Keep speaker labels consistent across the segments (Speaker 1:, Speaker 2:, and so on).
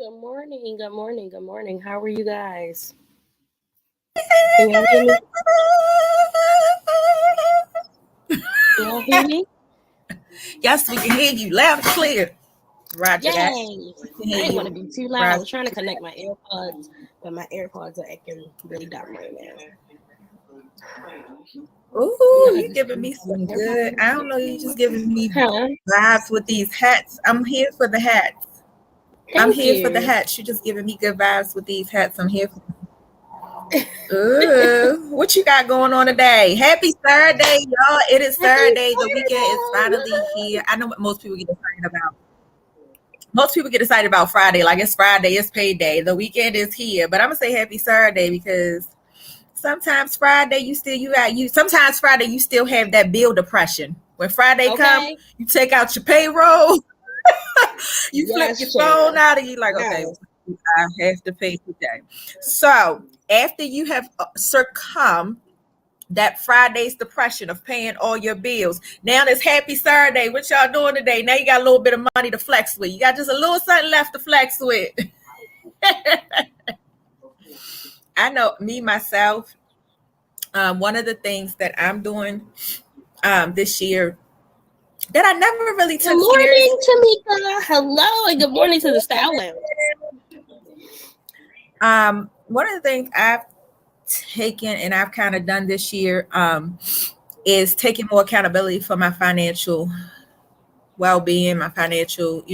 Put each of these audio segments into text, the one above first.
Speaker 1: Good morning, good morning, good morning. How are you guys? Can y'all hear me? Can y'all hear me?
Speaker 2: Yes, we can hear you loud and clear. Roger that.
Speaker 1: Yay! I didn't want to be too loud. I was trying to connect my AirPods, but my AirPods are acting really dumb right now.
Speaker 2: Ooh, you giving me some good. I don't know, you just giving me vibes with these hats. I'm here for the hats. I'm here for the hats. You're just giving me good vibes with these hats. I'm here for what you got going on today? Happy Saturday, y'all. It is Saturday. The weekend is finally here. I know what most people get excited about. Most people get excited about Friday. Like it's Friday, it's payday. The weekend is here. But I'm gonna say happy Saturday because sometimes Friday sometimes Friday you still have that bill depression. When Friday comes, you take out your payroll. You flip your phone out and you're like, okay, I have to pay today. So after you have succumbed that Friday's depression of paying all your bills, now it's happy Saturday. What y'all doing today? Now you got a little bit of money to flex with. You got just a little something left to flex with. I know me, myself, one of the things that I'm doing this year that I never really took
Speaker 1: serious. Good morning, Tamika. Hello, and good morning to the Style
Speaker 2: Lounge. One of the things I've taken and I've kind of done this year is taking more accountability for my financial well-being, my financial,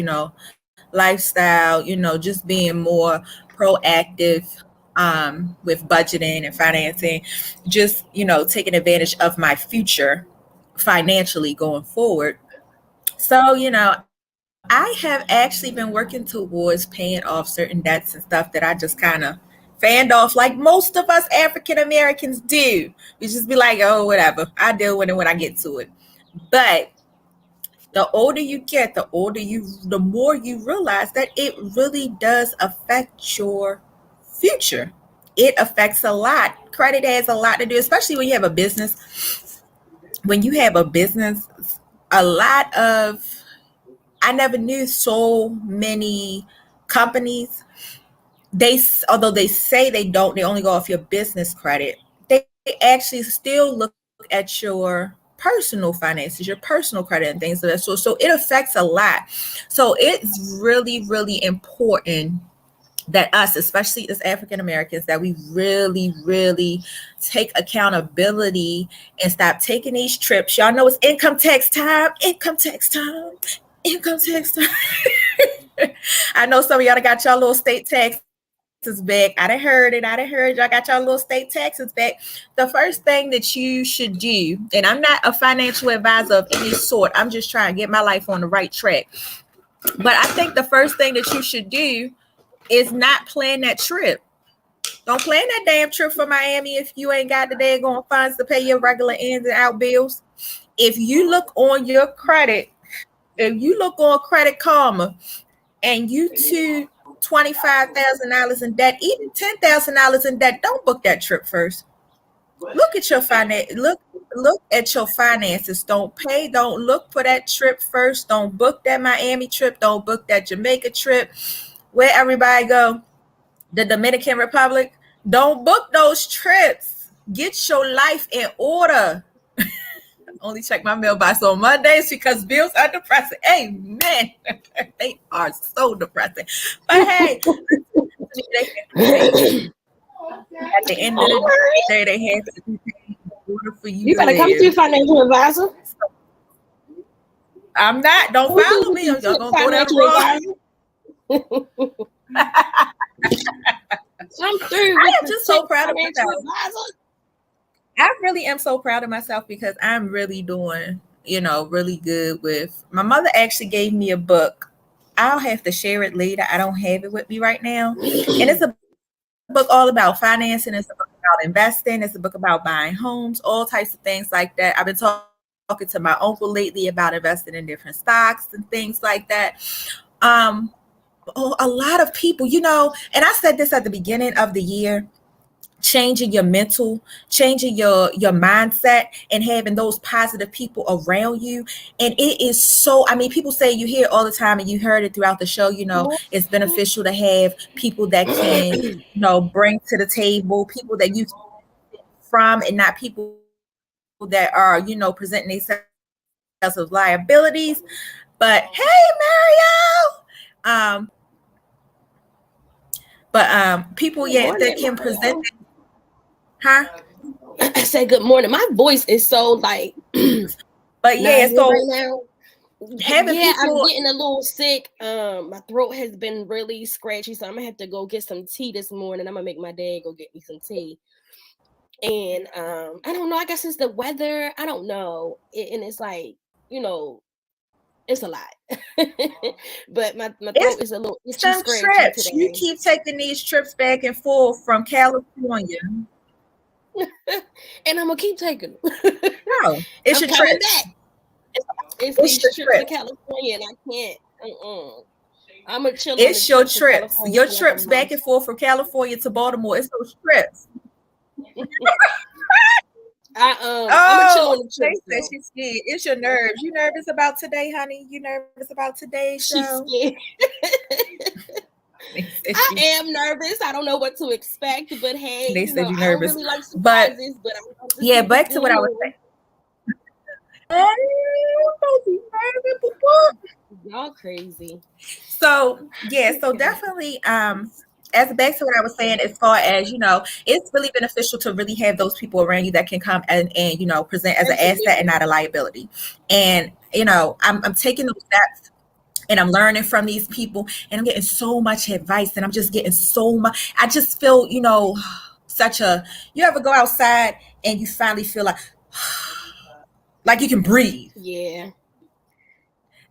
Speaker 2: lifestyle, just being more proactive with budgeting and financing, just, taking advantage of my future financially going forward. So, I have actually been working towards paying off certain debts and stuff that I just kind of fanned off, like most of us African Americans do. We just be like, oh, whatever. I deal with it when I get to it. But the older you get, the more you realize that it really does affect your future. It affects a lot. Credit has a lot to do, especially when you have a business. When you have a business, a lot of I never knew so many companies. Although they say they don't, they only go off your business credit. They actually still look at your personal finances, your personal credit, and things of that sort. So it affects a lot. So it's really, really important that us, especially as African Americans, that we really, really take accountability and stop taking these trips. Y'all know it's income tax time, income tax time, income tax time. I know some of y'all got y'all little state taxes back. I done heard it. Y'all got y'all little state taxes back. The first thing that you should do, and I'm not a financial advisor of any sort, I'm just trying to get my life on the right track. But I think the first thing that you should do is not plan that trip. Don't plan that damn trip for Miami if you ain't got the daggone funds to pay your regular ins and out bills. If you look on your credit, if you look on Credit Karma and you to $25,000 in debt, even $10,000 in debt, don't book that trip first. Look at your finance. Look at your finances. Don't look for that trip first. Don't book that Miami trip. Don't book that Jamaica trip. Where everybody go, the Dominican Republic. Don't book those trips. Get your life in order. Only check my mailbox on Mondays because bills are depressing. Amen. They are so depressing. But hey, at the end of the day, they have to be paid in order for you.
Speaker 1: You better come to your financial advisor.
Speaker 2: I'm not. Don't follow me. I'm just gonna go down the road. I am just so proud of myself. I really am so proud of myself because I'm really doing, really good with. My mother actually gave me a book. I'll have to share it later. I don't have it with me right now. And it's a book all about financing. It's a book about investing. It's a book about buying homes, all types of things like that. I've been talking to my uncle lately about investing in different stocks and things like that. A lot of people, and I said this at the beginning of the year, changing your mental, changing your mindset, and having those positive people around you. And it is so, people say, you hear it all the time, and you heard it throughout the show, it's beneficial to have people that can, bring to the table, people that you from, and not people that are, presenting themselves as liabilities. But hey, Mario, people that can present. Huh?
Speaker 1: I said good morning. My voice is so like,
Speaker 2: but yeah, so
Speaker 1: right now. I'm getting a little sick. My throat has been really scratchy, so I'm gonna have to go get some tea this morning. I'm gonna make my dad go get me some tea. And I don't know. I guess it's the weather. I don't know. And it's like, it's a lot. But my throat is a little itchy, scratchy today.
Speaker 2: You keep taking these trips back and forth from California.
Speaker 1: And I'm gonna keep taking them.
Speaker 2: No, it's your trip back.
Speaker 1: It's these trips to California, and I can't. I'm gonna chill.
Speaker 2: It's your trips. Your trips back and forth from California to Baltimore. It's those trips.
Speaker 1: I'm gonna chill on the trips.
Speaker 2: She's scared. It's your nerves. You nervous about today, honey? You nervous about today's show?
Speaker 1: She's scared. I am nervous. I don't know what to expect, but hey,
Speaker 2: they said you're nervous.
Speaker 1: I don't really like surprises, but
Speaker 2: yeah, back to what I was saying.
Speaker 1: Y'all crazy.
Speaker 2: So definitely as back to what I was saying, as far as it's really beneficial to really have those people around you that can come and present as an asset and not a liability. And I'm taking those steps and I'm learning from these people, and I'm getting so much advice, and I'm just getting so much. I just feel you ever go outside and you finally feel like you can breathe.
Speaker 1: Yeah.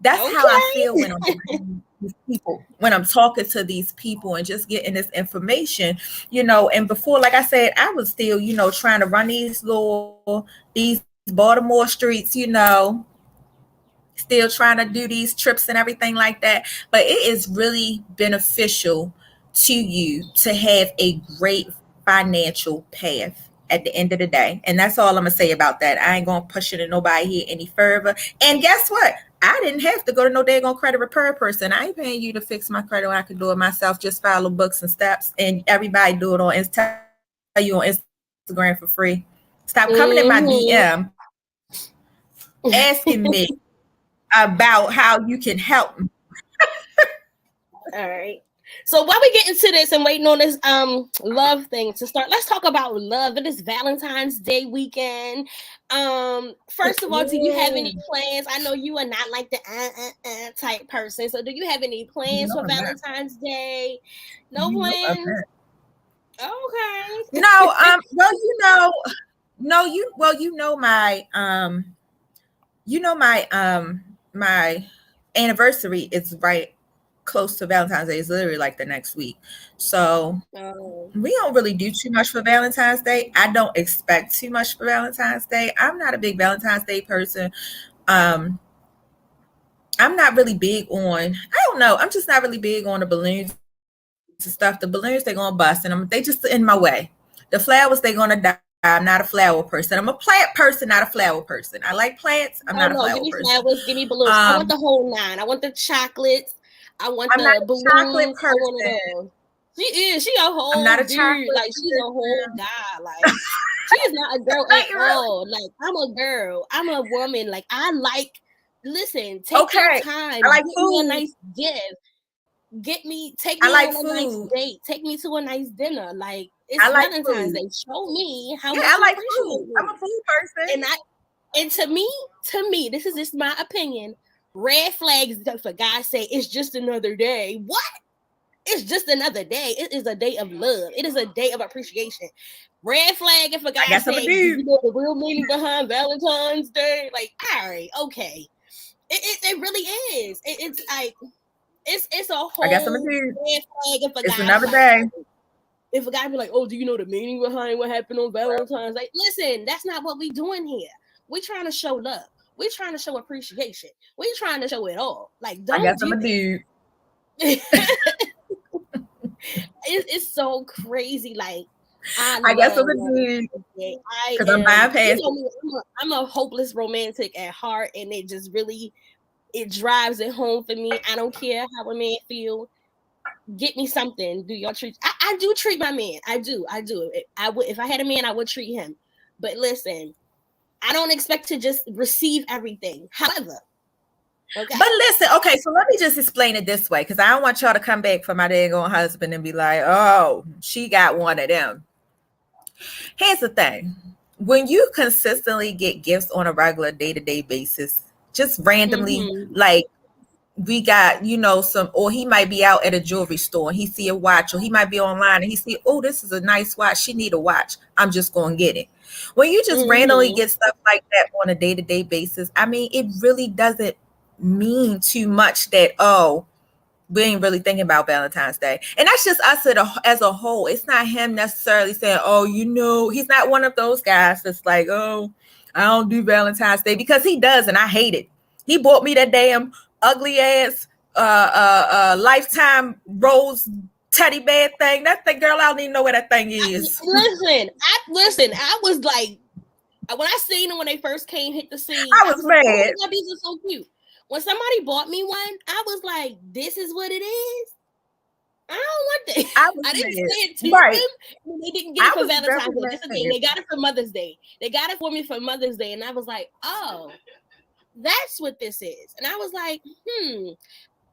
Speaker 2: That's how I feel when I'm these people, when I'm talking to these people and just getting this information, and before, like I said, I was still, trying to run these Baltimore streets, still trying to do these trips and everything like that. But it is really beneficial to you to have a great financial path at the end of the day. And that's all I'm going to say about that. I ain't going to push it to nobody here any further. And guess what? I didn't have to go to no daggone credit repair person. I ain't paying you to fix my credit when I can do it myself. Just follow books and steps, and everybody do it on Instagram for free. Stop coming in my DM asking me about how you can help me.
Speaker 1: All right. So while we get into this and waiting on this love thing to start, let's talk about love. It is Valentine's Day weekend. First of all, do you have any plans? I know you are not like the type person. So do you have any plans for Valentine's Day? No plans? Okay.
Speaker 2: No, my anniversary is right close to Valentine's Day. Is literally like the next week. So we don't really do too much for Valentine's Day. I don't expect too much for Valentine's Day. I'm not a big Valentine's Day person. I'm not really big on, I don't know. I'm just not really big on the balloons and stuff. The balloons, they're going to bust, and they just in my way. The flowers, they're going to die. I'm not a flower person. I'm a plant person, not a flower person. I like plants. I'm not a flower person.
Speaker 1: Give me flowers, give me balloons. I want the whole nine. I want the chocolates. I want the balloons.
Speaker 2: Chocolate person.
Speaker 1: She a whole
Speaker 2: I'm not a
Speaker 1: dude.
Speaker 2: chocolate
Speaker 1: Like, she's a whole guy. Like, she is not a girl at all. Like, I'm a girl. I'm a woman. Like, listen, take your time.
Speaker 2: I like
Speaker 1: Get
Speaker 2: food.
Speaker 1: me a nice gift. Take me on a nice date. Take me to a nice dinner. Like, it's Valentine's Day. Show me how much
Speaker 2: I like
Speaker 1: food.
Speaker 2: I'm a food person.
Speaker 1: And to me, this is just my opinion. Red flags, for God's sake, it's just another day. What? It's just another day. It is a day of love. It is a day of appreciation. Red flag, and for God's sake, you know the real meaning behind Valentine's Day. Like, all right, okay. It really is. It's like it's a whole red flag. And for
Speaker 2: it's another day.
Speaker 1: If a guy be like, oh, do you know the meaning behind what happened on Valentine's Day? Listen, that's not what we doing here. We're trying to show love. We're trying to show appreciation. We're trying to show it all. Like, don't
Speaker 2: I'm a dude.
Speaker 1: It's so crazy. Like,
Speaker 2: I guess I'm a dude. Because I'm bypassing.
Speaker 1: I'm a hopeless romantic at heart, and it just really drives it home for me. I don't care how a man feel. Get me something. Do y'all treat? I do treat my man. I do. I would, if I had a man, I would treat him. But listen, I don't expect to just receive everything. However, okay.
Speaker 2: But listen, okay, so let me just explain it this way, because I don't want y'all to come back for my daggone husband and be like, oh, she got one of them. Here's the thing. When you consistently get gifts on a regular day-to-day basis, just randomly, like, we got, some, or he might be out at a jewelry store and he see a watch, or he might be online and he see, oh, this is a nice watch. She need a watch. I'm just going to get it. When you just randomly get stuff like that on a day-to-day basis, I mean, it really doesn't mean too much that, oh, we ain't really thinking about Valentine's Day. And that's just us as a whole. It's not him necessarily saying, oh, he's not one of those guys that's like, oh, I don't do Valentine's Day, because he does, and I hate it. He bought me that damn ugly ass Lifetime rose teddy bear thing. That thing, girl, I don't even know where that thing is.
Speaker 1: Listen, I was like, when I seen them when they first hit the scene,
Speaker 2: I was mad.
Speaker 1: Oh, these are so cute. When somebody bought me one, I was like, this is what it is. I don't want that. I didn't say it to them. They didn't get it for Valentine's Day. That's the thing. They got it for Mother's Day. They got it for me for Mother's Day. And I was like, oh, that's what this is. And I was like,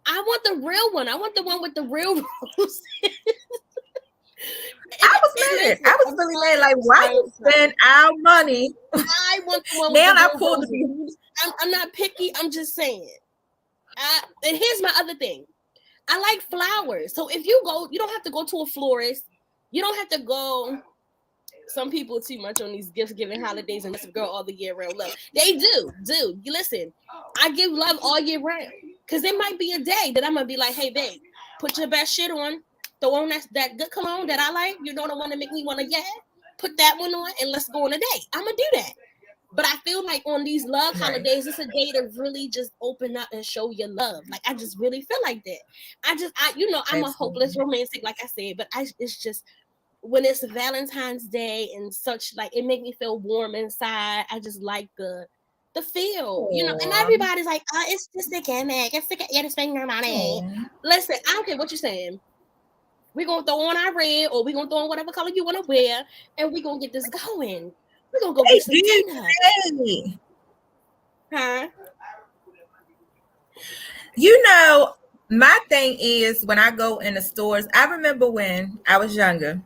Speaker 1: I want the real one. I want the one with the real roses.
Speaker 2: I was mad. I was really mad. Like, why you spend our money?
Speaker 1: I want the one
Speaker 2: now
Speaker 1: with the real roses. I'm not picky. I'm just saying. And here's my other thing. I like flowers. So if you go, you don't have to go to a florist. You don't have to go some people too much on these gift giving holidays and this girl all the year round love. They do. You listen, I give love all year round. Cause there might be a day that I'm gonna be like, hey babe, put your best shit on, throw on that good cologne that I like, you know, the one that make me wanna put that one on and let's go on a date. I'm gonna do that. But I feel like on these love holidays, it's a day to really just open up and show your love. Like I just really feel like that. I'm a hopeless romantic, like I said, but it's just when it's Valentine's Day and such, like it make me feel warm inside. I just like the feel, you know, and everybody's like, it's just a gimmick. It's to spend your money. Listen, I don't care what you're saying. We're gonna throw on our red or we're gonna throw on whatever color you want to wear, and we're gonna get this going. We're gonna go get some dinner. Huh?
Speaker 2: You know, my thing is when I go in the stores, I remember when I was younger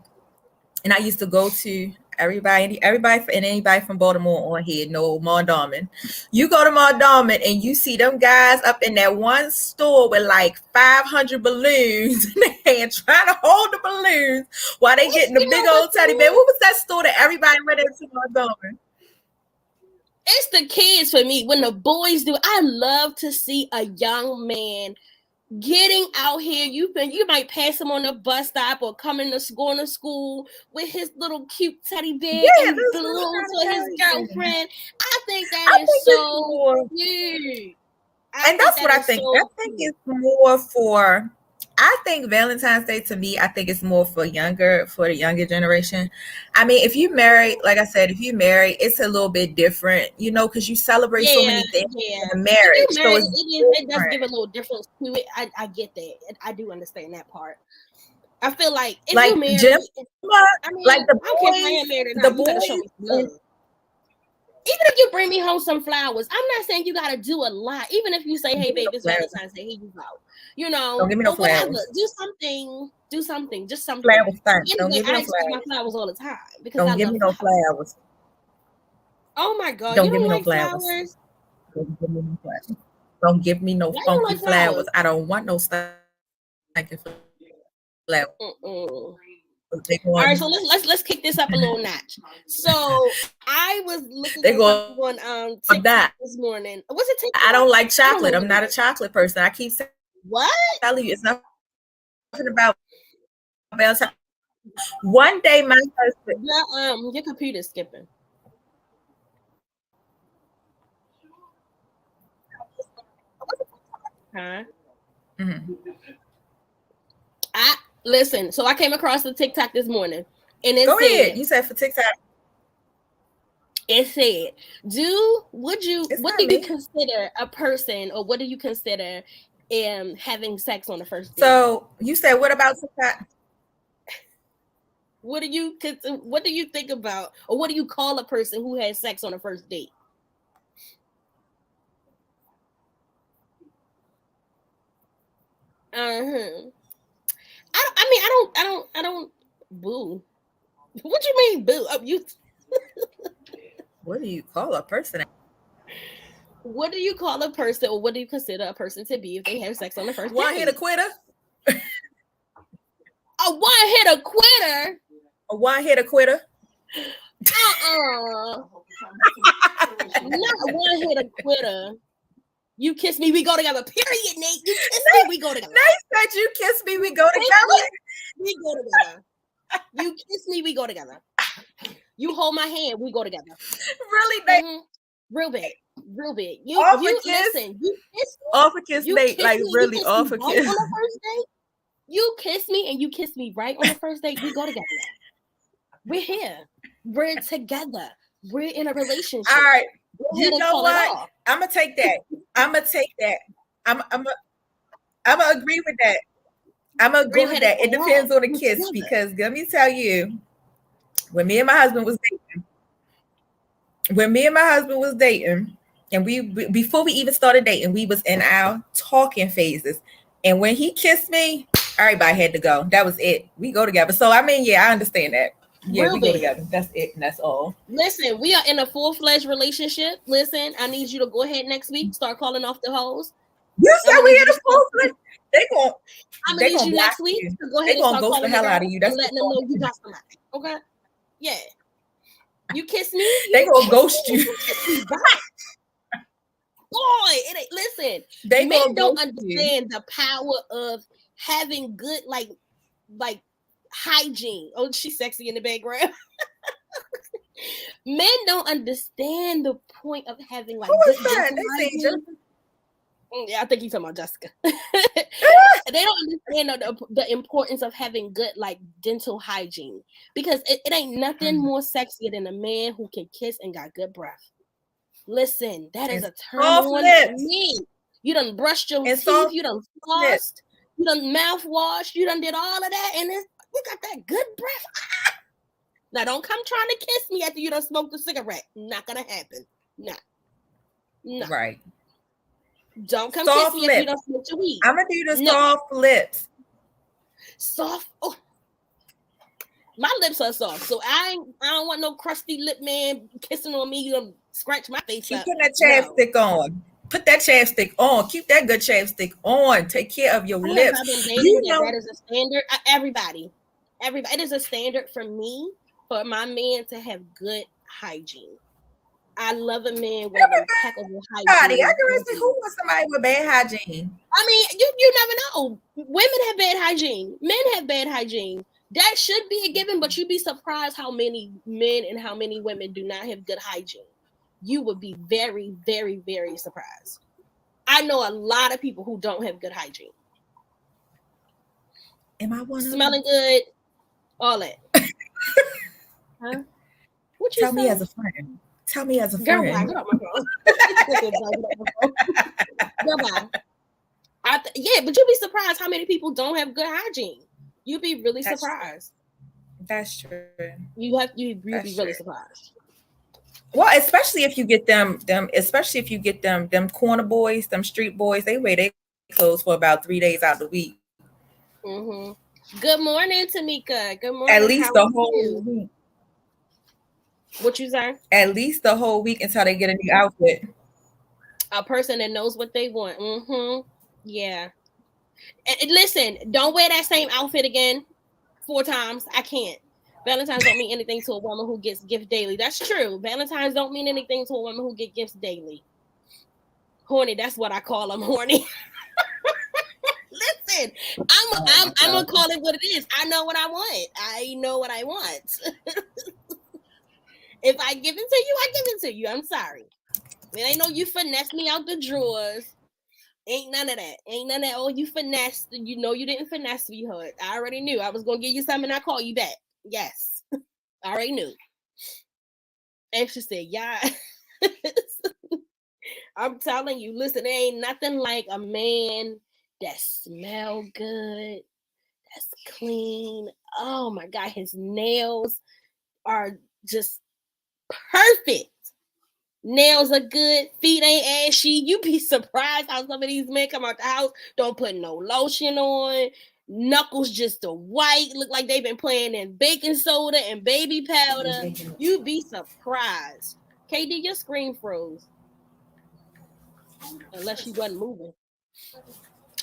Speaker 2: and I used to go to everybody and anybody from Baltimore on here, no Mondawmin. You go to Mondawmin and you see them guys up in that one store with like 500 balloons in their hand trying to hold the balloons while they getting the big old teddy bear. What was that store that everybody went into Mondawmin?
Speaker 1: It's the kids for me. When the boys do, I love to see a young man getting out here. You might pass him on the bus stop or coming to school with his little cute teddy bear and balloons for his girlfriend. I think that is so cute.
Speaker 2: And that's what I think. I think it's more for. I think Valentine's Day to me, I think it's more for the younger generation. I mean, if you marry, like I said, it's a little bit different, you know, because you celebrate so many things in marriage.
Speaker 1: It does give a little difference to it. I get that. I do understand that part. I feel like if you're married, the boys. Even if you bring me home some flowers, I'm not saying you got to do a lot. Even if you say, hey, babe, it's Valentine's Day, here you go. You know,
Speaker 2: don't give me no flowers.
Speaker 1: Do something, just something.
Speaker 2: Flowers first.
Speaker 1: Anyway,
Speaker 2: don't give me no
Speaker 1: flowers. My flowers all the time because
Speaker 2: don't give me no flowers.
Speaker 1: Oh my God,
Speaker 2: don't
Speaker 1: you
Speaker 2: give me
Speaker 1: like
Speaker 2: no flowers. Don't give me no flowers. Don't give me no funky flowers. I don't want no stuff like flowers.
Speaker 1: All right, so let's kick this up a little notch. So I was looking on TikTok this morning. Was it TikTok?
Speaker 2: I don't like chocolate. I'm not a chocolate person. I keep saying telling you it's nothing about Valentine. One day my husband.
Speaker 1: Your computer's skipping. Huh?
Speaker 2: Mm-hmm.
Speaker 1: Listen, so I came across the TikTok this morning, and it
Speaker 2: Go
Speaker 1: said,
Speaker 2: ahead. You said for TikTok.
Speaker 1: It said, what do you consider a person, or what do you consider having sex on the first date?
Speaker 2: So you said, what about TikTok?
Speaker 1: What do you think about, or what do you call a person who has sex on the first date? I don't boo. What you mean boo?
Speaker 2: What do you call a person?
Speaker 1: What do you call a person, or what do you consider a person to be if they have sex on the first date?
Speaker 2: One-hitter quitter?
Speaker 1: A one-hitter quitter?
Speaker 2: A one-hitter quitter?
Speaker 1: Not a one-hitter quitter. You kiss me, we go together. Period, Nate. You kiss me, we go together.
Speaker 2: Nate said you kiss me, we go together.
Speaker 1: We go together. You kiss me, we go together. You hold my hand, we go together.
Speaker 2: Really, Nate?
Speaker 1: Mm-hmm. Real big. You
Speaker 2: kiss?
Speaker 1: Listen. You kiss me.
Speaker 2: Off a kiss, Nate. Like really, off a kiss.
Speaker 1: On the first date, you kiss me, and you kiss me right on the first date. We go together. We're here. We're together. We're in a relationship.
Speaker 2: All right. You know what? I'm gonna take that. I'm gonna agree with that. I'm gonna agree with that. It depends on the kiss, because let me tell you, when me and my husband was dating, and we before we even started dating, we was in our talking phases, and when he kissed me, everybody had to go. That was it. We go together. So I mean, yeah, I understand that. Yeah, we go together. That's it, and that's all.
Speaker 1: Listen, we are in a full-fledged relationship. Listen, I need you to go ahead next week, start calling off the hoes.
Speaker 2: You said we in a full-fledged.
Speaker 1: I'm gonna need you next week to go ahead and start calling the hell out of you. That's letting them know you got somebody. Okay? Yeah. You kiss me,
Speaker 2: they gonna ghost you.
Speaker 1: Boy, listen. Men don't understand the power of having good like hygiene. Oh, she's sexy in the background. Men don't understand the point of having like good dental hygiene. Yeah, I think you're talking about Jessica. They don't understand the importance of having good like dental hygiene, because it ain't nothing more sexier than a man who can kiss and got good breath. Listen, that is a turn on me. You done brushed your teeth, you done flossed, you done mouthwash, you done did all of that, and you got that good breath. Now don't come trying to kiss me after you done smoked a cigarette. Not gonna happen. No.
Speaker 2: Right.
Speaker 1: Don't come kiss me if you don't smoke your weed.
Speaker 2: I'm gonna do the soft lips.
Speaker 1: Soft. Oh. My lips are soft, so I don't want no crusty lip man kissing on me. You gonna scratch my face up.
Speaker 2: Keep that chapstick on. Put that chapstick on. Keep that good chapstick on. Take care of your lips.
Speaker 1: I've been dating that is a standard. Everybody. It is a standard for me, for my man to have good hygiene. I love a man with impeccable hygiene.
Speaker 2: Who wants somebody with bad hygiene?
Speaker 1: I mean, you never know. Women have bad hygiene. Men have bad hygiene. That should be a given, but you'd be surprised how many men and how many women do not have good hygiene. You would be very, very, very surprised. I know a lot of people who don't have good hygiene.
Speaker 2: Am I one of them?
Speaker 1: Smelling good, all that. Huh? What you
Speaker 2: Tell me as a friend. Tell me as a
Speaker 1: girl,
Speaker 2: friend.
Speaker 1: Why? Get off my phone. Girl, bye. Yeah, but you'd be surprised how many people don't have good hygiene. You'd be really surprised.
Speaker 2: That's true.
Speaker 1: You'd be really surprised.
Speaker 2: Well, especially if you get them corner boys, them street boys, they wear their clothes for about 3 days out of the week.
Speaker 1: Mm-hmm. Good morning, Tamika. Good morning.
Speaker 2: At least the whole week.
Speaker 1: What you say?
Speaker 2: At least the whole week until they get a new outfit.
Speaker 1: A person that knows what they want. Mm-hmm. Yeah. And listen, don't wear that same outfit again 4 times. I can't. Valentine's don't mean anything to a woman who gets gifts daily. That's true. Valentine's don't mean anything to a woman who get gifts daily. Horny, that's what I call them, horny. Listen, I'm gonna call it what it is. I know what I want. I know what I want. If I give it to you, I give it to you. I'm sorry. It ain't no you finesse me out the drawers. Ain't none of that. Ain't none of that. Oh, you finessed. You know you didn't finesse, sweetheart. I already knew. I was gonna give you something and I call you back. Yes. I already knew. Extra said, yeah. I'm telling you, listen, there ain't nothing like a man that smell good, that's clean. Oh my God, his nails are just perfect. Nails are good, feet ain't ashy. You be surprised how some of these men come out the house, don't put no lotion on, knuckles just a white, look like they've been playing in baking soda and baby powder. You be surprised. KD, your screen froze. Unless she wasn't moving.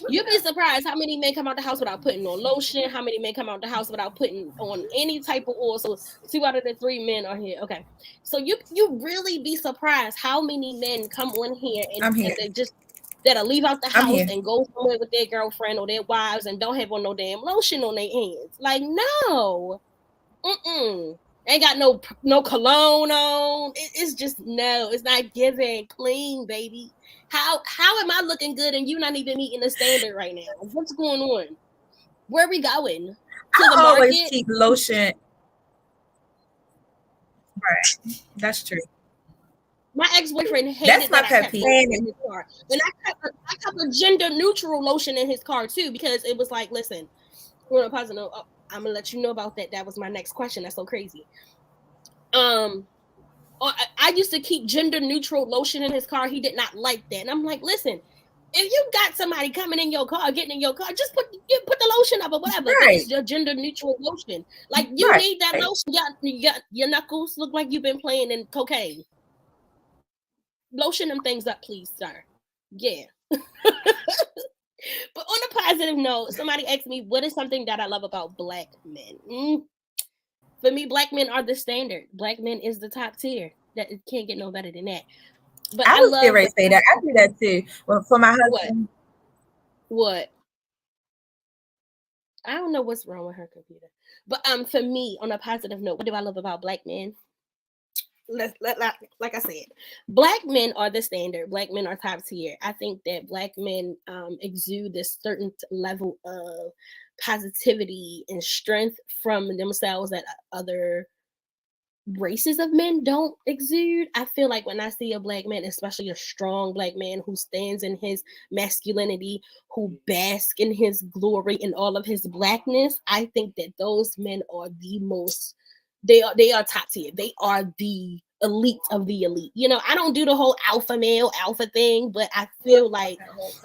Speaker 1: You'd be surprised how many men come out the house without putting on lotion, how many men come out the house without putting on any type of oil. So 2 out of the 3 men are here. Okay. So you really be surprised how many men come on here and they just that'll leave out the house and go somewhere with their girlfriend or their wives and don't have on no damn lotion on their hands. Like, no. Ain't got no cologne on. It's just no. It's not giving clean, baby. How am I looking good and you not even meeting the standard right now? What's going on? Where are we going? To
Speaker 2: the market? Always keep lotion. Right, that's true.
Speaker 1: My ex-boyfriend hated that I kept lotion in his car, and I kept a gender-neutral lotion in his car too because it was like, listen, we're on a positive note. I'm gonna let you know about that. That was my next question. That's so crazy. I used to keep gender neutral lotion in his car. He did not like that. And I'm like, listen, if you got somebody coming in your car, getting in your car, just put the lotion up or whatever. Right. That's your gender neutral lotion. Like you need that lotion. Your knuckles look like you've been playing in cocaine. Lotion them things up, please, sir. Yeah. But on a positive note, somebody asked me, what is something that I love about Black men? For me, black men are the standard. Black men is the top tier. That it can't get no better than that. But
Speaker 2: I was getting ready to say that. I do that too. Well, for my husband.
Speaker 1: What? I don't know what's wrong with her computer. But for me, on a positive note, what do I love about black men? Like I said, black men are the standard. Black men are top tier. I think that black men exude this certain level of positivity and strength from themselves that other races of men don't exude. I feel like when I see a black man, especially a strong black man who stands in his masculinity, who basks in his glory and all of his blackness, I think that those men are the most, they are top tier. They are the elite of the elite. You know, I don't do the whole alpha male alpha thing, but I feel like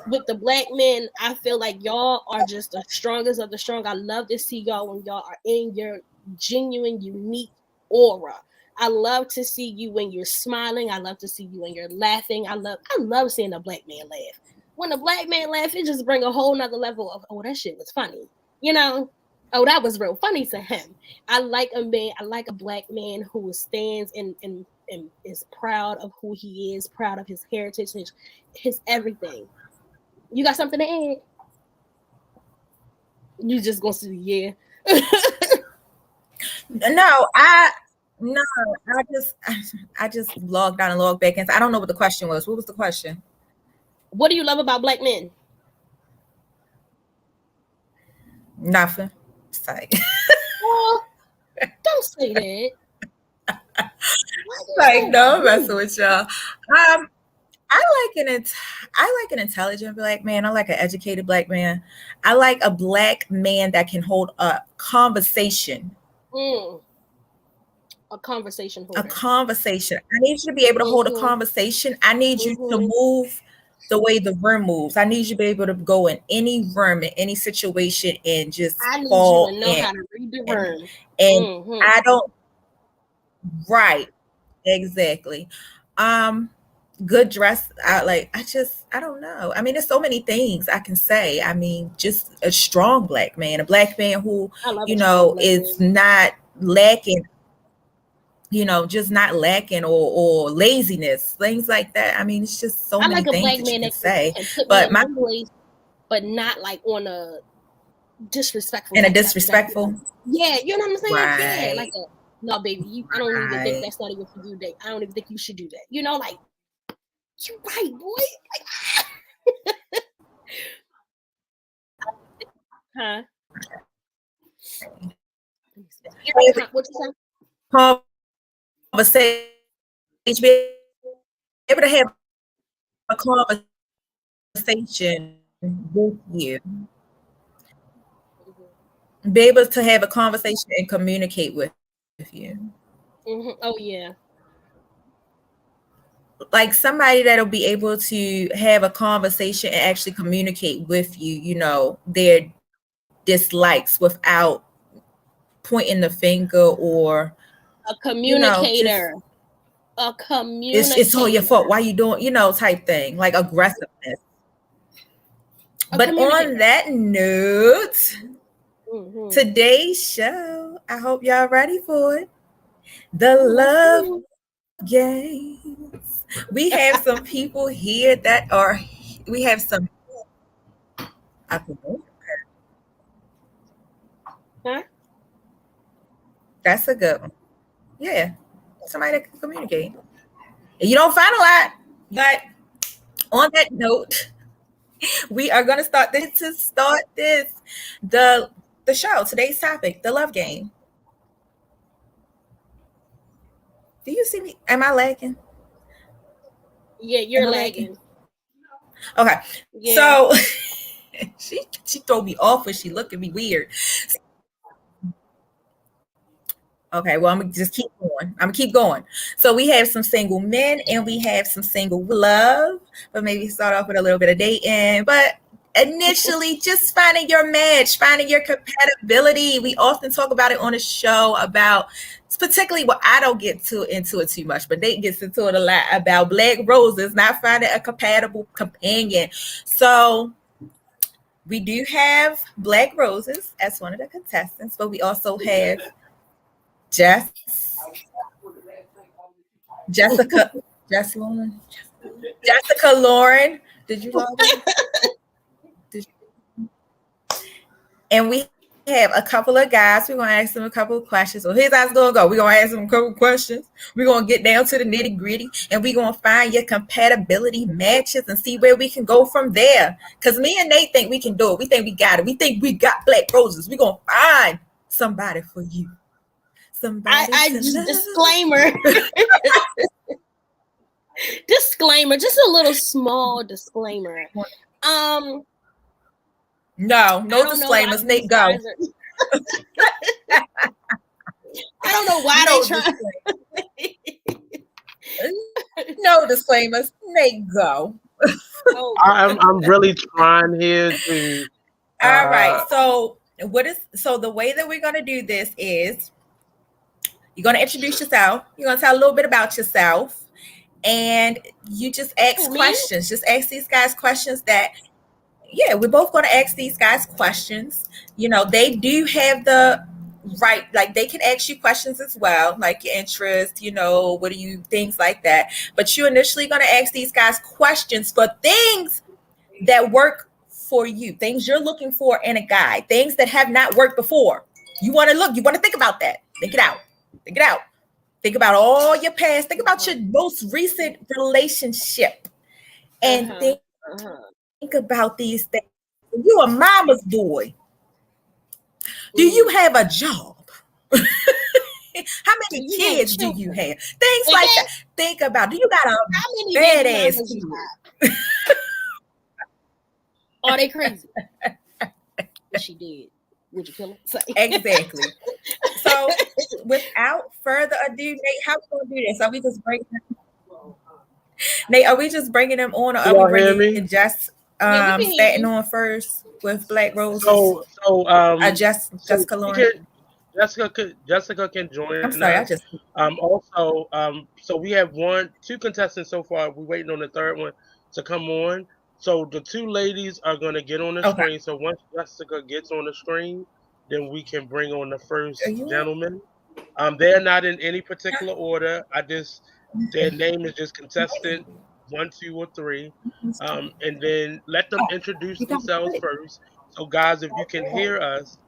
Speaker 1: with the black men, I feel like y'all are just the strongest of the strong. I love to see y'all when y'all are in your genuine, unique aura. I love to see you when you're smiling. I love to see you when you're laughing. I love seeing a black man laugh. When a black man laughs, it just brings a whole nother level of, oh, that shit was funny. You know, oh, that was real funny to him. I like a black man who stands and is proud of who he is, proud of his heritage, his everything. You got something to add? You just gonna say yeah.
Speaker 2: I just logged out and logged back in. I don't know what the question was. What was the question?
Speaker 1: What do you love about black men?
Speaker 2: Nothing. Say.
Speaker 1: Well, don't say that.
Speaker 2: Like, no, I'm messing with y'all. I like an intelligent black man. I like an educated black man. I like a black man that can hold a conversation.
Speaker 1: A conversation holder.
Speaker 2: A conversation. I need you to be able to hold a conversation. I need you to move the way the room moves. I need you to be able to go in any room, in any situation, and just fall in. I need you to know how to read the room. And I don't. Right. Exactly. Good dress. I don't know. I mean, there's so many things I can say. I mean, just a strong black man, a black man who, is not lacking, just not lacking or laziness, things like that. I mean, it's just so many things that you can say. But my
Speaker 1: place, but not like on a disrespectful.
Speaker 2: In a disrespectful.
Speaker 1: Yeah, you know what I'm saying? Right. Yeah, like no, baby, I don't even think that's not even for you. I don't even think you should do that. You know, like. You're right, boy. Huh? What you say?
Speaker 2: Conversation. Be able to have a conversation with you. Be able to have a conversation and communicate with you.
Speaker 1: Mm-hmm. Oh yeah.
Speaker 2: Like somebody that'll be able to have a conversation and actually communicate with you, their dislikes without pointing the finger, or
Speaker 1: a communicator. A communicator.
Speaker 2: It's all your fault. Why you doing, type thing, like aggressiveness. But on that note, today's show, I hope y'all ready for it. The love games. We have some people here we have some.
Speaker 1: Huh?
Speaker 2: That's a good one. Yeah. Somebody that can communicate. And you don't find a lot. But on that note, we are going to start this. The show, today's topic, the love game. Do you see me? Am I lagging?
Speaker 1: Yeah, you're lagging.
Speaker 2: Okay. Yeah. So she throw me off when she look at me weird. Okay, well, I'm going to just keep going. I'm going to keep going. So we have some single men and we have some single love, but maybe start off with a little bit of dating. But initially, just finding your match, finding your compatibility. We often talk about it on the show about, particularly what I don't get into it too much, but Nate gets into it a lot about BlackRoses, not finding a compatible companion. So we do have BlackRoses as one of the contestants, but we also have Jessica Lauren. Did you log in? And we have a couple of guys. We're going to ask them a couple of questions. So here's how it's going to go. We're going to ask them a couple of questions. We're going to get down to the nitty gritty, and we're going to find your compatibility matches and see where we can go from there. Because me and Nate think we can do it. We think we got it. We think we got Black Roses. We're going to find somebody for you. Somebody
Speaker 1: disclaimer. Disclaimer. Just a little small disclaimer.
Speaker 2: No disclaimers. Nate, go.
Speaker 1: I don't know why they try.
Speaker 2: No disclaimers. Nate, go.
Speaker 3: I'm really trying here to.
Speaker 2: All right. So the way that we're gonna do this is you're gonna introduce yourself. You're gonna tell a little bit about yourself, and you just ask questions. Just ask these guys questions that. Yeah, we're both going to ask these guys questions. You know, they do have the right, like they can ask you questions as well, like your interest, you know, what do you, things like that. But you're initially going to ask these guys questions for things that work for you, things you're looking for in a guy, things that have not worked before. You want to think about that. Think it out. Think about all your past. Think about your most recent relationship and think about these things. You're a mama's boy. Do you have a job? How many kids do you have? Things like that. Think about, do you got a badass kid?
Speaker 1: Are they crazy? What she did. Would you kill her?
Speaker 2: Exactly. So without further ado, Nate, how are we going to do this? Are we just bringing them? Nate, are we just bringing them on, or are we bringing just starting on first with Black Roses? Jessica Lauren.
Speaker 3: Jessica can join.
Speaker 2: I'm sorry,
Speaker 3: us. So we have 2 contestants so far. We're waiting on the third one to come on. So the 2 ladies are going to get on the screen. So once Jessica gets on the screen, then we can bring on the first gentleman. They're not in any particular order. Their name is just contestant 1, 2, or 3, and then let them introduce themselves first. So, guys, if you can hear us,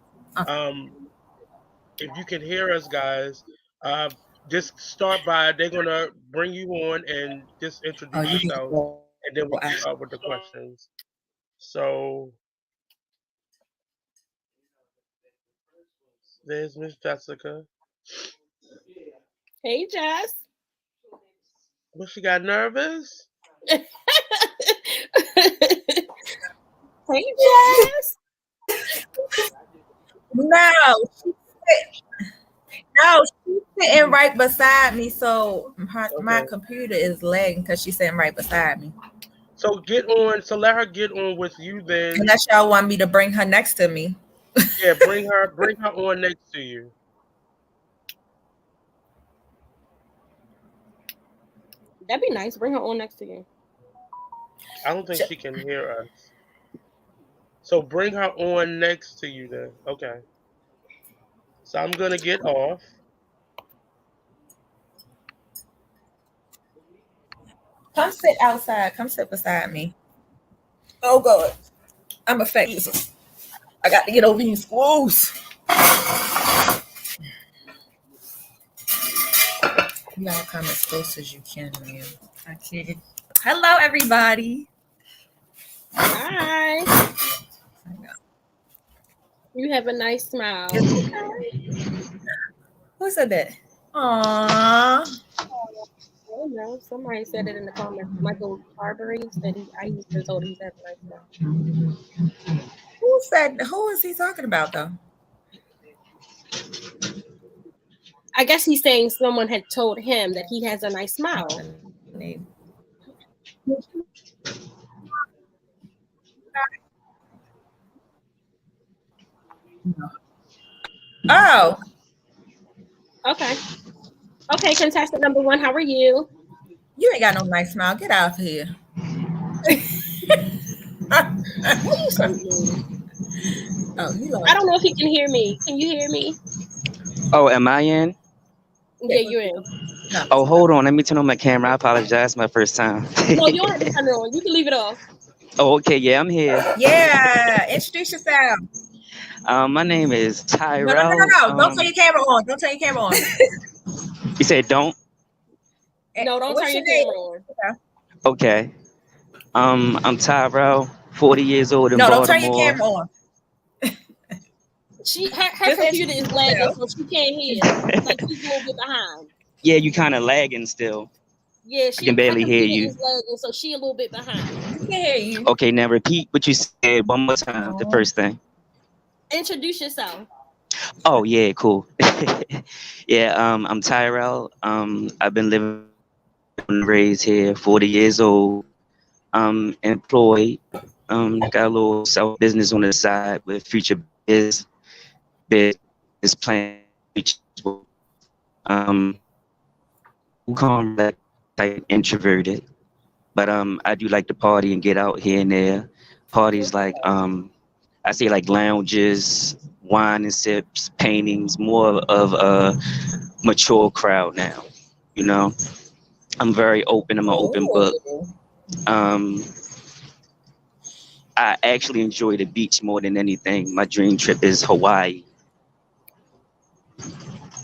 Speaker 3: guys, just start by. They're gonna bring you on and just introduce yourself, and then we'll start with the questions. So, there's Miss Jessica.
Speaker 1: Hey, Jess.
Speaker 3: What, she got nervous?
Speaker 1: Hey, Jess.
Speaker 2: No, she's sitting right beside me, so my computer is lagging because she's sitting right beside me.
Speaker 3: So get on. So let her get on with you then.
Speaker 2: Unless y'all want me to bring her next to me.
Speaker 3: Yeah, bring her on next to you.
Speaker 1: That'd be nice. Bring her on next to you.
Speaker 3: I don't think she can hear us. So bring her on next to you then. Okay. So I'm going to get off.
Speaker 2: Come sit outside. Come sit beside me. Oh, God. I'm affected. I got to get over these schools. You gotta come as close as you can, man. I can't. Hello, everybody.
Speaker 1: Hi. You have a nice smile.
Speaker 2: Who said that? Aww.
Speaker 1: Oh no, somebody said it in the comments. Michael Carberry said I used to told he had a nice smile.
Speaker 2: Who said? Who is he talking about though?
Speaker 1: I guess he's saying someone had told him that he has a nice smile.
Speaker 2: Oh.
Speaker 1: Okay. Okay, contestant number 1, how are you?
Speaker 2: You ain't got no nice smile. Get out of here.
Speaker 1: I don't know if he can hear me. Can you hear me?
Speaker 4: Oh, am I in?
Speaker 1: Yeah, you're in.
Speaker 4: No. Oh, hold on. Let me turn on my camera. I apologize. My first time.
Speaker 1: No, you don't have to turn it on. You can leave it off.
Speaker 4: Oh, okay. Yeah, I'm here.
Speaker 2: Yeah. Introduce yourself.
Speaker 4: My name is Tyrell.
Speaker 2: No. Don't turn your camera on. Don't turn your camera on.
Speaker 4: You said don't?
Speaker 1: No, don't turn your camera on.
Speaker 4: Okay. I'm Tyrell, 40 years old in Baltimore.
Speaker 2: No, don't turn your camera on.
Speaker 1: Her computer is lagging, so she can't hear. Like she's a little bit behind.
Speaker 4: Yeah, you kind of lagging still.
Speaker 1: Yeah,
Speaker 4: I can barely hear you.
Speaker 1: Is lagging, so she a little bit behind.
Speaker 2: I can hear you.
Speaker 4: Okay, now repeat what you said one more time. The first thing.
Speaker 1: Introduce yourself.
Speaker 4: Oh yeah, cool. Yeah, I'm Tyrell. I've been living and raised here, 40 years old. Employed. Got a little self business on the side with future business plan. Calm, like introverted, but I do like to party and get out here and there. Parties like I say like lounges, wine and sips, paintings, more of a mature crowd now. You know, I'm very open. I'm an open book. I actually enjoy the beach more than anything. My dream trip is Hawaii.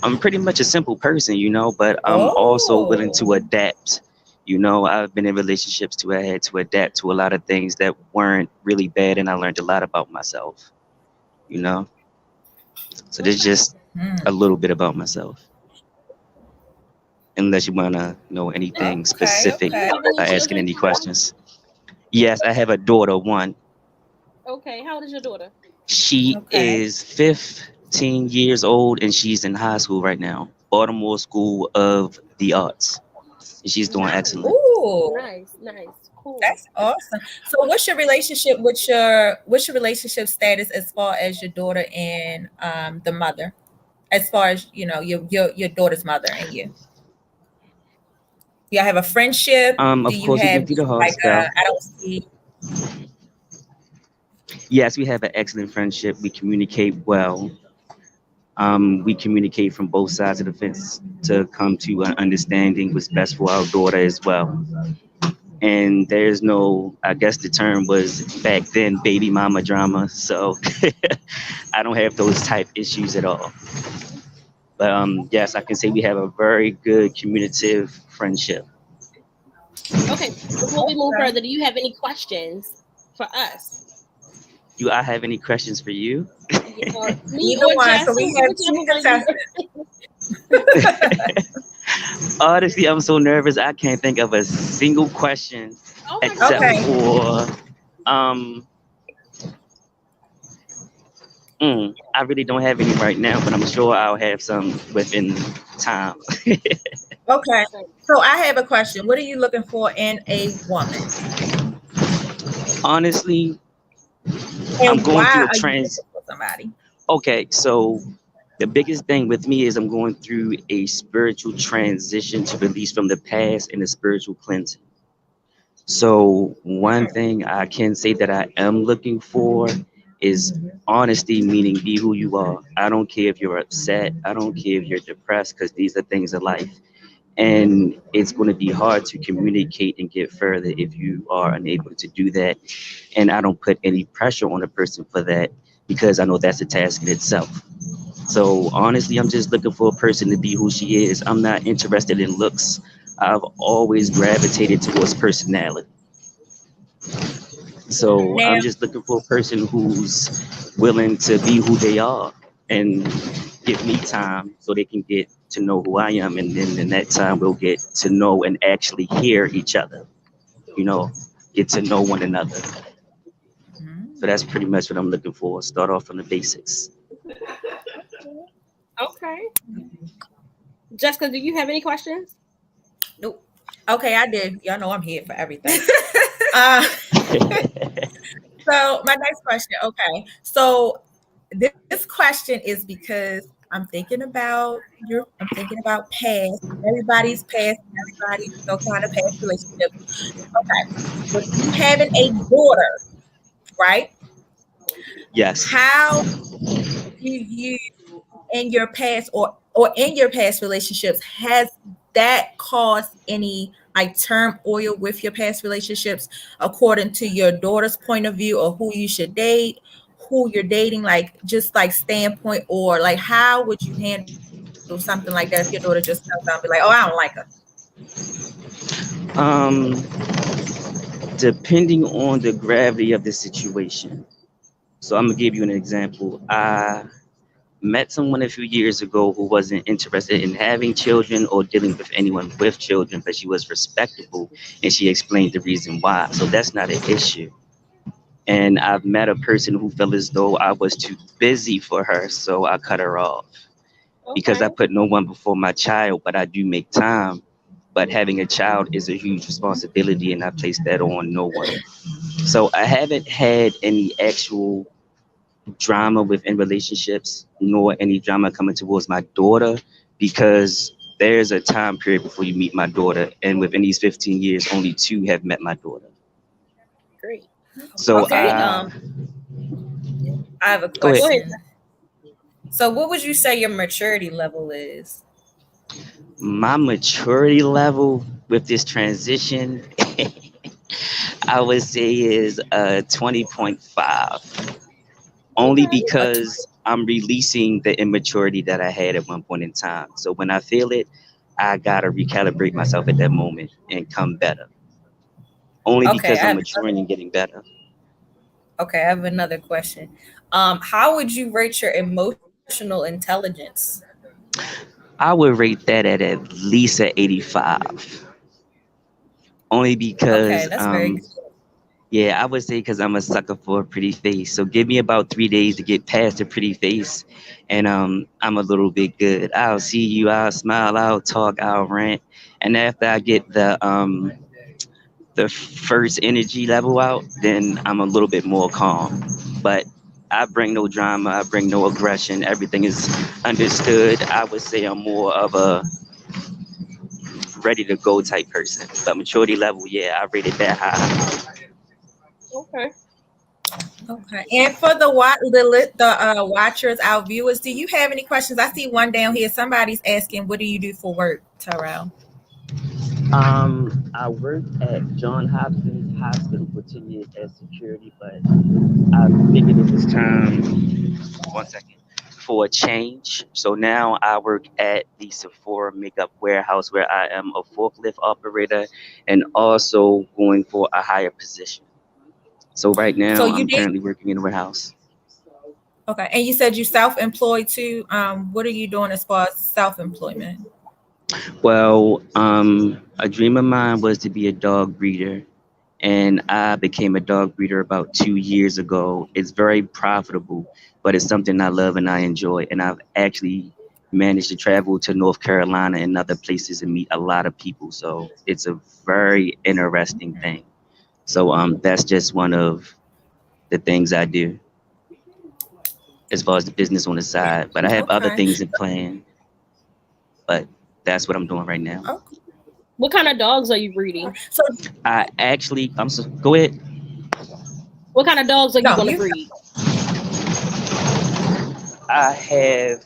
Speaker 4: I'm pretty much a simple person, you know, but I'm also willing to adapt. You know, I've been in relationships I had to adapt to a lot of things that weren't really bad, and I learned a lot about myself, you know. So there's just a little bit about myself. Unless you want to know anything specific by asking any questions. Yes, I have a daughter, one.
Speaker 1: Okay, how old is your daughter?
Speaker 4: She is 15 years old, and she's in high school right now, Baltimore School of the Arts. And she's doing excellent.
Speaker 2: Ooh,
Speaker 1: nice, cool.
Speaker 2: That's awesome. So, what's your relationship with what's your relationship status as far as your daughter and the mother, as far as you know your daughter's mother and you? Y'all have a friendship?
Speaker 4: Of course, we do the hostel.
Speaker 2: I don't see.
Speaker 4: Yes, we have an excellent friendship. We communicate well. We communicate from both sides of the fence to come to an understanding what's best for our daughter as well. And there's no, I guess the term was back then, baby mama drama. So I don't have those type issues at all. But yes, I can say we have a very good communicative friendship.
Speaker 1: Okay, before we move further, do you have any questions for us?
Speaker 4: Do I have any questions for you?
Speaker 2: Neither one. So we have two contestants.
Speaker 4: Honestly, I'm so nervous. I can't think of a single question except for I really don't have any right now, but I'm sure I'll have some within time.
Speaker 2: Okay. So I have a question. What are you looking for in a woman?
Speaker 4: Honestly, I'm going through a trans.
Speaker 2: Somebody.
Speaker 4: Okay, so the biggest thing with me is I'm going through a spiritual transition to release from the past and a spiritual cleansing. So one thing I can say that I am looking for is honesty, meaning be who you are. I don't care if you're upset. I don't care if you're depressed, because these are things of life. And it's going to be hard to communicate and get further if you are unable to do that. And I don't put any pressure on a person for that, because I know that's a task in itself. So honestly, I'm just looking for a person to be who she is. I'm not interested in looks. I've always gravitated towards personality. So I'm just looking for a person who's willing to be who they are and give me time so they can get to know who I am. And then in that time, we'll get to know and actually hear each other, you know, get to know one another. So that's pretty much what I'm looking for. Start off from the basics.
Speaker 1: Okay. Jessica, do you have any questions?
Speaker 2: Nope. Okay, I did. Y'all know I'm here for everything. So my next question. Okay. So this question is because I'm thinking about past, everybody's past, everybody's kind of past relationship. Okay. So you having a daughter, right?
Speaker 4: Yes.
Speaker 2: How do you in your past or or in your past relationships, has that caused any like turmoil with your past relationships according to your daughter's point of view, or who you should date, who you're dating, like just like standpoint, or like how would you handle something like that if your daughter just comes out and be like, oh, I don't like her?
Speaker 4: Depending on the gravity of the situation. So I'm gonna give you an example. I met someone a few years ago who wasn't interested in having children or dealing with anyone with children, but she was respectable and she explained the reason why. So that's not an issue. And I've met a person who felt as though I was too busy for her, so I cut her off because I put no one before my child, but I do make time. But having a child is a huge responsibility, and I place that on no one. So I haven't had any actual drama within relationships, nor any drama coming towards my daughter, because there's a time period before you meet my daughter, and within these 15 years, only 2 have met my daughter.
Speaker 1: Great.
Speaker 4: So
Speaker 2: Okay, I have a
Speaker 4: go ahead.
Speaker 2: question. So what would you say your maturity level is?
Speaker 4: My maturity level with this transition, I would say is 20.5. Only because I'm releasing the immaturity that I had at one point in time. So when I feel it, I gotta recalibrate myself at that moment and come better. Only because I'm maturing and getting better.
Speaker 2: Okay, I have another question. How would you rate your emotional intelligence?
Speaker 4: I would rate that at least an 85. Only because
Speaker 2: that's very good.
Speaker 4: yeah, I would say because I'm a sucker for a pretty face. So give me about 3 days to get past a pretty face, and I'm a little bit good. I'll see you, I'll smile, I'll talk, I'll rant, and after I get the first energy level out, then I'm a little bit more calm. But I bring no drama, I bring no aggression. Everything is understood. I would say I'm more of a ready to go type person. But maturity level, yeah, I rate it that high.
Speaker 1: Okay.
Speaker 2: And for the watchers, our viewers, do you have any questions? I see one down here. Somebody's asking, what do you do for work, Terrell?
Speaker 4: I worked at John Hopkins Hospital for 10 years as security, but I figured it was time, for a change. So now I work at the Sephora makeup warehouse, where I am a forklift operator and also going for a higher position. So right now I'm currently working in the warehouse.
Speaker 2: Okay, and you said you self-employed too. What are you doing as far as self-employment?
Speaker 4: Well, a dream of mine was to be a dog breeder, and I became a dog breeder about 2 years ago. It's very profitable, but it's something I love and I enjoy. And I've actually managed to travel to North Carolina and other places and meet a lot of people. So it's a very interesting thing. So that's just one of the things I do as far as the business on the side. But I have other things in plan. But that's what I'm doing right now.
Speaker 2: Okay.
Speaker 1: What kind of dogs are you breeding?
Speaker 2: So
Speaker 4: go ahead.
Speaker 1: What kind of dogs are you going to breed?
Speaker 4: I have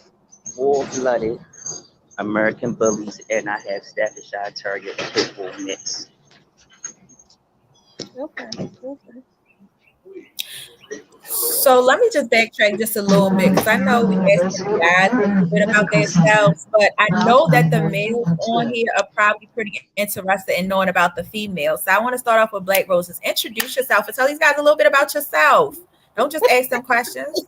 Speaker 4: full-blooded American Bullies, and I have Staffordshire Terrier Pit Bull mix.
Speaker 1: Okay.
Speaker 2: So let me just backtrack just a little bit, because I know we asked the guys a little bit about themselves, but I know that the males on here are probably pretty interested in knowing about the females. So I want to start off with BlackRoses. Introduce yourself and tell these guys a little bit about yourself. Don't just ask them questions.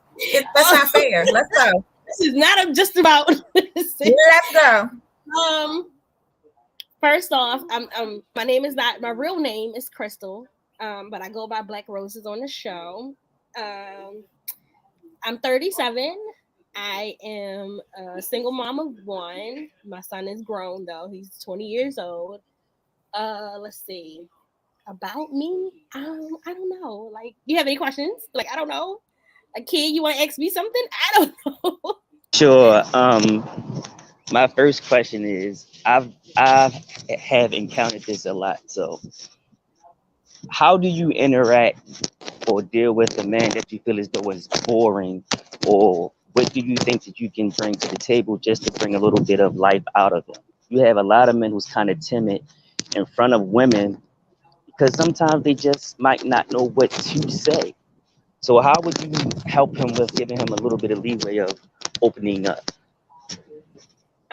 Speaker 2: That's not fair. Let's go.
Speaker 1: This is not just about.
Speaker 2: Let's go.
Speaker 1: First off, my name is not my real name is Crystal, but I go by BlackRoses on the show. I'm 37. I am a single mom of 1. My son is grown though; he's 20 years old. Let's see about me. I don't know. Like, you have any questions? Like, I don't know. Like, kid, you want to ask me something? I don't know.
Speaker 4: Sure. My first question is, I have encountered this a lot. So, how do you interact or deal with a man that you feel as though is boring or what do you think that you can bring to the table just to bring a little bit of life out of them? You have a lot of men who's kind of timid in front of women because sometimes they just might not know what to say. So how would you help him with giving him a little bit of leeway of opening up?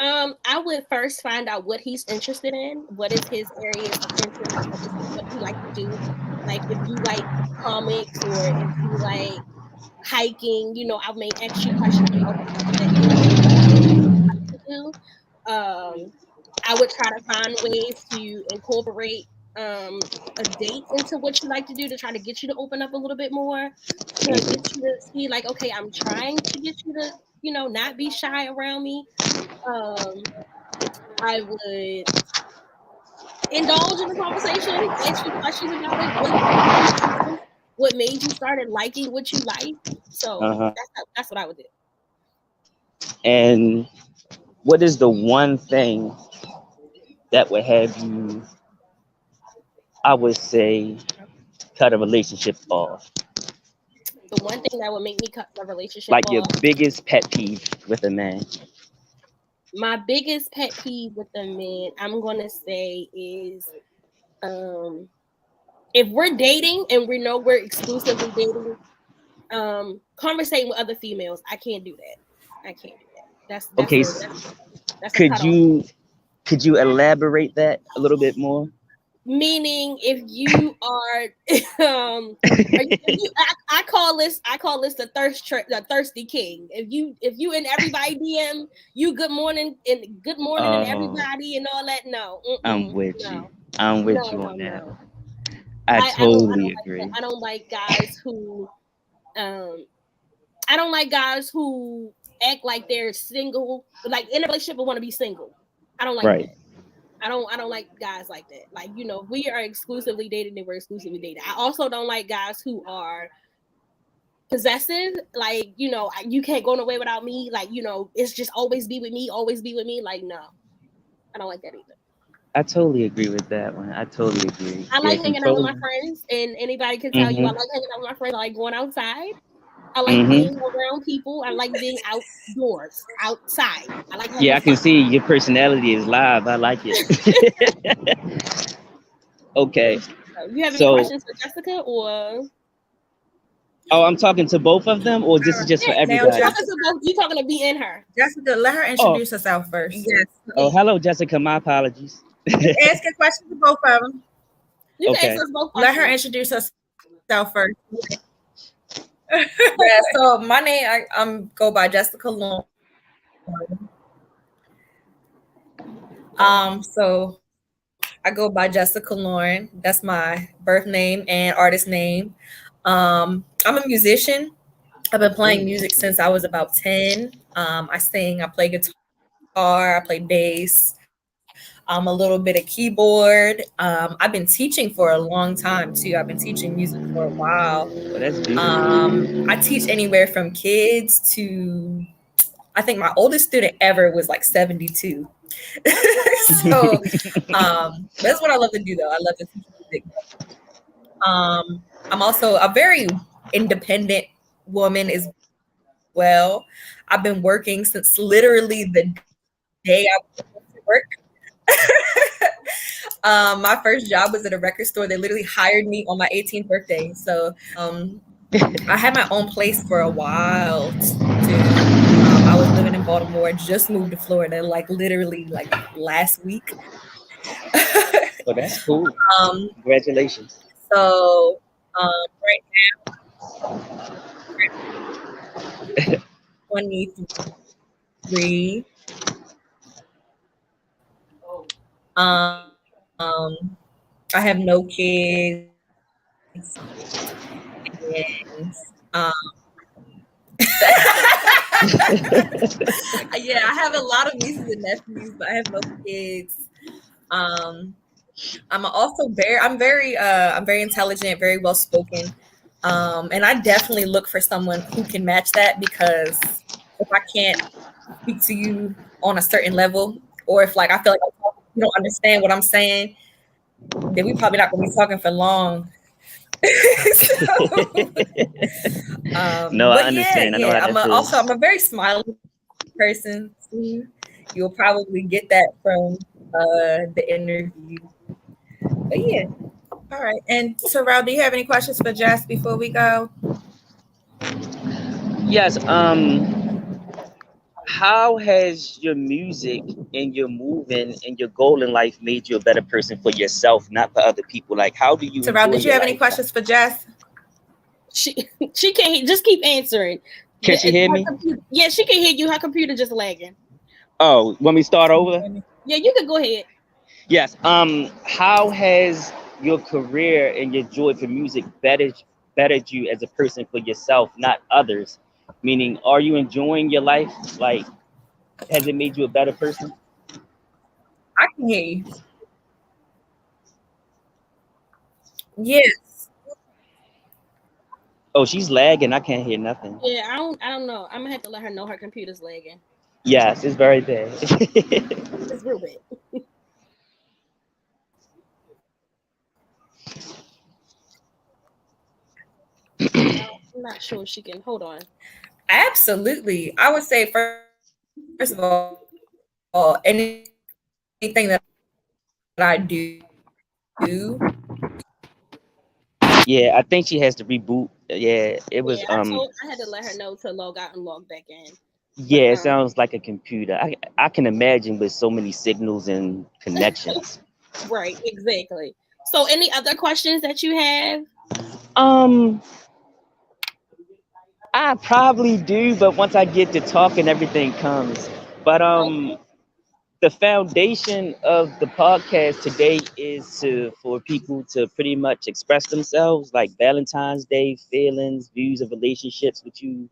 Speaker 1: I would first find out what he's interested in, what is his areas of interest, what he likes to do. Like if you like comics or if you like hiking, I may ask you questions about something that you like to do. I would try to find ways to incorporate a date into what you like to do to try to get you to open up a little bit more, to get you to see like, okay, I'm trying to get you to, not be shy around me. I would indulge in the conversation, ask you questions about it. What made you started liking what you like? So that's what I would do.
Speaker 4: And what is the one thing that would have you, I would say, cut a relationship off?
Speaker 1: The one thing that would make me cut a relationship
Speaker 4: like
Speaker 1: off.
Speaker 4: Your biggest pet peeve with a man.
Speaker 1: My biggest pet peeve with a man, I'm gonna say, is if we're dating and we know we're exclusively dating, conversating with other females. I can't do that. I can't do that. That's
Speaker 4: okay. That's could you elaborate that a little bit more?
Speaker 1: Meaning, if you are, I call this the thirsty king. If you in everybody DM, you good morning and everybody and all that. No,
Speaker 4: I'm with you. I'm with you on that.
Speaker 1: No.
Speaker 4: I totally agree.
Speaker 1: I don't like guys who, act like they're single, like in a relationship but want to be single. I don't like that. I don't like guys like that. Like, if we are exclusively dating, then we're exclusively dating. I also don't like guys who are possessive. Like, you can't go nowhere without me. Like, it's just always be with me. Like, no, I don't like that either.
Speaker 4: I totally agree with that one. I totally agree.
Speaker 1: I like hanging out with my friends, and anybody can tell you I like hanging out with my friends. I like going outside. I like being around people. I like being outdoors, outside. I like.
Speaker 4: Yeah, I can see your personality is live. I like it. Okay.
Speaker 1: You have any questions for Jessica, or?
Speaker 4: Oh, I'm talking to both of them, or this is just for everybody?
Speaker 1: You talking to me and her?
Speaker 2: Jessica, let her introduce herself first.
Speaker 1: Yes.
Speaker 4: Oh, hello, Jessica. My apologies.
Speaker 2: Ask a question to both of them.
Speaker 1: You can ask us both.
Speaker 2: Let her introduce herself first. Yeah, so my name, I go by Jessica Lauren. So I go by Jessica Lauren. That's my birth name and artist name. I'm a musician. I've been playing music since I was about 10. I sing, I play guitar, I play bass. A little bit of keyboard. I've been teaching for a long time too. I've been teaching music for a while.
Speaker 4: Well, that's beautiful.
Speaker 2: I teach anywhere from kids to, I think my oldest student ever was like 72. So that's what I love to do though. I love to teach music. I'm also a very independent woman as well. I've been working since literally the day I went to work. My first job was at a record store. They literally hired me on my 18th birthday. So I had my own place for a while too. I was living in Baltimore, just moved to Florida, like literally like last week.
Speaker 4: Well, that's cool. Congratulations.
Speaker 2: So right now, 23. I have no kids. And, yeah, I have a lot of nieces and nephews, but I have no kids. I'm very intelligent, very well spoken. And I definitely look for someone who can match that, because if I can't speak to you on a certain level, or if like I feel like you don't understand what I'm saying, then we probably not gonna be talking for long.
Speaker 4: No, I
Speaker 2: But
Speaker 4: understand. I know how that feels.
Speaker 2: I'm a very smiley person too. You'll probably get that from the interview. But yeah, all right. And Terrell, do you have any questions for Jess before we go?
Speaker 4: Yes. How has your music and your moving and your goal in life made you a better person for yourself, not for other people? Like, how do you
Speaker 2: Terrell,
Speaker 4: enjoy
Speaker 2: did you
Speaker 4: your
Speaker 2: have any
Speaker 4: life?
Speaker 2: questions for Jess?
Speaker 1: She can't just keep answering.
Speaker 4: Can she hear me?
Speaker 1: Yeah, she can hear you. Her computer just lagging.
Speaker 4: Oh, when we start over?
Speaker 1: Yeah, you can go ahead.
Speaker 4: Yes. How has your career and your joy for music bettered you as a person for yourself, not others? Meaning, are you enjoying your life? Like, has it made you a better person?
Speaker 2: I can hear you. Yes.
Speaker 4: Oh, she's lagging. I can't hear nothing.
Speaker 1: Yeah, I don't know. I'm gonna have to let her know her computer's lagging.
Speaker 4: Yes, it's very bad.
Speaker 1: It's real bad. I'm not sure she can hold on.
Speaker 2: Absolutely. I would say first of all, anything that I do.
Speaker 4: Yeah, I think she has to reboot. Yeah, it was
Speaker 1: Yeah, I had to let her know to log out and log back in. But
Speaker 4: yeah, it sounds like a computer. I can imagine with so many signals and connections.
Speaker 1: right, exactly. So any other questions that you have?
Speaker 4: Um, I probably do, but once I get to talking, everything comes. But
Speaker 1: Okay.
Speaker 4: the foundation of the podcast today is for people to pretty much express themselves, like Valentine's Day feelings, views of relationships, what you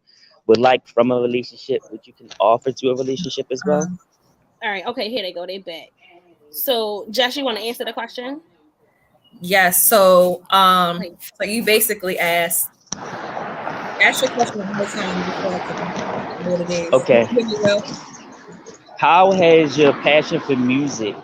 Speaker 4: would like from a relationship, what you can offer to a relationship as well.
Speaker 1: All right, okay, here they go, they back. So Josh, you want to answer the question?
Speaker 2: Yes. So you basically ask your question one more time before I can know what it is.
Speaker 4: Okay.
Speaker 2: Hear me well?
Speaker 4: How has your passion for music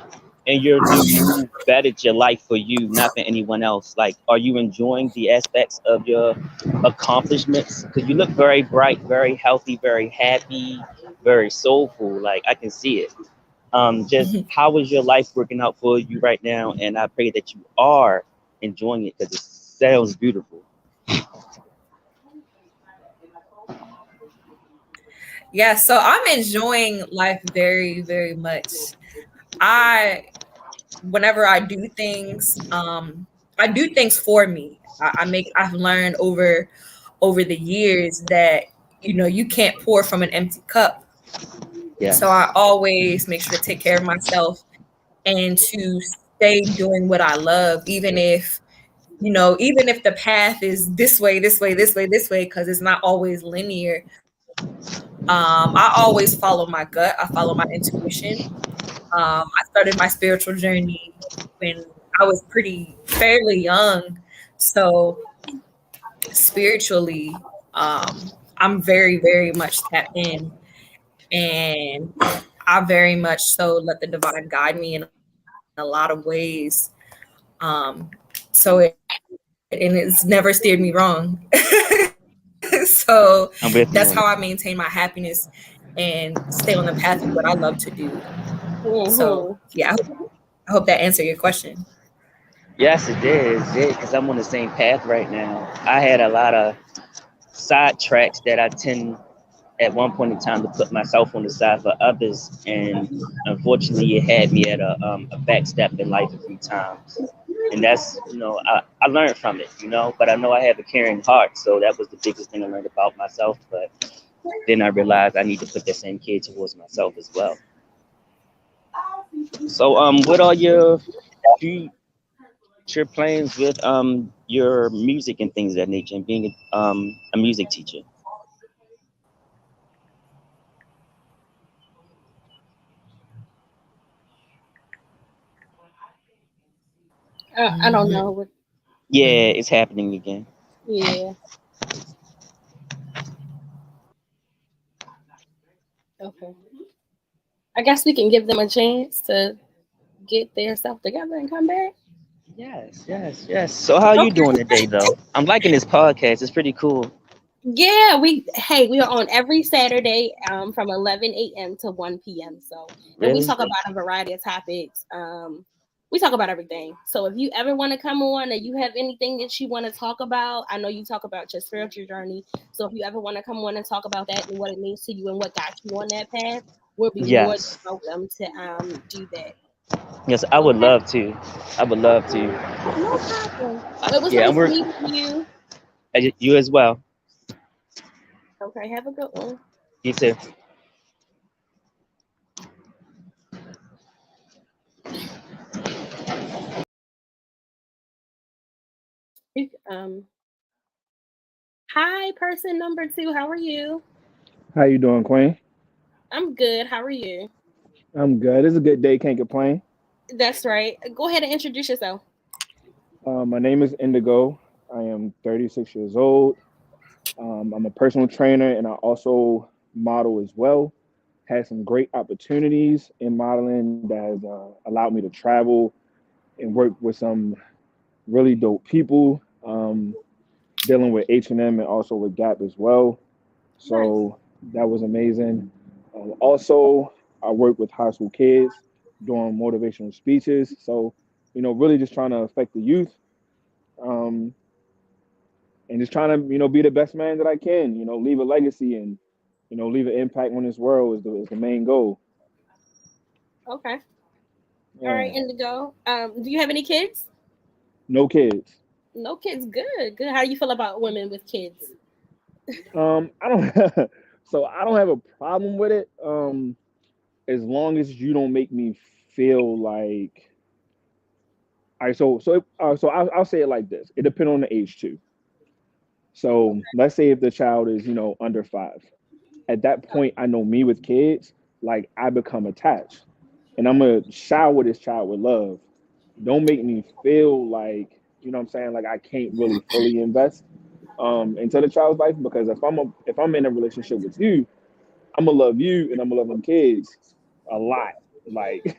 Speaker 4: and your new move bettered your life for you, not for anyone else? Like, are you enjoying the aspects of your accomplishments? Because you look very bright, very healthy, very happy, very soulful. Like, I can see it. Just how is your life working out for you right now? And I pray that you are enjoying it because it sounds beautiful.
Speaker 2: Yeah, so I'm enjoying life very, very much. I whenever I do things for me. I've learned over the years that you can't pour from an empty cup. So
Speaker 4: Yes.
Speaker 2: I always make sure to take care of myself and to stay doing what I love, even if the path is this way, this way, this way, this way, because it's not always linear. I always follow my gut. I follow my intuition. I started my spiritual journey when I was fairly young. So spiritually, I'm very, very much tapped in. And I very much so let the divine guide me in a lot of ways. So and it's never steered me wrong. So
Speaker 4: I'm with
Speaker 2: that's
Speaker 4: you
Speaker 2: how
Speaker 4: on
Speaker 2: I
Speaker 4: it.
Speaker 2: maintain my happiness and stay on the path of what I love to do. So
Speaker 1: Mm-hmm.
Speaker 2: yeah, I hope that answered your question.
Speaker 4: Yes, it did. It did because I'm on the same path right now. I had a lot of side tracks that I tend at one point in time to put myself on the side for others, and unfortunately, it had me at a back step in life a few times. And that's I learned from it, but I know I have a caring heart, so that was the biggest thing I learned about myself. But then I realized I need to put that same care towards myself as well. So what are your future plans with your music and things of that nature, and being a music teacher?
Speaker 1: I don't know. What,
Speaker 4: Yeah, it's happening again.
Speaker 1: yeah. Okay. I guess we can give them a chance to get their stuff together and come back.
Speaker 4: Yes. So how are you doing today, though? I'm liking this podcast. It's pretty cool.
Speaker 1: Yeah, we are on every Saturday from 11 a.m. to 1 p.m. So, and we
Speaker 4: Really?
Speaker 1: talk about a variety of topics. We talk about everything. So if you ever want to come on and you have anything that you want to talk about, I know you talk about your spiritual journey. So if you ever want to come on and talk about that and what it means to you and what got you on that path, we'll be more than
Speaker 4: Yes.
Speaker 1: welcome to do that.
Speaker 4: Yes, I would
Speaker 1: Okay.
Speaker 4: love to. I would love to.
Speaker 1: No problem. It was
Speaker 4: Yeah,
Speaker 1: nice
Speaker 4: and we're
Speaker 1: meeting you.
Speaker 4: you as well.
Speaker 1: Okay, have a good one.
Speaker 4: You too.
Speaker 1: Um, Hi, person number 2. How are you?
Speaker 5: How you doing, Queen?
Speaker 1: I'm good. How are you?
Speaker 5: I'm good. It's a good day. Can't complain.
Speaker 1: That's right. Go ahead and introduce yourself.
Speaker 5: My name is Indigo. I am 36 years old. I'm a personal trainer and I also model as well. Had some great opportunities in modeling that has allowed me to travel and work with some really dope people. Dealing with H&M and also with Gap as well.
Speaker 1: Nice.
Speaker 5: So that was amazing. Also, I work with high school kids doing motivational speeches. So, really just trying to affect the youth, um, and just trying to, be the best man that I can. Leave a legacy and, leave an impact on this world is the main goal.
Speaker 1: Okay. All right,
Speaker 5: Yeah.
Speaker 1: Indigo. Do you have any kids?
Speaker 5: No kids.
Speaker 1: No kids. Good. Good. How do you feel about women with kids?
Speaker 5: I don't. So I don't have a problem with it. As long as you don't make me feel like. All right. So I'll say it like this. It depends on the age too. So let's say if the child is, under 5. At that point, I know me with kids, like I become attached. And I'm gonna shower this child with love. Don't make me feel like, what I'm saying, like I can't really fully invest into the child's life because if I'm in a relationship with you, I'm gonna love you and I'm gonna love them kids a lot. Like,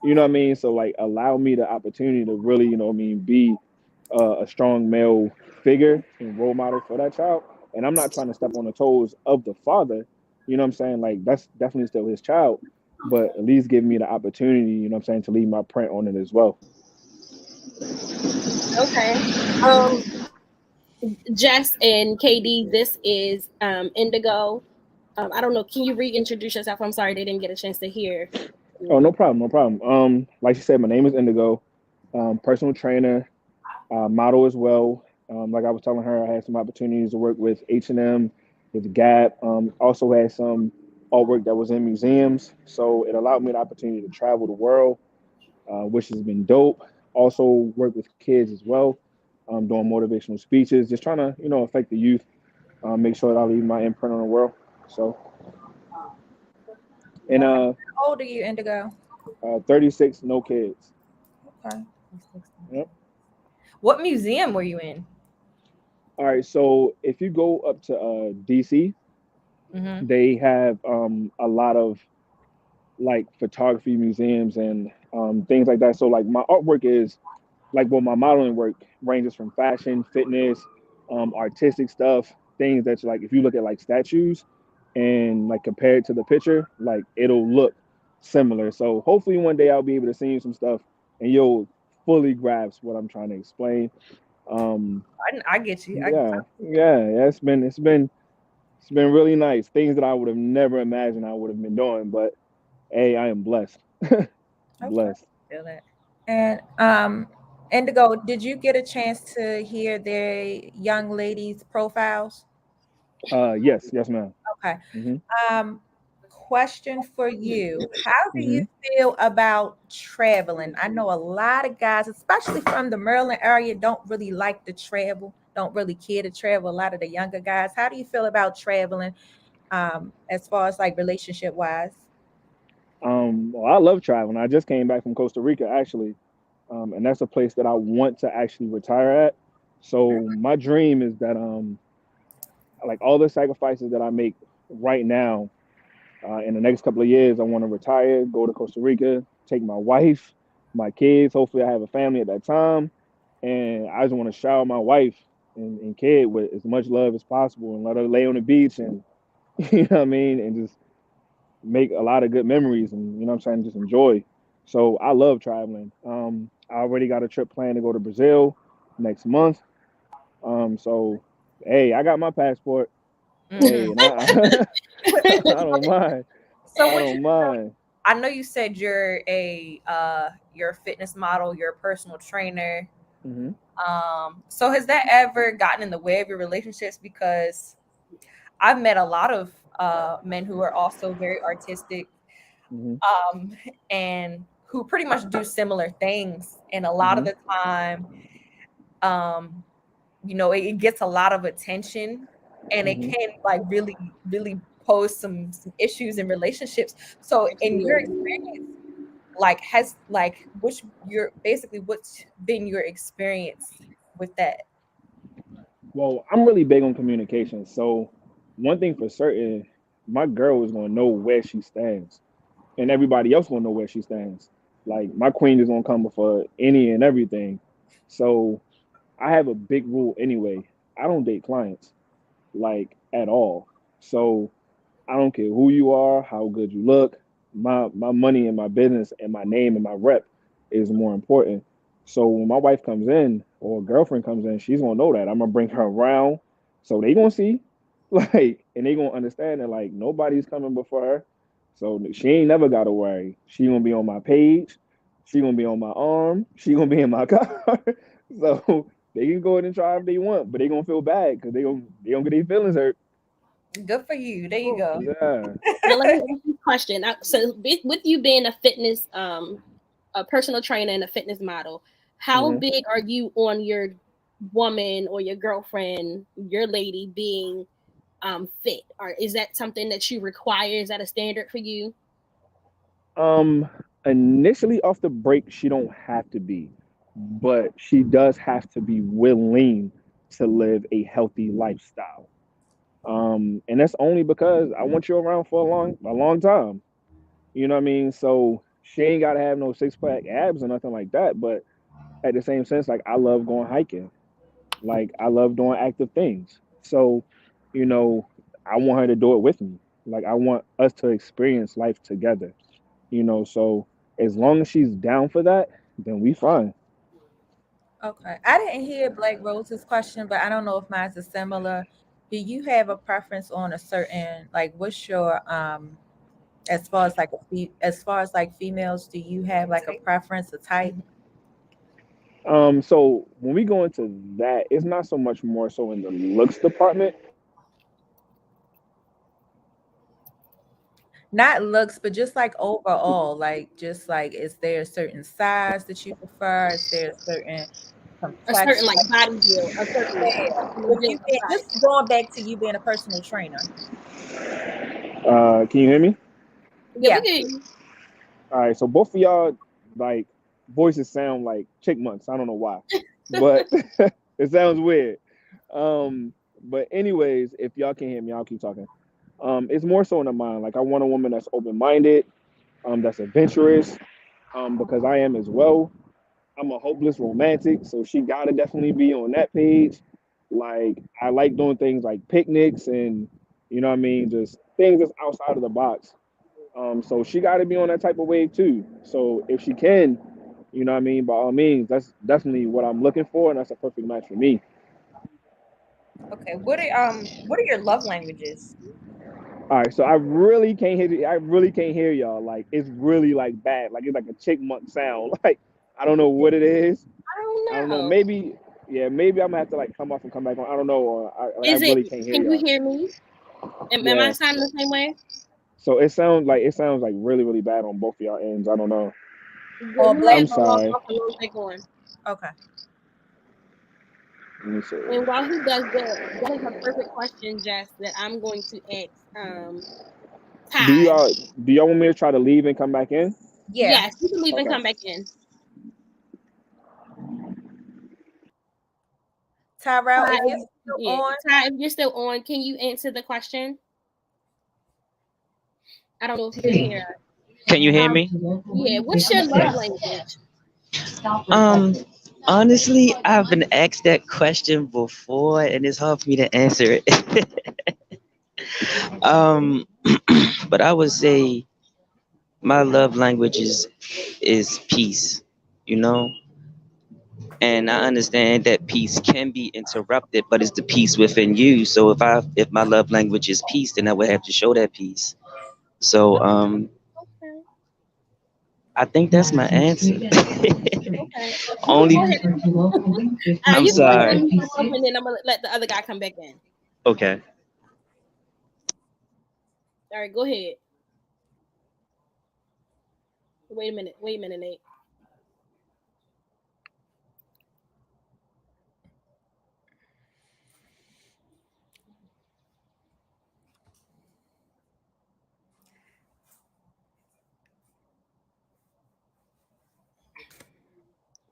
Speaker 5: you know what I mean? So like allow me the opportunity to really, be a strong male figure and role model for that child. And I'm not trying to step on the toes of the father. You know what I'm saying? Like that's definitely still his child, but at least give me the opportunity, to leave my print on it as well.
Speaker 1: Okay. Um, Jess and KD, this is Indigo. I don't know. Can you reintroduce yourself? I'm sorry they didn't get a chance to hear.
Speaker 5: Oh, no problem, no problem. Like you said, my name is Indigo. Personal trainer, model as well. Like I was telling her, I had some opportunities to work with H&M, with Gap. Also had some artwork that was in museums, so it allowed me the opportunity to travel the world, which has been dope. Also work with kids as well, doing motivational speeches, just trying to affect the youth, make sure that I leave my imprint on the world. So, and
Speaker 2: How old are you, Indigo?
Speaker 5: 36, no kids.
Speaker 2: Okay.
Speaker 5: Yep.
Speaker 2: What museum were you in?
Speaker 5: All right, so if you go up to DC,
Speaker 2: Mm-hmm.
Speaker 5: they have a lot of like photography museums and things like that. So like my artwork is like well my modeling work ranges from fashion, fitness, artistic stuff, things that like if you look at like statues and like compare it to the picture, like it'll look similar. So hopefully one day I'll be able to send you some stuff and you'll fully grasp what I'm trying to explain. Um,
Speaker 2: I get you.
Speaker 5: yeah. It's been really nice. Things that I would have never imagined I would have been doing, but hey, I am blessed.
Speaker 2: Okay.
Speaker 5: Blessed.
Speaker 2: Feel that. And Indigo, did you get a chance to hear their young ladies' profiles?
Speaker 5: Yes, ma'am.
Speaker 2: Okay.
Speaker 5: Hmm.
Speaker 2: Question for you. How do
Speaker 5: Hmm.
Speaker 2: you feel about traveling? I know a lot of guys, especially from the Maryland area, don't really like to travel, don't really care to travel. A lot of the younger guys. How do you feel about traveling as far as like relationship wise?
Speaker 5: Well, I love traveling. I just came back from Costa Rica actually, and that's a place that I want to actually retire at. So my dream is that like all the sacrifices that I make right now, in the next couple of years, I want to retire, go to Costa Rica, take my wife, my kids. Hopefully, I have a family at that time, and I just want to shower my wife and kid with as much love as possible, and let her lay on the beach, and you know what I mean, and just make a lot of good memories, and you know what I'm saying, just enjoy. So I love traveling. I already got a trip planned to go to Brazil next month. So hey, I got my passport. Hey, and I don't mind.
Speaker 6: So
Speaker 5: I don't mind.
Speaker 6: I know you said you're a fitness model, you're a personal trainer.
Speaker 5: Mm-hmm.
Speaker 6: So has that ever gotten in the way of your relationships? Because I've met a lot of men who are also very artistic, and who pretty much do similar things. And a lot of the time, you know, it gets a lot of attention, and it can like really, really pose some issues in relationships. So in your experience, what's been your experience with that?
Speaker 5: Well, I'm really big on communication. So one thing for certain, my girl is gonna know where she stands, and everybody else gonna know where she stands. Like my queen is gonna come before any and everything. So I have a big rule anyway. I don't date clients, like at all. So I don't care who you are, how good you look. My money and my business and my name and my rep is more important. So when my wife comes in or a girlfriend comes in, she's gonna know that. I'm gonna bring her around. So they gonna see, like, and they gonna understand that like nobody's coming before her. So she ain't never gotta worry. She gonna be on my page. She gonna be on my arm. She gonna be in my car. So they can go ahead and try if they want, but they gonna feel bad because they gonna get their feelings hurt.
Speaker 6: Good for you. There you go.
Speaker 5: Yeah.
Speaker 1: Now let me ask you a question. So with you being a fitness, a personal trainer and a fitness model, how big are you on your woman or your girlfriend, your lady being fit? Or is that something that you require? Is that a standard for you?
Speaker 5: Initially off the break, she don't have to be, but she does have to be willing to live a healthy lifestyle. And that's only because I want you around for a long time. You know what I mean? So she ain't gotta have no six pack abs or nothing like that. But at the same sense, like I love going hiking. Like I love doing active things. So, you know, I want her to do it with me. Like I want us to experience life together. You know, so as long as she's down for that, then we fine.
Speaker 6: Okay. I didn't hear BlackRoses question, but I don't know if mine's is similar. Do you have a preference on a certain, like, what's your as far as like as far as like females, do you have like a preference, a type?
Speaker 5: So when we go into that, it's not so much more so in the looks department.
Speaker 6: Not looks, but just like overall, like just like, is there a certain size that you prefer? Is there a certain
Speaker 1: A certain
Speaker 6: complexion?
Speaker 1: like body build, a certain
Speaker 6: Just going back to you being a personal trainer.
Speaker 5: Can you hear me?
Speaker 1: Yeah, we can.
Speaker 5: All right, so both of y'all like voices sound like chickmunks. I don't know why, but it sounds weird. But anyways, if y'all can't hear me, I'll keep talking. It's more so in the mind. Like I want a woman that's open-minded, that's adventurous, because I am as well. I'm a hopeless romantic, so she gotta definitely be on that page. Like I like doing things like picnics and you know what I mean, just things that's outside of the box. So she got to be on that type of wave too. So if she can, you know what I mean, by all means, that's definitely what I'm looking for, and that's a perfect match for me.
Speaker 6: Okay. What are your love languages?
Speaker 5: All right, so I really can't hear. I really can't hear y'all. Like it's really like bad. Like it's like a chickmunk sound. Like I don't know what it is. I don't know. Maybe yeah. Maybe I'm gonna have to like come off and come back on. I don't know. Or I really can't hear
Speaker 1: Can
Speaker 5: y'all.
Speaker 1: you hear me? Am I sounding the same way?
Speaker 5: So it sounds like really really bad on both of y'all ends. I don't know.
Speaker 6: I'm
Speaker 5: sorry.
Speaker 6: Okay.
Speaker 1: And while he does that is a perfect question, Jess, that I'm going to ask Ty.
Speaker 5: Do y'all want me to try to leave and come back in?
Speaker 1: Yeah. Yes, you can leave and come back in.
Speaker 6: Tyrell,
Speaker 1: Ty,
Speaker 6: if you're still on.
Speaker 1: Ty, if you're still on, can you answer the question? I don't know if you can hear us.
Speaker 4: Can you hear me?
Speaker 1: Yeah, what's your love language?
Speaker 4: Um, Honestly, I've been asked that question before, and it's hard for me to answer it. um, but I would say my love language is peace. You know, and I understand that peace can be interrupted, but it's the peace within you. So if my love language is peace, then I would have to show that peace. So
Speaker 1: Okay.
Speaker 4: I think that's my answer.
Speaker 1: Okay. You can
Speaker 4: Only
Speaker 1: go ahead. All right,
Speaker 4: I'm
Speaker 1: you can go ahead
Speaker 4: sorry.
Speaker 1: and mute yourself, and then I'm gonna let the other guy come back in.
Speaker 4: Okay.
Speaker 1: All right, go ahead. Wait a minute. Wait a minute, Nate.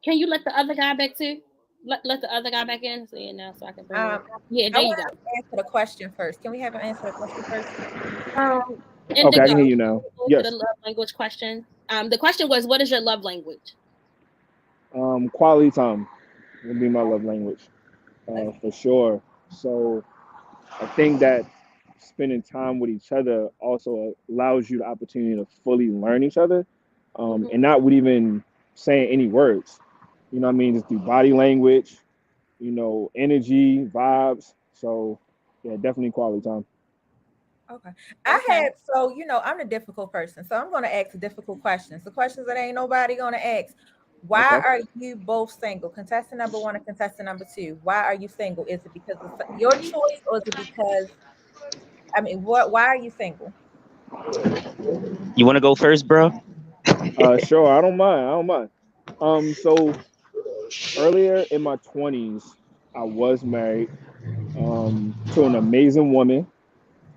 Speaker 1: Can you let the other guy back too? Let the other guy back in so now so I can bring him. Yeah,
Speaker 6: I
Speaker 1: there you
Speaker 6: want
Speaker 1: go.
Speaker 6: to answer the question first. Can we have him answer the question first?
Speaker 5: Okay, I
Speaker 1: Indigo.
Speaker 5: can hear you now.
Speaker 1: To the
Speaker 5: Yes.
Speaker 1: love language question. The question was, what is your love language?
Speaker 5: Quality time would be my love language, for sure. So I think that spending time with each other also allows you the opportunity to fully learn each other, and not with even saying any words. You know what I mean? Just through body language, energy, vibes. So yeah, definitely quality time.
Speaker 6: Okay.
Speaker 1: Okay.
Speaker 6: I'm a difficult person, so I'm going to ask difficult questions. The questions that ain't nobody going to ask. Why
Speaker 5: Okay.
Speaker 6: are you both single? Contestant number one and contestant number two. Why are you single? Is it because of your choice, or is it because, why are you single?
Speaker 4: You want to go first, bro?
Speaker 5: Sure. I don't mind. I don't mind. So earlier in my 20s, I was married to an amazing woman,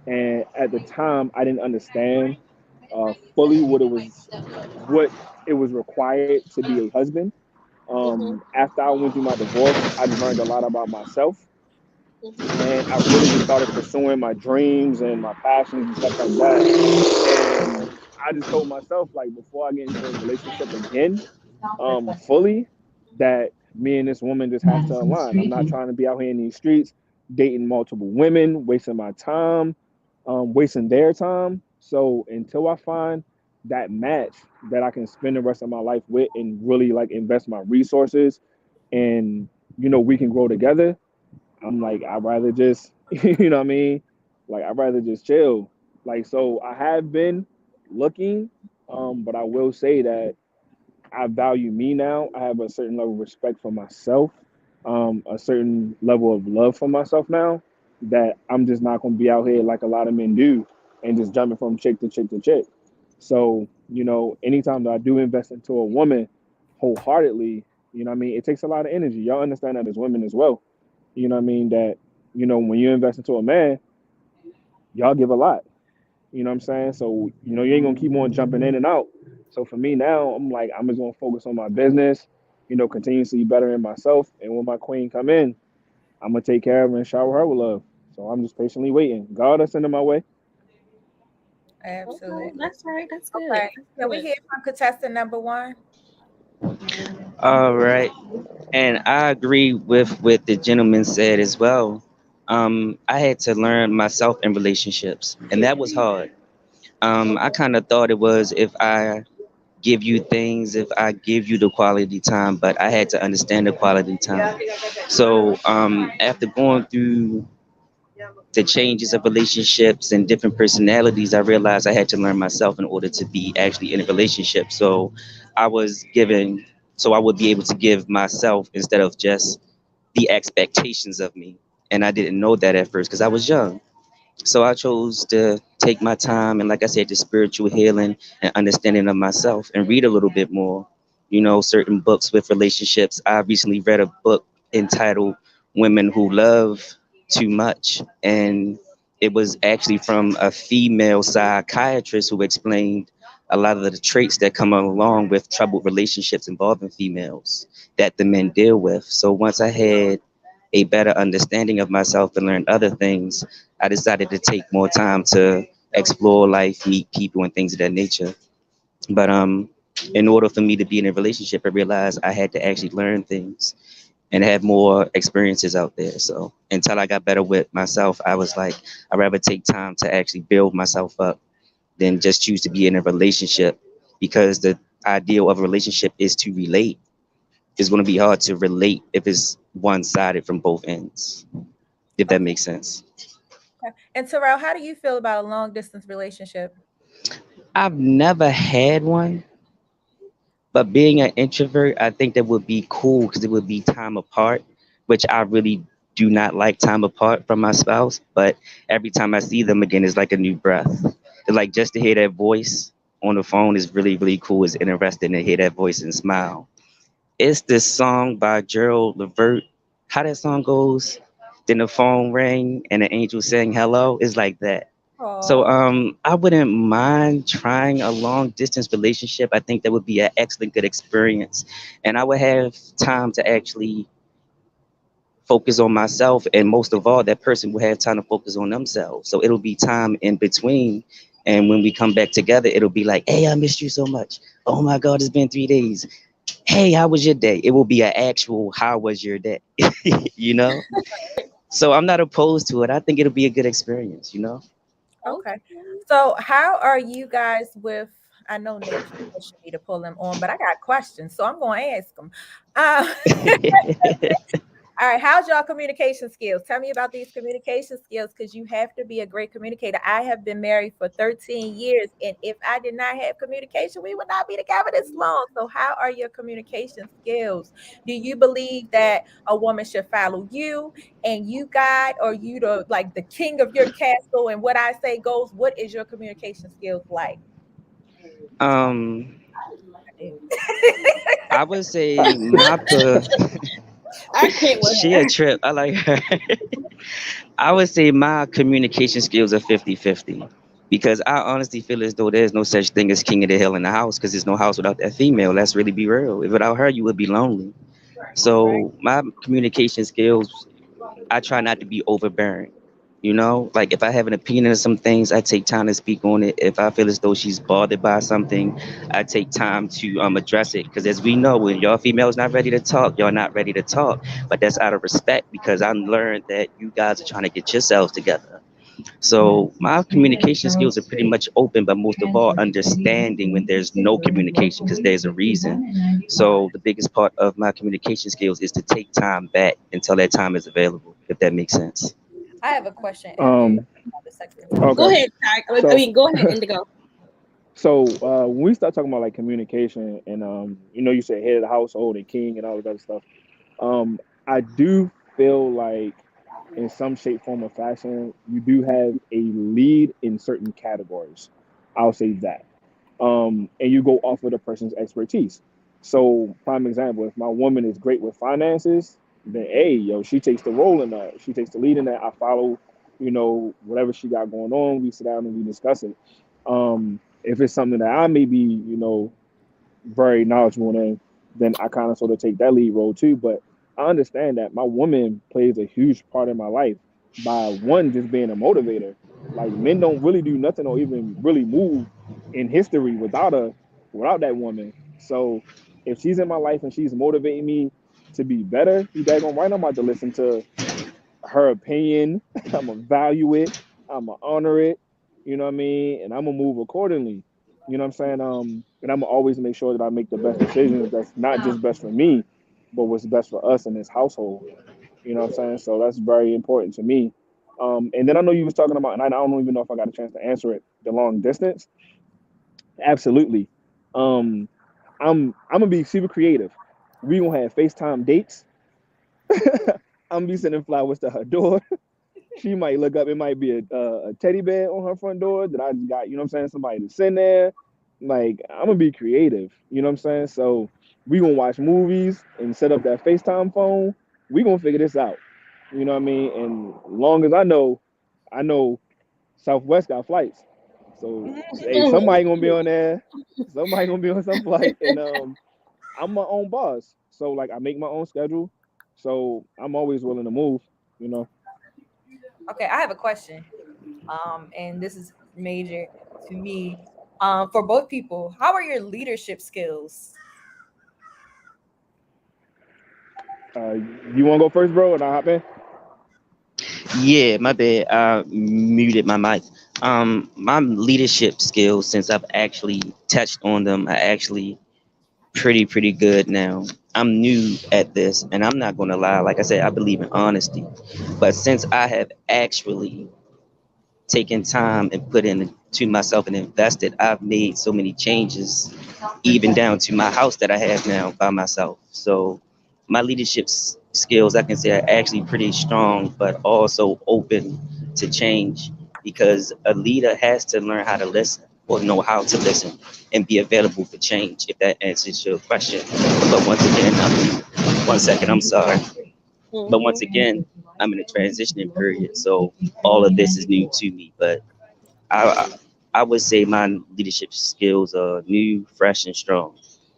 Speaker 5: and at the time, I didn't understand fully what it was required to be a husband. After I went through my divorce, I just learned a lot about myself, and I really just started pursuing my dreams and my passions and stuff like that. And I just told myself, like, before I get into a relationship again, fully, that me and this woman just have to align. I'm not trying to be out here in these streets dating multiple women, wasting my time, wasting their time. So until I find that match that I can spend the rest of my life with and really like invest my resources and we can grow together, I'm like, I'd rather just, you know what I mean? Like, I'd rather just chill. Like, so I have been looking, but I will say that I value me now. I have a certain level of respect for myself, a certain level of love for myself now that I'm just not going to be out here like a lot of men do and just jumping from chick to chick to chick. So, anytime that I do invest into a woman wholeheartedly, you know what I mean? It takes a lot of energy. Y'all understand that as women as well. You know what I mean? That, when you invest into a man, y'all give a lot. You know what I'm saying? So, you ain't gonna keep on jumping in and out. So for me now, I'm like, I'm just gonna focus on my business, continuously bettering myself. And when my queen come in, I'm gonna take care of her and shower her with love. So I'm just patiently waiting. God is sending my way.
Speaker 1: Okay,
Speaker 6: Absolutely.
Speaker 1: that's right. That's good.
Speaker 6: Okay.
Speaker 1: That's
Speaker 6: Can we
Speaker 1: good.
Speaker 6: hear from contestant number one?
Speaker 4: All right. And I agree with what the gentleman said as well. I had to learn myself in relationships, and that was hard. I kind of thought it was if I give you things, if I give you the quality time, but I had to understand the quality time. So after going through the changes of relationships and different personalities, I realized I had to learn myself in order to be actually in a relationship. So I was given, so I would be able to give myself instead of just the expectations of me. And I didn't know that at first because I was young. So I chose to take my time and, like I said, the spiritual healing and understanding of myself and read a little bit more, certain books with relationships. I recently read a book entitled Women Who Love Too Much. And it was actually from a female psychiatrist who explained a lot of the traits that come along with troubled relationships involving females that the men deal with. So once I had a better understanding of myself and learn other things, I decided to take more time to explore life, meet people, and things of that nature. But in order for me to be in a relationship, I realized I had to actually learn things and have more experiences out there. So until I got better with myself, I was like, I'd rather take time to actually build myself up than just choose to be in a relationship, because the ideal of a relationship is to relate. It's going to be hard to relate if it's one sided from both ends, if that makes sense.
Speaker 6: Okay. And Terrell, how do you feel about a long distance relationship?
Speaker 4: I've never had one, but being an introvert, I think that would be cool because it would be time apart, which I really do not like time apart from my spouse. But every time I see them again, it's like a new breath. It's like just to hear that voice on the phone is really, really cool. It's interesting to hear that voice and smile. It's this song by Gerald Levert. How that song goes, then the phone rang and the angel sang hello. It's like that. So
Speaker 6: Oh,
Speaker 4: I wouldn't mind trying a long distance relationship. I think that would be an excellent good experience. And I would have time to actually focus on myself, and most of all that person will have time to focus on themselves. So it'll be time in between, and when we come back together, it'll be like, hey, I missed you so much. Oh my god, it's been 3 days. Hey, how was your day? It will be an actual how was your day. you know so I'm not opposed to it. I think it'll be a good experience.
Speaker 6: okay. So how are you guys with? I know Nick keeps pushing me to pull them on, but I got questions, so I'm going to ask them. Uh, All right, how's y'all communication skills? Tell me about these communication skills, because you have to be a great communicator. I have been married for 13 years, and if I did not have communication, we would not be together this long. So, how are your communication skills? Do you believe that a woman should follow you and you guide, or you the king of your castle, and what I say goes? What is your communication skills like?
Speaker 4: um
Speaker 6: I
Speaker 4: I would say my
Speaker 1: I can't with
Speaker 4: she a
Speaker 1: her.
Speaker 4: trip. I like her. I would say my communication skills are 50-50, because I honestly feel as though there's no such thing as king of the hill in the house, because there's no house without that female. Let's really be real. If without her, you would be lonely.
Speaker 6: right.
Speaker 4: So my communication skills, I try not to be overbearing. Like if I have an opinion on some things, I take time to speak on it. If I feel as though she's bothered by something, I take time to address it. Because as we know, when your female is not ready to talk, you're not ready to talk. But that's out of respect, because I learned that you guys are trying to get yourselves together. So my communication skills are pretty much open, but most of all, understanding when there's no communication, because there's a reason. So the biggest part of my communication skills is to take time back until that time is available, if that makes sense.
Speaker 6: I have a question after
Speaker 5: Um,
Speaker 6: the second.
Speaker 1: Go
Speaker 5: okay.
Speaker 1: ahead, Ty. I
Speaker 5: So
Speaker 1: mean, go ahead, Indigo.
Speaker 5: when we start talking about like communication and you say head of the household and king and all that other stuff, um, I do feel like in some shape, form, or fashion, you do have a lead in certain categories. I'll say that. And you go off of the person's expertise. So, prime example, if my woman is great with finances, then hey, yo, she takes the role in that. She takes the lead in that. I follow, whatever she got going on. We sit down and we discuss it. If it's something that I may be, very knowledgeable in, then I kind of sort of take that lead role too. But I understand that my woman plays a huge part in my life by one just being a motivator. Like men don't really do nothing or even really move in history without that woman. So if she's in my life and she's motivating me to be better, you daggone right I'm about to listen to her opinion. I'm gonna value it. I'm gonna honor it. You know what I mean? And I'm gonna move accordingly. You know what I'm saying? And I'm gonna always make sure that I make the best decisions. That's not just best for me, but what's best for us in this household. You know what I'm saying? So that's very important to me. And then I know you was talking about, and I don't even know if I got a chance to answer it. The long distance, absolutely. Um, I'm gonna be super creative. We gonna have FaceTime dates. I'm gonna be sending flowers to her door. She might look up, it might be a teddy bear on her front door that I just got, you know what I'm saying, somebody to send there. Like, I'm gonna be creative, you know what I'm saying? So we gonna watch movies and set up that FaceTime phone. We gonna figure this out. You know what I mean? And long as I know Southwest got flights. So hey, somebody gonna be on there, somebody gonna be on some flight, and I'm my own boss. So like I make my own schedule. So I'm always willing to move, you know.
Speaker 6: Okay, I have a question. And this is major to me. for both people, how are your leadership skills?
Speaker 5: You want to go first, bro, and I'll hop in?
Speaker 4: Yeah, my bad. I muted my mic. My leadership skills, since I've actually touched on them, are actually pretty good now. I'm new at this, and I'm not gonna lie. Like I said, I believe in honesty. But since I have actually taken time and put into myself and invested, I've made so many changes, even down to my house that I have now by myself. So my leadership skills, I can say, are actually pretty strong, but also open to change, because a leader has to learn how to listen, or know how to listen, and be available for change, if that answers your question. But once again, one second, I'm sorry. But once again, I'm in a transitioning period, so all of this is new to me. But I I would say my leadership skills are new, fresh, and strong.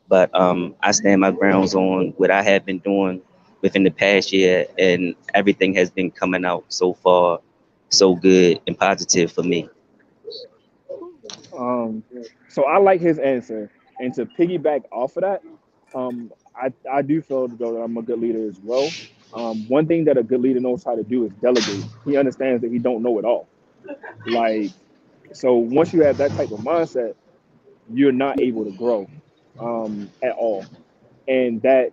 Speaker 4: But I stand my grounds on what I have been doing within the past year, and everything has been coming out so far so good and positive for me.
Speaker 5: So I like his answer, and to piggyback off of that, I do feel though that I'm a good leader as well. One thing that a good leader knows how to do is delegate. He understands that he don't know it all. Like, so once you have that type of mindset, you're not able to grow at all, and that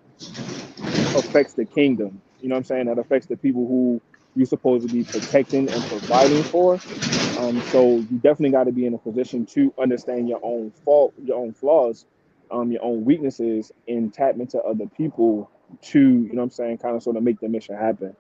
Speaker 5: affects the kingdom. You know what I'm saying? That affects the people who you're supposed to be protecting and providing for. So you definitely got to be in a position to understand your own fault, your own flaws, your own weaknesses, and tap into other people to, you know what I'm saying, kind of sort of make the mission happen.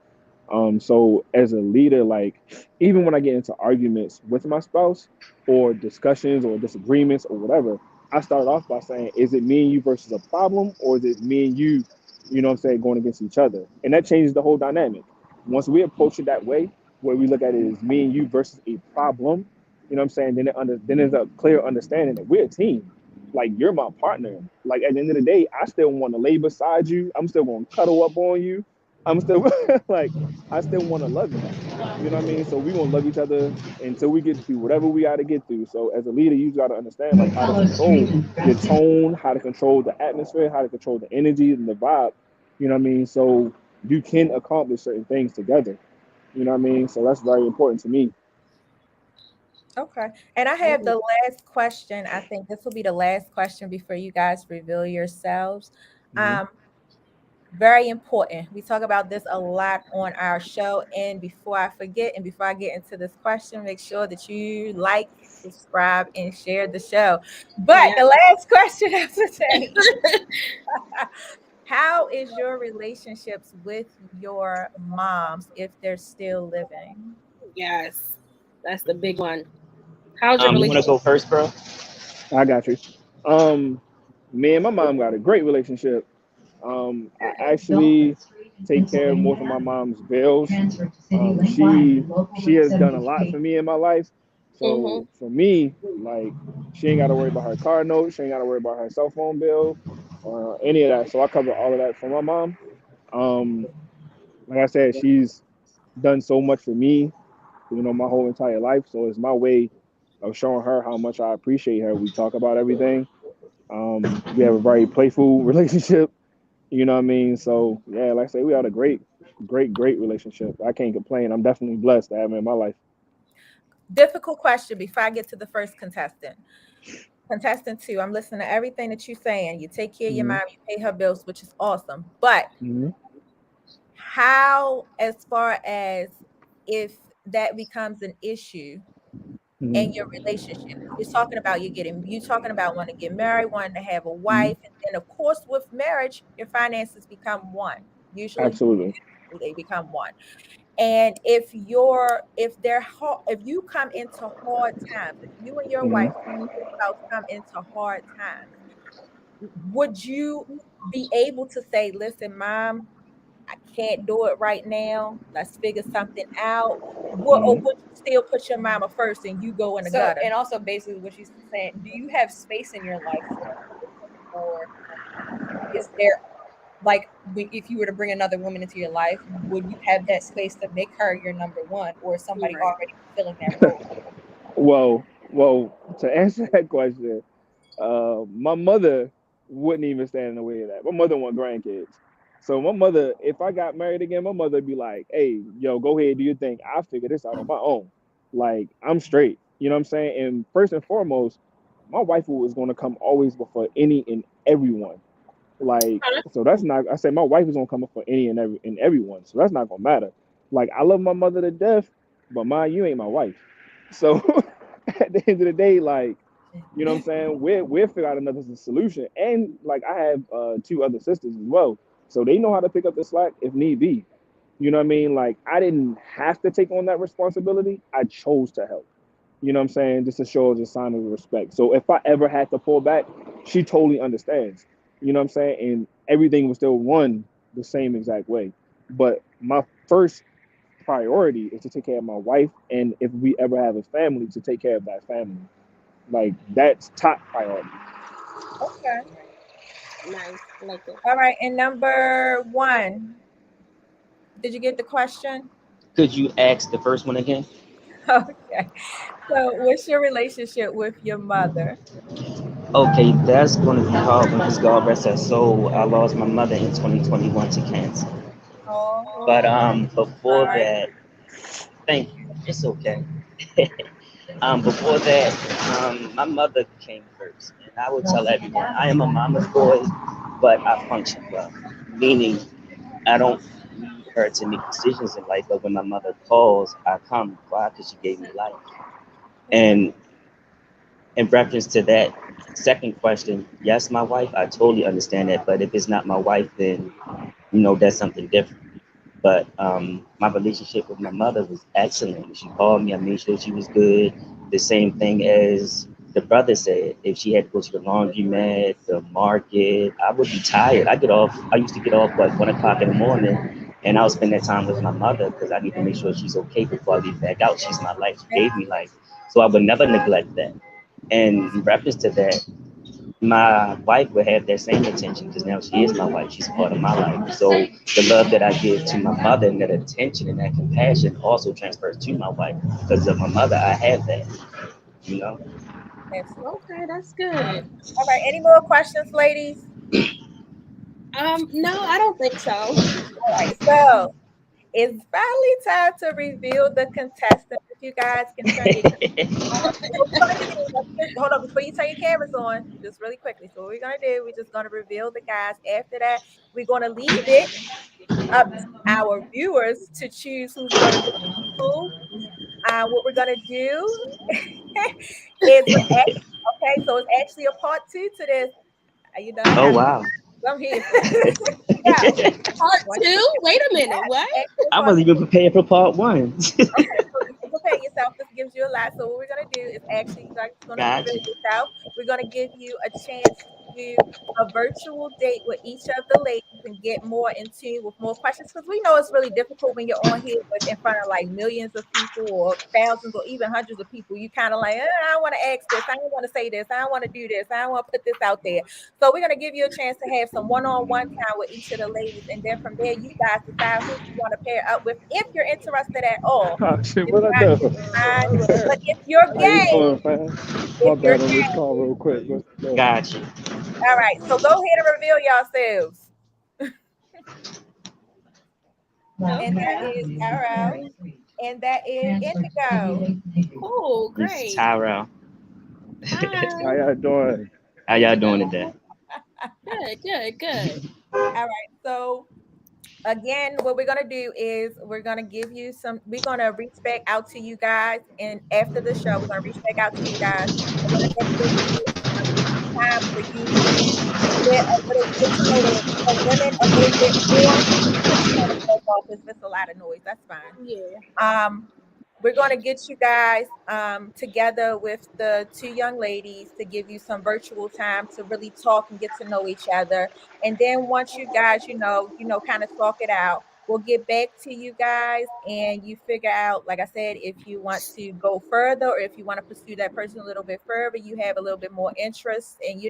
Speaker 5: So as a leader, like, even when I get into arguments with my spouse, or discussions or disagreements or whatever, I start off by saying, is it me and you versus a problem, or is it me and you know what I'm saying, going against each other? And that changes the whole dynamic. Once we approach it that way, where we look at it as me and you versus a problem, you know what I'm saying, then there's a clear understanding that we're a team. Like, you're my partner. Like, at the end of the day, I still want to lay beside you. I'm still going to cuddle up on you. I'm still like, I still want to love you. You know what I mean? So we gonna love each other until we get through whatever we got to get through. So as a leader, you got to understand, like, how to control your tone, how to control the atmosphere, how to control the energy and the vibe. You know what I mean? So you can accomplish certain things together. You know what I mean? So that's very important to me.
Speaker 6: Okay. And I have the last question. I think this will be the last question before you guys reveal yourselves.
Speaker 5: Mhm.
Speaker 6: Very important. We talk about this a lot on our show. And before I forget, and before I get into this question, make sure that you like, subscribe, and share the show. But the last question of the day, how is your relationships with your moms if they're still living?
Speaker 1: Yes, that's the big one. How's your
Speaker 4: You want to
Speaker 1: relationship?
Speaker 4: go first, bro?
Speaker 5: I got you. Me and my mom got a great relationship. I actually take care of most of my mom's bills. She has done a lot for me in my life. So for me, like, she ain't got to worry about her car note. She ain't got to worry about her cell phone bill or any of that. So I cover all of that for my mom. Um, like I said, she's done so much for me, my whole entire life. So it's my way of showing her how much I appreciate her. We talk about everything. We have a very playful relationship. You know what I mean? So yeah, like I say, we had a great relationship. I can't complain. I'm definitely blessed to have him in my life.
Speaker 6: Difficult question before I get to the first contestant. Contestant 2, I'm listening to everything that you're saying. You take care of your mom, you pay her bills, which is awesome. But how, as far as if that becomes an issue in your relationship, you're talking about wanting to get married, wanting to have a wife, and then of course with marriage, your finances become one. Usually,
Speaker 5: Absolutely.
Speaker 6: they become one. And if you come into hard times, if you and your wife spouse come into hard times, would you be able to say, listen, mom, I can't do it right now, let's figure something out? Or would you still put your mama first and you go in the gutter?
Speaker 7: And also, basically what she's saying, do you have space in your life for her? Or is there, like, if you were to bring another woman into your life, would you have that space to make her your number one, or is somebody already filling that role?
Speaker 5: Well, Well, to answer that question, my mother wouldn't even stand in the way of that. My mother want grandkids. So my mother, if I got married again, my mother would be like, hey, yo, go ahead, do your thing. I'll figure this out on my own. Like, I'm straight. You know what I'm saying? And first and foremost, my wife is going to come always before any and everyone. Like, so that's not, I say my wife is going to come up for any and everyone. So that's not going to matter. Like, I love my mother to death, but you ain't my wife. So at the end of the day, like, you know what I'm saying? We'll figure out another solution. And like I have two other sisters as well. So they know how to pick up the slack if need be. You know what I mean? Like I didn't have to take on that responsibility. I chose to help. You know what I'm saying? Just to show as a sign of respect. So if I ever had to pull back, she totally understands. You know what I'm saying? And everything was still run the same exact way. But my first priority is to take care of my wife, and if we ever have a family, to take care of that family. Like that's top priority.
Speaker 6: Okay.
Speaker 1: Nice. I like it.
Speaker 6: All right. And number 1, did you get the question?
Speaker 4: Could you ask the first one again?
Speaker 6: Okay. So, what's your relationship with your mother?
Speaker 4: Okay, that's going to be hard because God rest her soul. I lost my mother in 2021 to cancer.
Speaker 6: Oh,
Speaker 4: But before
Speaker 6: sorry.
Speaker 4: that, thank you. It's okay. Before that, my mother came first, and I would tell everyone I am a mama's boy, but I function well, meaning I don't need her to make decisions in life. But when my mother calls, I come. Why? Because she gave me life. And in reference to that second question, yes, my wife, I totally understand that. But if it's not my wife, then that's something different. But my relationship with my mother was excellent. She called me, I made sure she was good. The same thing as the brother said. If she had to go to the laundromat, the market, I would be tired. I used to get off like 1 o'clock in the morning, and I would spend that time with my mother because I need to make sure she's okay before I leave back out. She's my life. She gave me life. So I would never neglect that. And in reference to that, my wife would have that same attention because now she is my wife. She's a part of my life. So the love that I give to my mother and that attention and that compassion also transfers to my wife. Because of my mother, I have that, you know?
Speaker 1: Okay, that's good.
Speaker 6: All right. Any more questions, ladies?
Speaker 1: No, I don't think so.
Speaker 6: All right. So it's finally time to reveal the contestants. If you guys can turn your hold on before you turn your cameras on, just really quickly. So what we're gonna do, we're just gonna reveal the guys. After that, we're gonna leave it up to our viewers to choose who's gonna be who. What we're gonna do is okay. So it's actually a part 2 to this. I
Speaker 4: Oh,
Speaker 6: got
Speaker 4: wow.
Speaker 6: I'm here for it. Yeah.
Speaker 1: Part 2? Wait a minute. What?
Speaker 4: I wasn't even prepared for part 1.
Speaker 6: Okay, so you can prepare yourself. This gives you a lot. So what we're gonna do is actually you're gonna
Speaker 4: Gotcha.
Speaker 6: reveal yourself. We're gonna give you a chance to do a virtual date with each of the ladies and get more in tune with more questions because we know it's really difficult when you're on here but in front of like millions of people or thousands or even hundreds of people. You kind of like, I don't want to ask this, I don't want to say this, I don't want to do this, I don't want to put this out there. So we're gonna give you a chance to have some one-on-one time with each of the ladies, and then from there, you guys decide who you want to pair up with if you're interested at all.
Speaker 5: Oh shit,
Speaker 6: If
Speaker 5: what I
Speaker 6: not,
Speaker 5: do?
Speaker 6: it's fine. But if you're
Speaker 5: How you
Speaker 6: gay,
Speaker 5: doing, fam? My
Speaker 6: if you're
Speaker 5: bad on this
Speaker 6: gay,
Speaker 5: call real quick. What's the
Speaker 4: Gotcha.
Speaker 6: all right. So go ahead and reveal yourselves. And that
Speaker 1: Okay.
Speaker 6: is Arrow, and that is Indigo.
Speaker 1: Cool,
Speaker 4: This is
Speaker 1: great.
Speaker 4: Tyrell.
Speaker 1: Hi.
Speaker 5: How y'all doing?
Speaker 4: How y'all doing today?
Speaker 1: Good.
Speaker 6: All right. So again, what we're gonna do is we're gonna give you we're gonna reach back out to you guys, and after the show, we're gonna reach back out to you guys. And we're gonna give you time for you to get to know the women a little bit more. If it's a lot of noise, that's fine.
Speaker 1: Yeah.
Speaker 6: We're going to get you guys together with the 2 young ladies to give you some virtual time to really talk and get to know each other. And then once you guys, kind of talk it out, we'll get back to you guys and you figure out, like I said, if you want to go further or if you want to pursue that person a little bit further, you have a little bit more interest. And,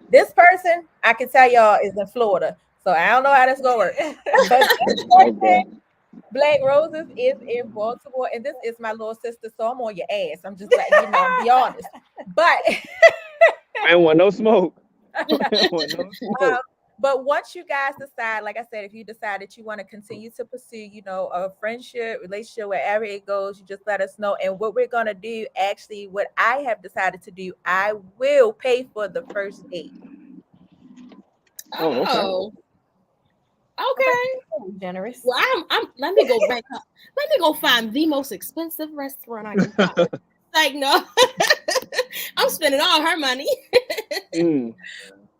Speaker 6: this person, I can tell y'all, is in Florida. So I don't know how that's going to work. But this person,
Speaker 5: Okay.
Speaker 6: Black Roses is in Baltimore, and this is my little sister, so I'm on your ass. I'm just letting you know, be honest. But
Speaker 5: I don't want no smoke. I don't want no smoke.
Speaker 6: But once you guys decide, like I said, if you decide that you want to continue to pursue, a friendship, relationship, wherever it goes, you just let us know. And what we're going to do, actually, what I have decided to do, I will pay for the first date.
Speaker 1: Oh, okay.
Speaker 7: Generous.
Speaker 1: Well, let me go back up. Let me go find the most expensive restaurant I can find. Like, no, I'm spending all her money.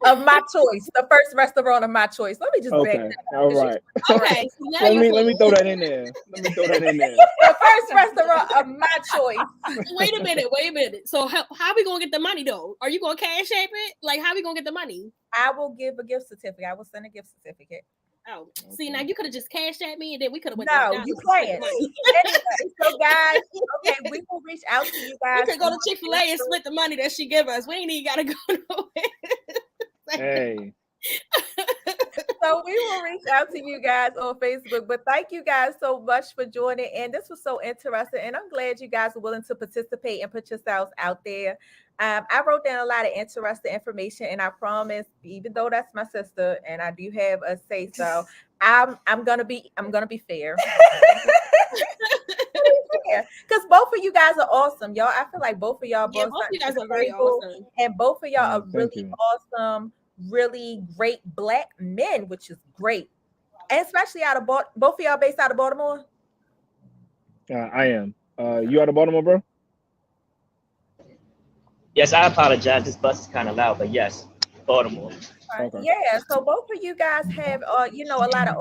Speaker 6: Of my choice, the first restaurant of my choice. Let me just
Speaker 5: okay.
Speaker 6: back that
Speaker 5: All right.
Speaker 1: Okay. So
Speaker 5: let me throw that in there.
Speaker 6: The first restaurant of my choice.
Speaker 1: Wait a minute. So how we gonna get the money though? Are you gonna cash app it? Like, how we gonna get the money?
Speaker 6: I will give a gift certificate. I will send a gift certificate.
Speaker 1: Oh, see, now you could have just cashed at me and then we could have went
Speaker 6: No, you playing. Anyway, so guys, okay, we will reach out to you guys.
Speaker 1: We could go to Chick-fil-A and split the money that she give us. We ain't even gotta go nowhere.
Speaker 5: Hey.
Speaker 6: So we will reach out to you guys on Facebook. But thank you guys so much for joining. And this was so interesting. And I'm glad you guys are willing to participate and put yourselves out there. I wrote down a lot of interesting information, and I promise, even though that's my sister and I do have a say so, I'm gonna be fair. Because both of you guys are awesome, y'all. I feel like both of y'all
Speaker 1: both of you guys are very awesome.
Speaker 6: And both of y'all are really awesome, really great Black men, which is great. And especially out of both of y'all based out of Baltimore.
Speaker 5: I am. You out of Baltimore, bro?
Speaker 8: Yes, I apologize. This bus is kind of loud, but yes, Baltimore.
Speaker 6: Okay. Yeah, so both of you guys have, a lot of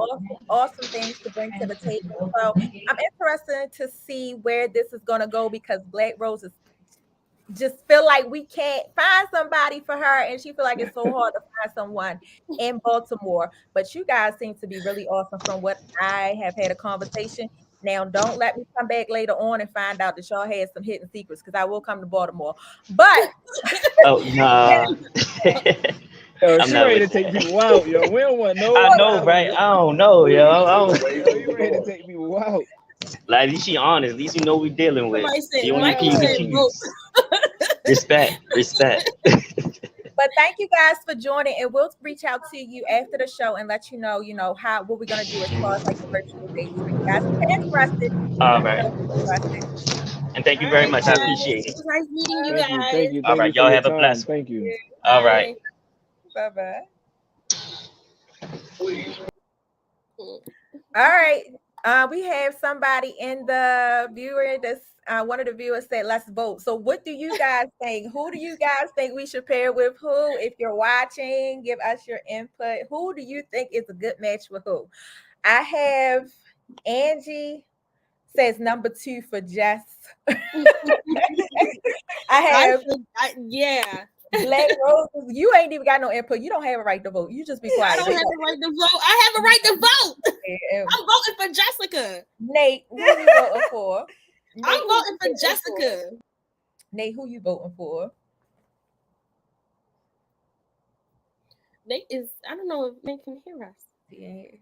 Speaker 6: awesome things to bring to the table. So I'm interested to see where this is going to go, because Black Roses just feel like we can't find somebody for her, and she feel like it's so hard to find someone in Baltimore. But you guys seem to be really awesome from what I have had a conversation. Now, don't let me come back later on and find out that y'all had some hidden secrets, because I will come to Baltimore. But
Speaker 8: oh no.
Speaker 5: She ready to take people out, yo. We don't want no.
Speaker 8: I know, right? I don't know, yo.
Speaker 5: You ready to take people out?
Speaker 8: Like, at least she honest. At least you know we dealing with. The only Respect.
Speaker 6: But thank you guys for joining, and we'll reach out to you after the show and let you know, what we're gonna do as far as like the virtual dates. You guys are interested.
Speaker 8: All right. And thank you very much. I appreciate it.
Speaker 1: It was nice meeting you
Speaker 5: Thank
Speaker 1: guys.
Speaker 5: Thank you.
Speaker 8: All right, y'all have a blessed.
Speaker 5: Thank you.
Speaker 8: All right.
Speaker 6: Bye-bye. All right. We have somebody in the viewer that's one of the viewers said, let's vote. So what do you guys think? Who do you guys think we should pair with who? If you're watching, give us your input. Who do you think is a good match with who? I have Angie says number 2 for Jess.
Speaker 1: Yeah.
Speaker 6: Black Roses, you ain't even got no input. You don't have a right to vote. You just be quiet.
Speaker 1: I don't have a right to vote. I have a right to vote. I'm voting for Jessica.
Speaker 6: Nate, who are you voting for?
Speaker 1: I'm voting for Jessica.
Speaker 6: Nate, who you voting for?
Speaker 1: Nate is, I don't know if Nate can hear us.
Speaker 6: Yeah.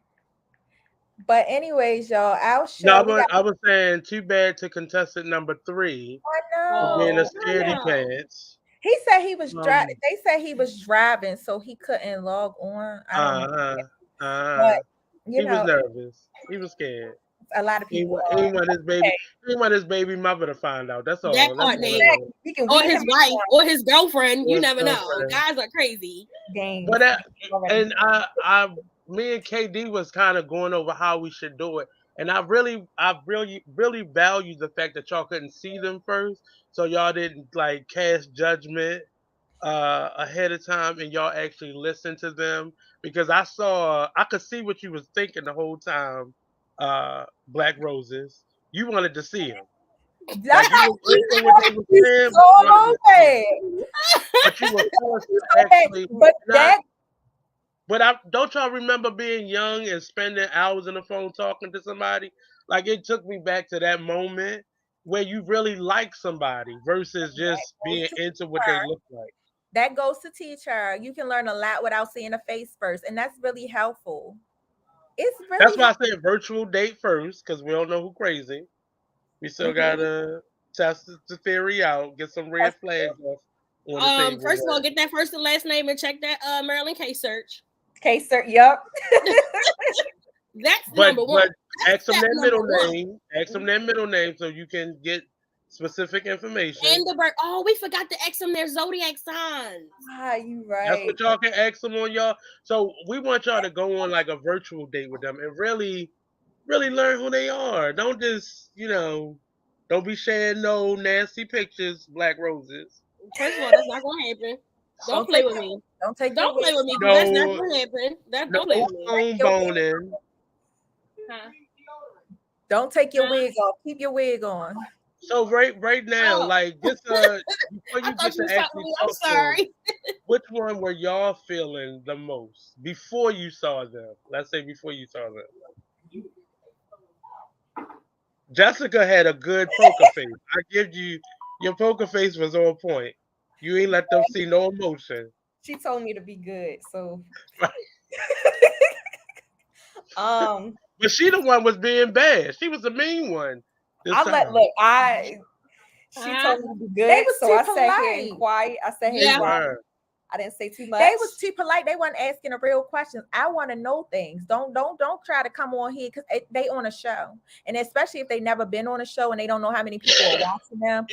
Speaker 6: But anyways, y'all, our show.
Speaker 3: No, I was saying too bad to contestant number 3.
Speaker 6: I know.
Speaker 3: Being a scaredy pants.
Speaker 6: He said he was driving. They said he was driving, so he couldn't log on. But
Speaker 3: he was nervous. He was scared.
Speaker 6: A lot of people.
Speaker 3: He want his baby mother to find out. That's all.
Speaker 1: That part, or his wife, or his girlfriend. You never know. Guys are crazy.
Speaker 6: Dang.
Speaker 3: But me and KD was kind of going over how we should do it. And I really value the fact that y'all couldn't see them first, so y'all didn't like cast judgment ahead of time, and y'all actually listened to them, because I could see what you was thinking the whole time. Black Roses, you wanted to see them. But you were forced to actually. But don't y'all remember being young and spending hours on the phone talking to somebody? Like, it took me back to that moment where you really like somebody versus just being into what they look like.
Speaker 6: That goes to teach her. You can learn a lot without seeing a face first, and that's really helpful. it's really.
Speaker 3: That's why I said virtual date first, because we don't know who crazy. We still gotta test the theory out, get some red flags off on the table.
Speaker 1: First of all, get that first and last name and check that Maryland case search.
Speaker 7: Case search, yep.
Speaker 1: That's number one.
Speaker 3: But ask them their middle name. Ask them their middle name so you can get specific information.
Speaker 1: And the birth. Oh, we forgot to ask them their zodiac signs.
Speaker 7: Ah, you right.
Speaker 3: That's what y'all can ask them on y'all. So we want y'all to go on like a virtual date with them and really learn who they are. Don't just, don't be sharing no nasty pictures, BlackRoses.
Speaker 1: First of all, that's not gonna happen. Don't play with me. Don't play with me. No, that's not gonna happen. Don't play with me.
Speaker 3: Boning.
Speaker 1: Huh?
Speaker 6: Don't take your wig off. Keep your wig on.
Speaker 3: So right now, like this, before you get to actually talk to them, which one were y'all feeling the most before you saw them? Let's say before you saw them. Jessica had a good poker face. I give you, your poker face was on point. You ain't let them see no emotion.
Speaker 7: She told me to be good, so.
Speaker 3: But she the one was being bad. She was the mean one.
Speaker 7: She told me to be good, so I sat here and quiet. I sat here and quiet. I didn't say too much.
Speaker 6: They was too polite. They weren't asking the real questions. I want to know things. Don't try to come on here because they on a show, and especially if they never been on a show and they don't know how many people are watching them.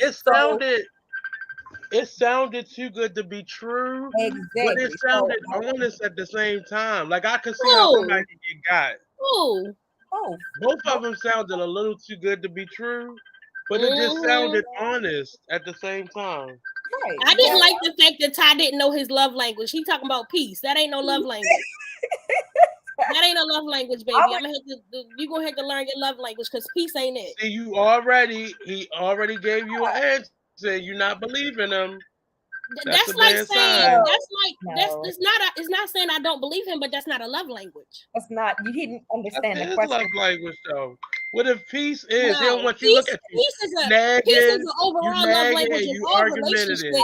Speaker 3: It sounded too good to be true.
Speaker 6: Exactly.
Speaker 3: But it sounded honest at the same time. Like I could see how somebody could get got. Both of them sounded a little too good to be true, but it just sounded honest at the same time.
Speaker 1: Right. I didn't like the fact that Ty didn't know his love language. He talking about peace. That ain't no love language. That ain't no love language, baby. You gonna have to learn your love language because peace ain't it.
Speaker 3: See, he already gave you an answer. You not believing him.
Speaker 1: That's like saying it's not saying I don't believe him, but that's not a love language.
Speaker 7: That's not. You didn't understand the question.
Speaker 3: Love language though. What if peace is? He don't want you to look at you.
Speaker 1: Peace is an overall love language in all relationships.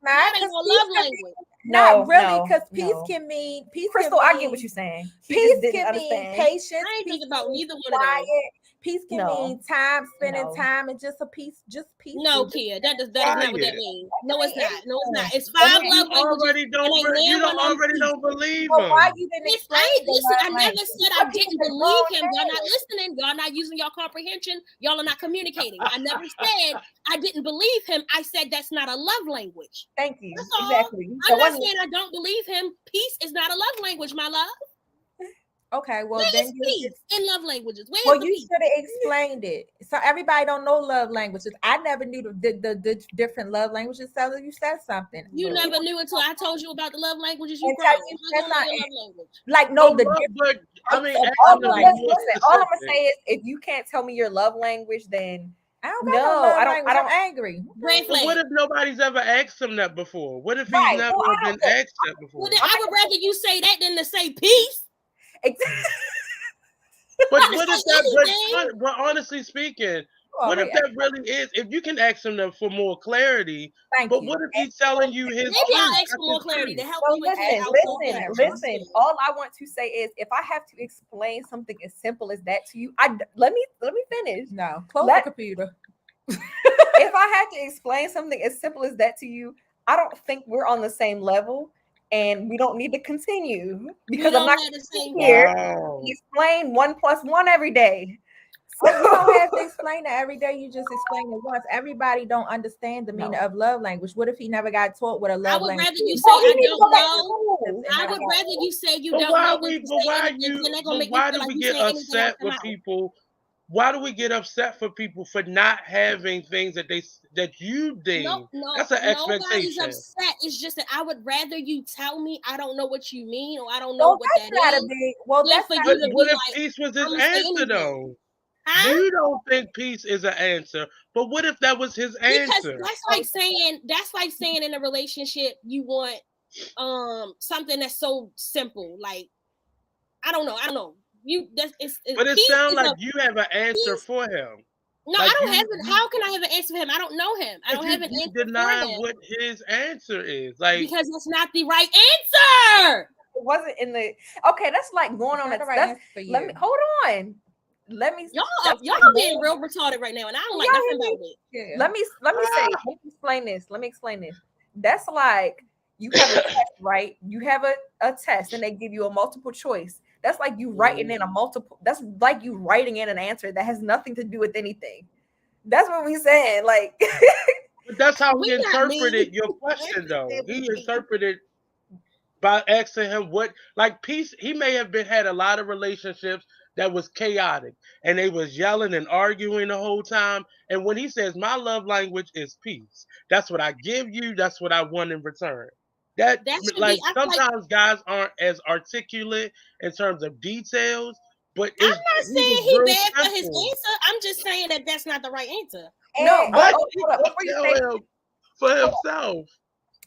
Speaker 1: That ain't no love language.
Speaker 6: Not really, because peace can mean peace.
Speaker 7: Crystal, I get what you're saying.
Speaker 6: Peace can mean patience.
Speaker 1: I ain't thinking about neither one of them.
Speaker 6: Peace can mean time, spending time, and just peace.
Speaker 1: No, Kia, that is not what that means. No, it's not. No, it's not. It's 5 love languages.
Speaker 3: You already don't believe him.
Speaker 6: Why you didn't explain?
Speaker 1: I never said I didn't believe him. Y'all not listening. Y'all not using your comprehension. Y'all are not communicating. I never said I didn't believe him. I said that's not a love language.
Speaker 7: Thank you.
Speaker 1: That's all.
Speaker 7: Exactly.
Speaker 1: I'm not saying I don't believe him. Peace is not a love language, my love.
Speaker 6: Okay, well
Speaker 1: Where
Speaker 6: then
Speaker 1: is peace in love languages.
Speaker 6: You should have explained it. So everybody don't know love languages. I never knew the different love languages. So you said something.
Speaker 1: You never knew until I told you about the love languages.
Speaker 7: That's
Speaker 1: not love language.
Speaker 6: Like no,
Speaker 7: all I'm gonna say is if you can't tell me your love language, then
Speaker 6: I don't angry.
Speaker 3: What if nobody's ever asked him that before? What if he's never been asked that before?
Speaker 1: Well, I would rather you say that than to say peace.
Speaker 3: But what if that? But honestly speaking, what if that really is? If you can ask him for more clarity, what if he's telling you his?
Speaker 1: Maybe I'll ask for more clarity to help you.
Speaker 7: Listen. All I want to say is, if I have to explain something as simple as that to you, let me finish.
Speaker 6: No, close the computer.
Speaker 7: If I had to explain something as simple as that to you, I don't think we're on the same level. And we don't need to continue because I'm not going to sit here and explain 1 + 1 every day.
Speaker 6: So you don't have to explain it every day. You just explain it once. Everybody don't understand the meaning of love language. What if he never got taught what a love language?
Speaker 1: I would rather you say I don't know. I would rather you say you don't know.
Speaker 3: Why do we get upset with people? Why do we get upset for people for not having things that you deem?
Speaker 1: No,
Speaker 3: that's an expectation.
Speaker 1: Nobody's upset. It's just that I would rather you tell me I don't know what you mean or I don't know what that is.
Speaker 6: What
Speaker 3: if peace was his answer though? Huh? You don't think peace is an answer, but what if that was his answer?
Speaker 1: Because that's like saying in a relationship you want something that's so simple. Like I don't know.
Speaker 3: But it sounds like you have an answer for him.
Speaker 1: No, I don't have it. How can I have an answer for him? I don't know him. I don't have an answer
Speaker 3: for him. Deny what his answer is.
Speaker 1: Because it's not the right answer.
Speaker 7: wasn't in the. Okay, that's like going on. Let me hold on. Let me.
Speaker 1: Y'all being real retarded right now, and I don't like nothing about it.
Speaker 7: Yeah. Let me explain this. Let me explain this. That's like you have a test, right? You have a test, and they give you a multiple choice. That's like you writing in a multiple. That's like you writing in an answer that has nothing to do with anything. That's what we saying. Like,
Speaker 3: but that's how he interpreted your question, though. He interpreted by asking him what, like, peace. He may have had a lot of relationships that was chaotic, and they was yelling and arguing the whole time. And when he says, "My love language is peace," that's what I give you. That's what I want in return. That like sometimes guys aren't as articulate in terms of details, but
Speaker 1: I'm not saying he bad for his answer. I'm just saying that that's not the right answer.
Speaker 7: No,
Speaker 3: but for himself.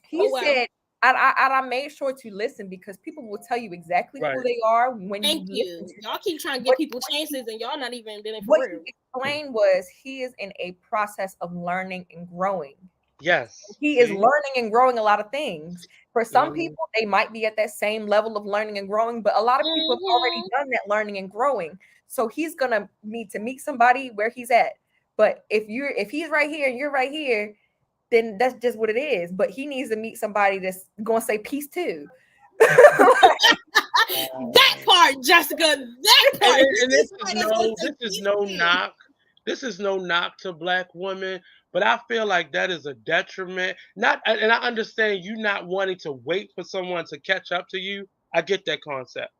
Speaker 7: He said, I made sure to listen because people will tell you exactly who they are when you.
Speaker 1: Y'all keep trying to give people chances, and y'all not even doing it for
Speaker 7: what
Speaker 1: real.
Speaker 7: He explained was he is in a process of learning and growing.
Speaker 3: Yes,
Speaker 7: he is learning and growing a lot of things. For some people, they might be at that same level of learning and growing, but a lot of people have already done that learning and growing. So he's gonna need to meet somebody where he's at. But if he's right here and you're right here, then that's just what it is. But he needs to meet somebody that's gonna say peace too.
Speaker 1: That part, Jessica. That part.
Speaker 3: And this is no knock. This is no knock to Black women. But I feel like that is a detriment. And I understand you not wanting to wait for someone to catch up to you. I get that concept.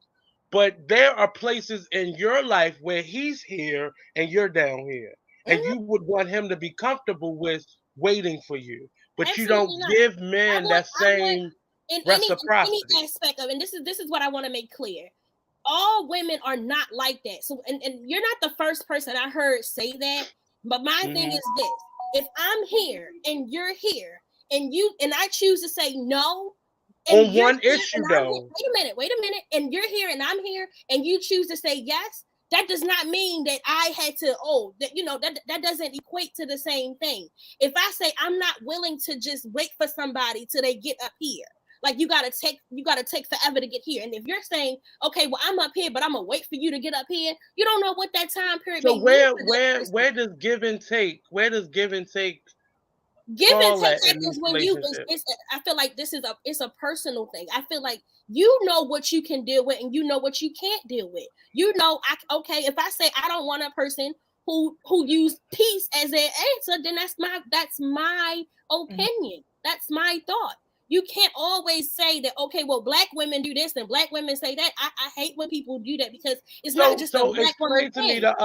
Speaker 3: But there are places in your life where he's here and you're down here. And you would want him to be comfortable with waiting for you. But
Speaker 1: Absolutely
Speaker 3: you don't
Speaker 1: not.
Speaker 3: give men that same reciprocity.
Speaker 1: In any aspect of it, and this is what I want to make clear. All women are not like that. So and you're not the first person I heard say that. But my thing is this. If I'm here and you're here and I choose to say no
Speaker 3: on one issue though.
Speaker 1: Wait a minute. And you're here and I'm here and you choose to say yes, that does not mean that I had to, that doesn't equate to the same thing. If I say I'm not willing to just wait for somebody till they get up here, like you gotta take forever to get here. And if you're saying, okay, well, I'm up here, but I'm gonna wait for you to get up here, you don't know what that time period.
Speaker 3: So where does give and take? Where does give and take?
Speaker 1: Give and take is when I feel like it's a personal thing. I feel like you know what you can deal with and you know what you can't deal with. You know, if I say I don't want a person who use peace as their answer, then that's my opinion. That's my thought. You can't always say that, okay, well, Black women do this and Black women say that. I hate when people do that because it's not just a Black woman
Speaker 3: explain to me the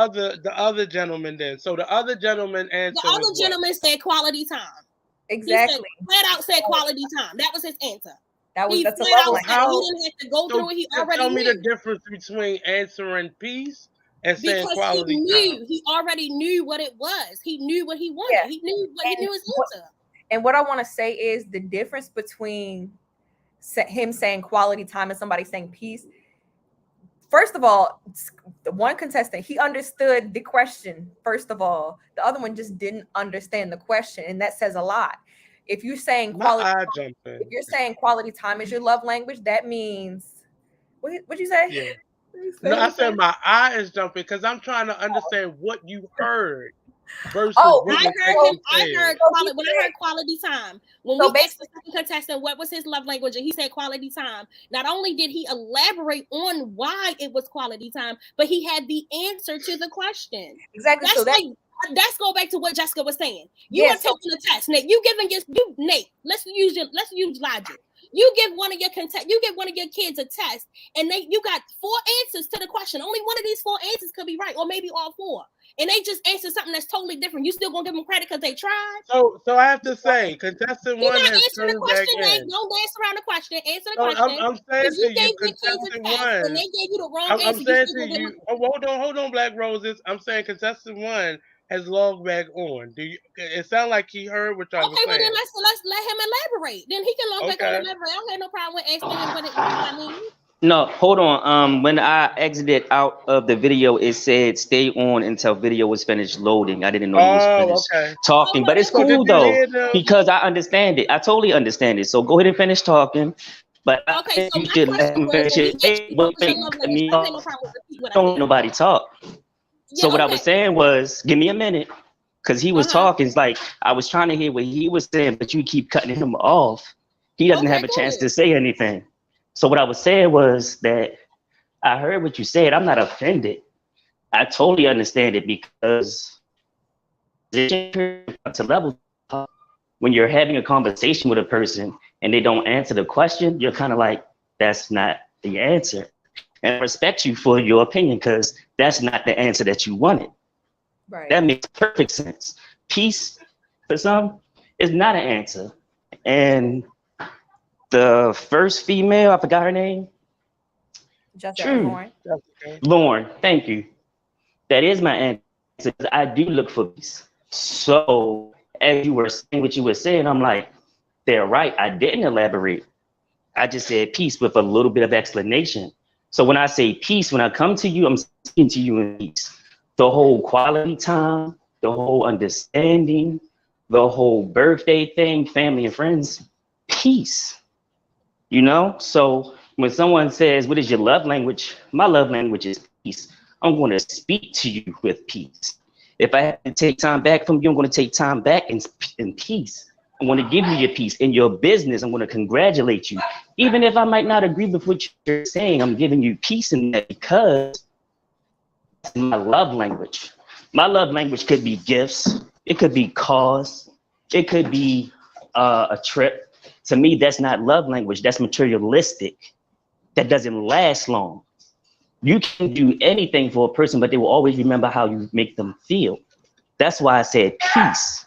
Speaker 3: other gentleman then. So the other gentleman answered.
Speaker 1: The other gentleman said quality time.
Speaker 7: Exactly.
Speaker 1: Flat out said quality time. That was his answer.
Speaker 7: That's a
Speaker 1: he didn't have to go through it. He already
Speaker 3: tell me the difference between answering peace and saying quality time.
Speaker 1: He already knew what it was. He knew what he wanted. Yeah. He knew his answer.
Speaker 7: And what I want to say is the difference between him saying quality time and somebody saying peace. First of all, the one contestant, he understood the question. First of all, the other one just didn't understand the question. And that says a lot. If you're saying quality time is your love language, that means, what'd you say?
Speaker 3: Yeah. No, I said my eye is jumping because I'm trying to understand what you heard. Versus
Speaker 1: when I heard quality time. When we asked the second contestant what was his love language, and he said quality time. Not only did he elaborate on why it was quality time, but he had the answer to the question.
Speaker 7: Exactly.
Speaker 1: Let's go back to what Jessica was saying. You are taking a test, Nate. Nate. Let's use logic. You give one of your kids a test, and you got 4 answers to the question. Only one of these 4 answers could be right, or maybe all 4. And they just answer something that's totally different. You still gonna give them credit because they tried?
Speaker 3: So I have to say, contestant one has
Speaker 1: turned the question, back in. Don't dance around the question. Answer the question.
Speaker 3: I'm saying to you, contestant one.
Speaker 1: And they gave you the wrong answer.
Speaker 3: I'm saying to you, hold on, Black Roses. I'm saying contestant one has logged back on. It sounds like he heard what y'all was saying.
Speaker 1: Okay, well then let's let him elaborate. Then he can log back on and elaborate. I don't have no problem with asking him what I mean.
Speaker 4: No, hold on. When I exited out of the video, it said stay on until video was finished loading. I didn't know he was finished talking, but it's cool though because I understand it. I totally understand it. So go ahead and finish talking. But
Speaker 1: okay, so
Speaker 4: you
Speaker 1: my
Speaker 4: should
Speaker 1: question was, when we asked you what was your love language, I had no problem with repeat what I
Speaker 4: don't
Speaker 1: said.
Speaker 4: let nobody talk.
Speaker 1: Yeah,
Speaker 4: So what I
Speaker 1: okay.
Speaker 4: was saying was, give me a minute, because he was talking. It's like I was trying to hear what he was saying, but you keep cutting him off. He doesn't have a chance to say anything. So what I was saying was that I heard what you said. I'm not offended. I totally understand it, because to level, when you're having a conversation with a person and they don't answer the question, you're kind of like, that's not the answer. And I respect you for your opinion, because that's not the answer that you wanted.
Speaker 7: Right.
Speaker 4: That makes perfect sense. Peace, for some, is not an answer. And the first female, I forgot her name. Lauren, thank you. That is my answer. I do look for peace. So as you were saying what you were saying, I'm like, they're right. I didn't elaborate. I just said peace with a little bit of explanation. So when I say peace, when I come to you, I'm speaking to you in peace. The whole quality time, the whole understanding, the whole birthday thing, family and friends, peace. You know? So when someone says, what is your love language? My love language is peace. I'm going to speak to you with peace. If I have to take time back from you, I'm going to take time back in peace. I'm going to give you your peace. In your business, I'm going to congratulate you. Even if I might not agree with what you're saying, I'm giving you peace in that, because that's my love language. My love language could be gifts. It could be cars. It could be a trip. To me, that's not love language. That's materialistic. That doesn't last long. You can do anything for a person, but they will always remember how you make them feel. That's why I said peace.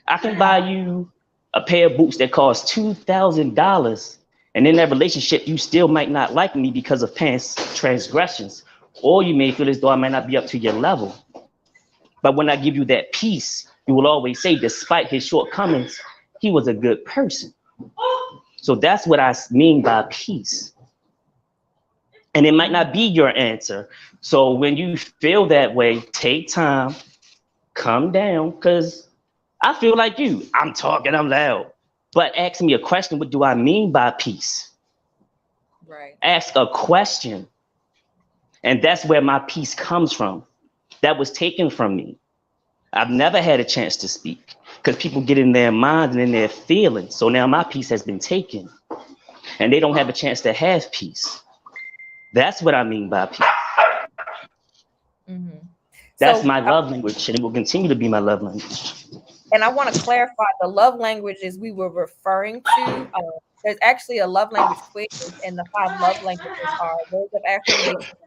Speaker 4: I can buy you a pair of boots that cost $2,000, and in that relationship, you still might not like me because of past transgressions, or you may feel as though I might not be up to your level. But when I give you that peace, you will always say, despite his shortcomings, he was a good person. So that's what I mean by peace. And it might not be your answer. So when you feel that way, take time, calm down, because I feel like you. I'm talking, I'm loud. But ask me a question. What do I mean by peace?
Speaker 7: Right.
Speaker 4: Ask a question. And that's where my peace comes from. That was taken from me. I've never had a chance to speak, because people get in their minds and in their feelings. So now my peace has been taken, and they don't have a chance to have peace. That's what I mean by peace.
Speaker 7: Mm-hmm.
Speaker 4: That's my love language, and it will continue to be my love language.
Speaker 7: And I want to clarify the love languages we were referring to. There's actually a love language quiz, and the 5 love languages are words of affirmation,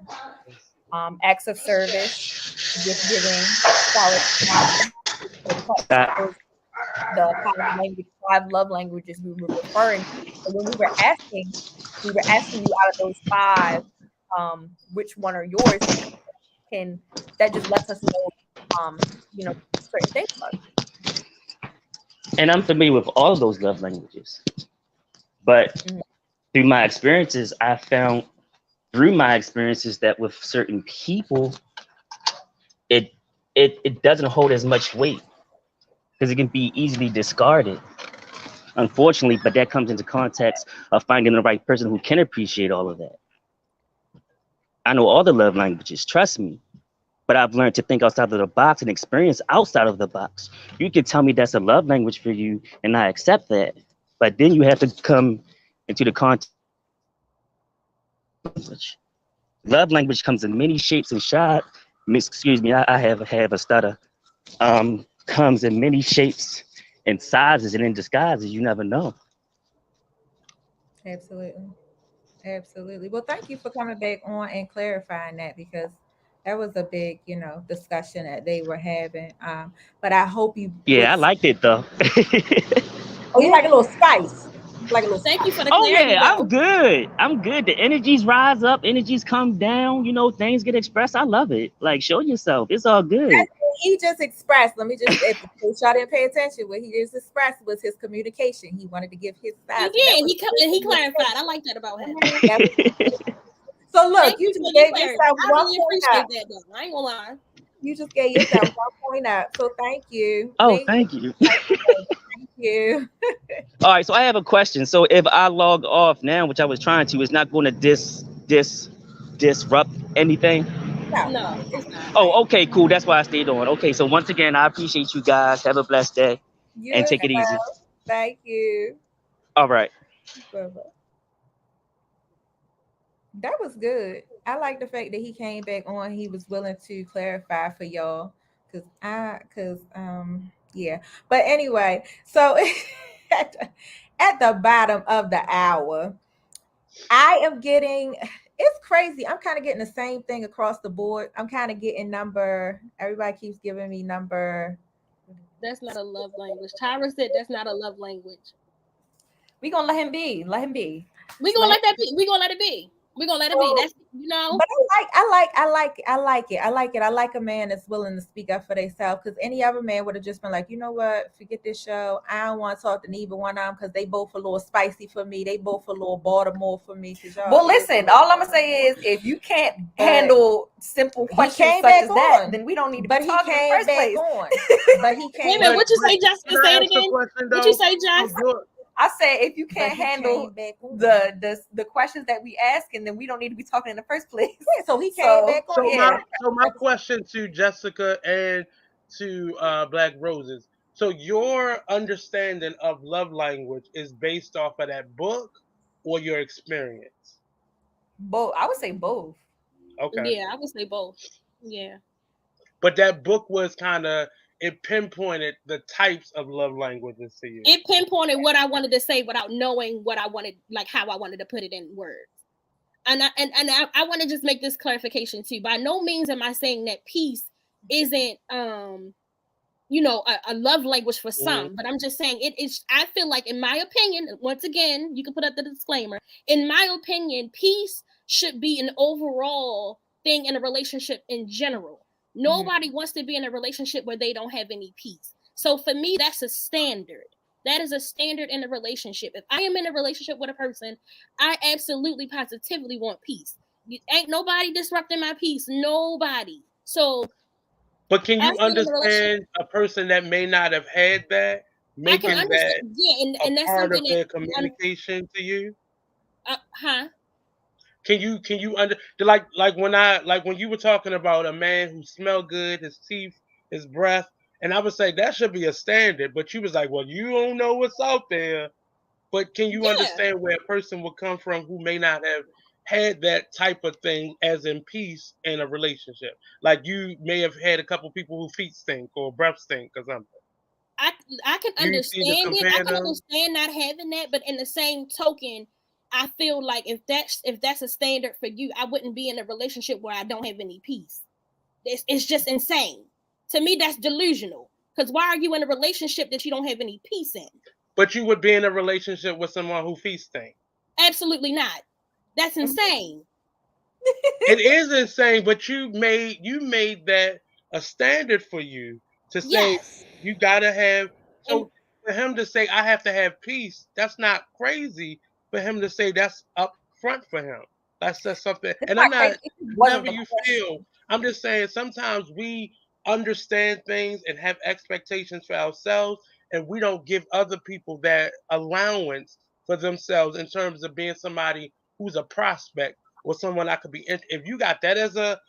Speaker 7: acts of service, gift giving, quality time. The 5 love languages we were referring to. So when we were asking you out of those 5, which one are yours, and that just lets us know, certain things about you.
Speaker 4: And I'm familiar with all of those love languages. But through my experiences, I found that with certain people, it doesn't hold as much weight, because it can be easily discarded, unfortunately. But that comes into context of finding the right person who can appreciate all of that. I know all the love languages, trust me. But I've learned to think outside of the box and experience outside of the box. You can tell me that's a love language for you, and I accept that. But then you have to come into the context. Love language comes in many shapes and shots. Excuse me, I have a stutter. Comes in many shapes and sizes and in disguises. You never know.
Speaker 6: Absolutely. Well, thank you for coming back on and clarifying that, because that was a big, discussion that they were having. But I hope you.
Speaker 4: Yeah, I liked it though.
Speaker 6: Oh, you like a little spice.
Speaker 1: Thank you for the
Speaker 4: clarity.
Speaker 1: clarity.
Speaker 4: I'm good. I'm good. The energies rise up, energies come down. Things get expressed. I love it. Like, show yourself. It's all good.
Speaker 6: He just expressed. Let me just, if y'all didn't pay attention, what he just expressed was his communication. He wanted to give his side.
Speaker 1: He clarified. I like that about him.
Speaker 6: So look, you just gave yourself 1 point up.
Speaker 1: I ain't gonna lie.
Speaker 6: You just gave yourself 1 point up. So thank you.
Speaker 4: Oh, thank you.
Speaker 6: Thank you.
Speaker 4: All right, so I have a question. So if I log off now, which I was trying to, it's not going to disrupt anything?
Speaker 1: No, it's not.
Speaker 4: Oh, okay, cool. That's why I stayed on. Okay, so once again, I appreciate you guys. Have a blessed day.
Speaker 6: You
Speaker 4: and
Speaker 6: as
Speaker 4: take it easy.
Speaker 6: well. Thank you.
Speaker 4: All right.
Speaker 6: Bye-bye. That was good. I like the fact that he came back on. He was willing to clarify for y'all. Yeah. But anyway, so at the bottom of the hour, I am getting, it's crazy. I'm kind of getting the same thing across the board. I'm kind of getting everybody keeps giving me number.
Speaker 1: That's not a love language. Tyra said that's not a love language.
Speaker 7: We gonna let him be. Let him be.
Speaker 1: We gonna let that be. We gonna let it be. We're gonna let it be. That's
Speaker 6: But I like it. I like a man that's willing to speak up for themselves, because any other man would have just been like, you know what, forget this show. I don't want to talk to neither one of them because they both a little spicy for me. They both a little Baltimore for me.
Speaker 7: Well, listen, all I'm gonna say is if you can't handle simple questions such as that, then we don't need to be talking in the first place.
Speaker 6: But he came.
Speaker 1: Wait a minute, what you say, Jessica? Say it again. What you say, Jessica?
Speaker 7: I said if you can't handle the questions that we ask, and then we don't need to be talking in the first place.
Speaker 6: Yeah, so he came back on.
Speaker 3: So my question to Jessica and to BlackRoses. So your understanding of love language is based off of that book or your experience?
Speaker 7: Both. I would say both.
Speaker 3: Okay.
Speaker 1: Yeah, I would say both. Yeah.
Speaker 3: But that book was it pinpointed the types of love languages to you.
Speaker 1: It pinpointed what I wanted to say without knowing what I wanted, like how I wanted to put it in words. And I want to just make this clarification too. By no means am I saying that peace isn't a love language for some, but I'm just saying it is. I feel like, in my opinion, once again, you can put up the disclaimer. In my opinion, peace should be an overall thing in a relationship in general. Nobody wants to be in a relationship where they don't have any peace. So for me, that's a standard. That is a standard in a relationship. If I am in a relationship with a person, I absolutely positively want peace. Ain't nobody disrupting my peace. Nobody. So,
Speaker 3: but can you understand a person that may not have had that, making that and that's part of their communication to you? Can you like when you were talking about a man who smelled good, his teeth, his breath, and I would say that should be a standard, but you was like, well, you don't know what's out there. But can you understand where a person would come from who may not have had that type of thing as in peace in a relationship? Like you may have had a couple people who feet stink or breath stink or something.
Speaker 1: I can understand it. I can understand not having that, but in the same token, I feel like if that's a standard for you, I wouldn't be in a relationship where I don't have any peace. It's just insane. To me, that's delusional. Because why are you in a relationship that you don't have any peace in?
Speaker 3: But you would be in a relationship with someone who feet stink.
Speaker 1: Absolutely not. That's insane.
Speaker 3: It is insane, but you made that a standard for you to say you gotta have. So for him to say I have to have peace, that's not crazy. For him to say that's up front for him, that's just something. And I'm not. Whatever you feel, I'm just saying. Sometimes we understand things and have expectations for ourselves, and we don't give other people that allowance for themselves in terms of being somebody who's a prospect or someone I could be. If you got that as a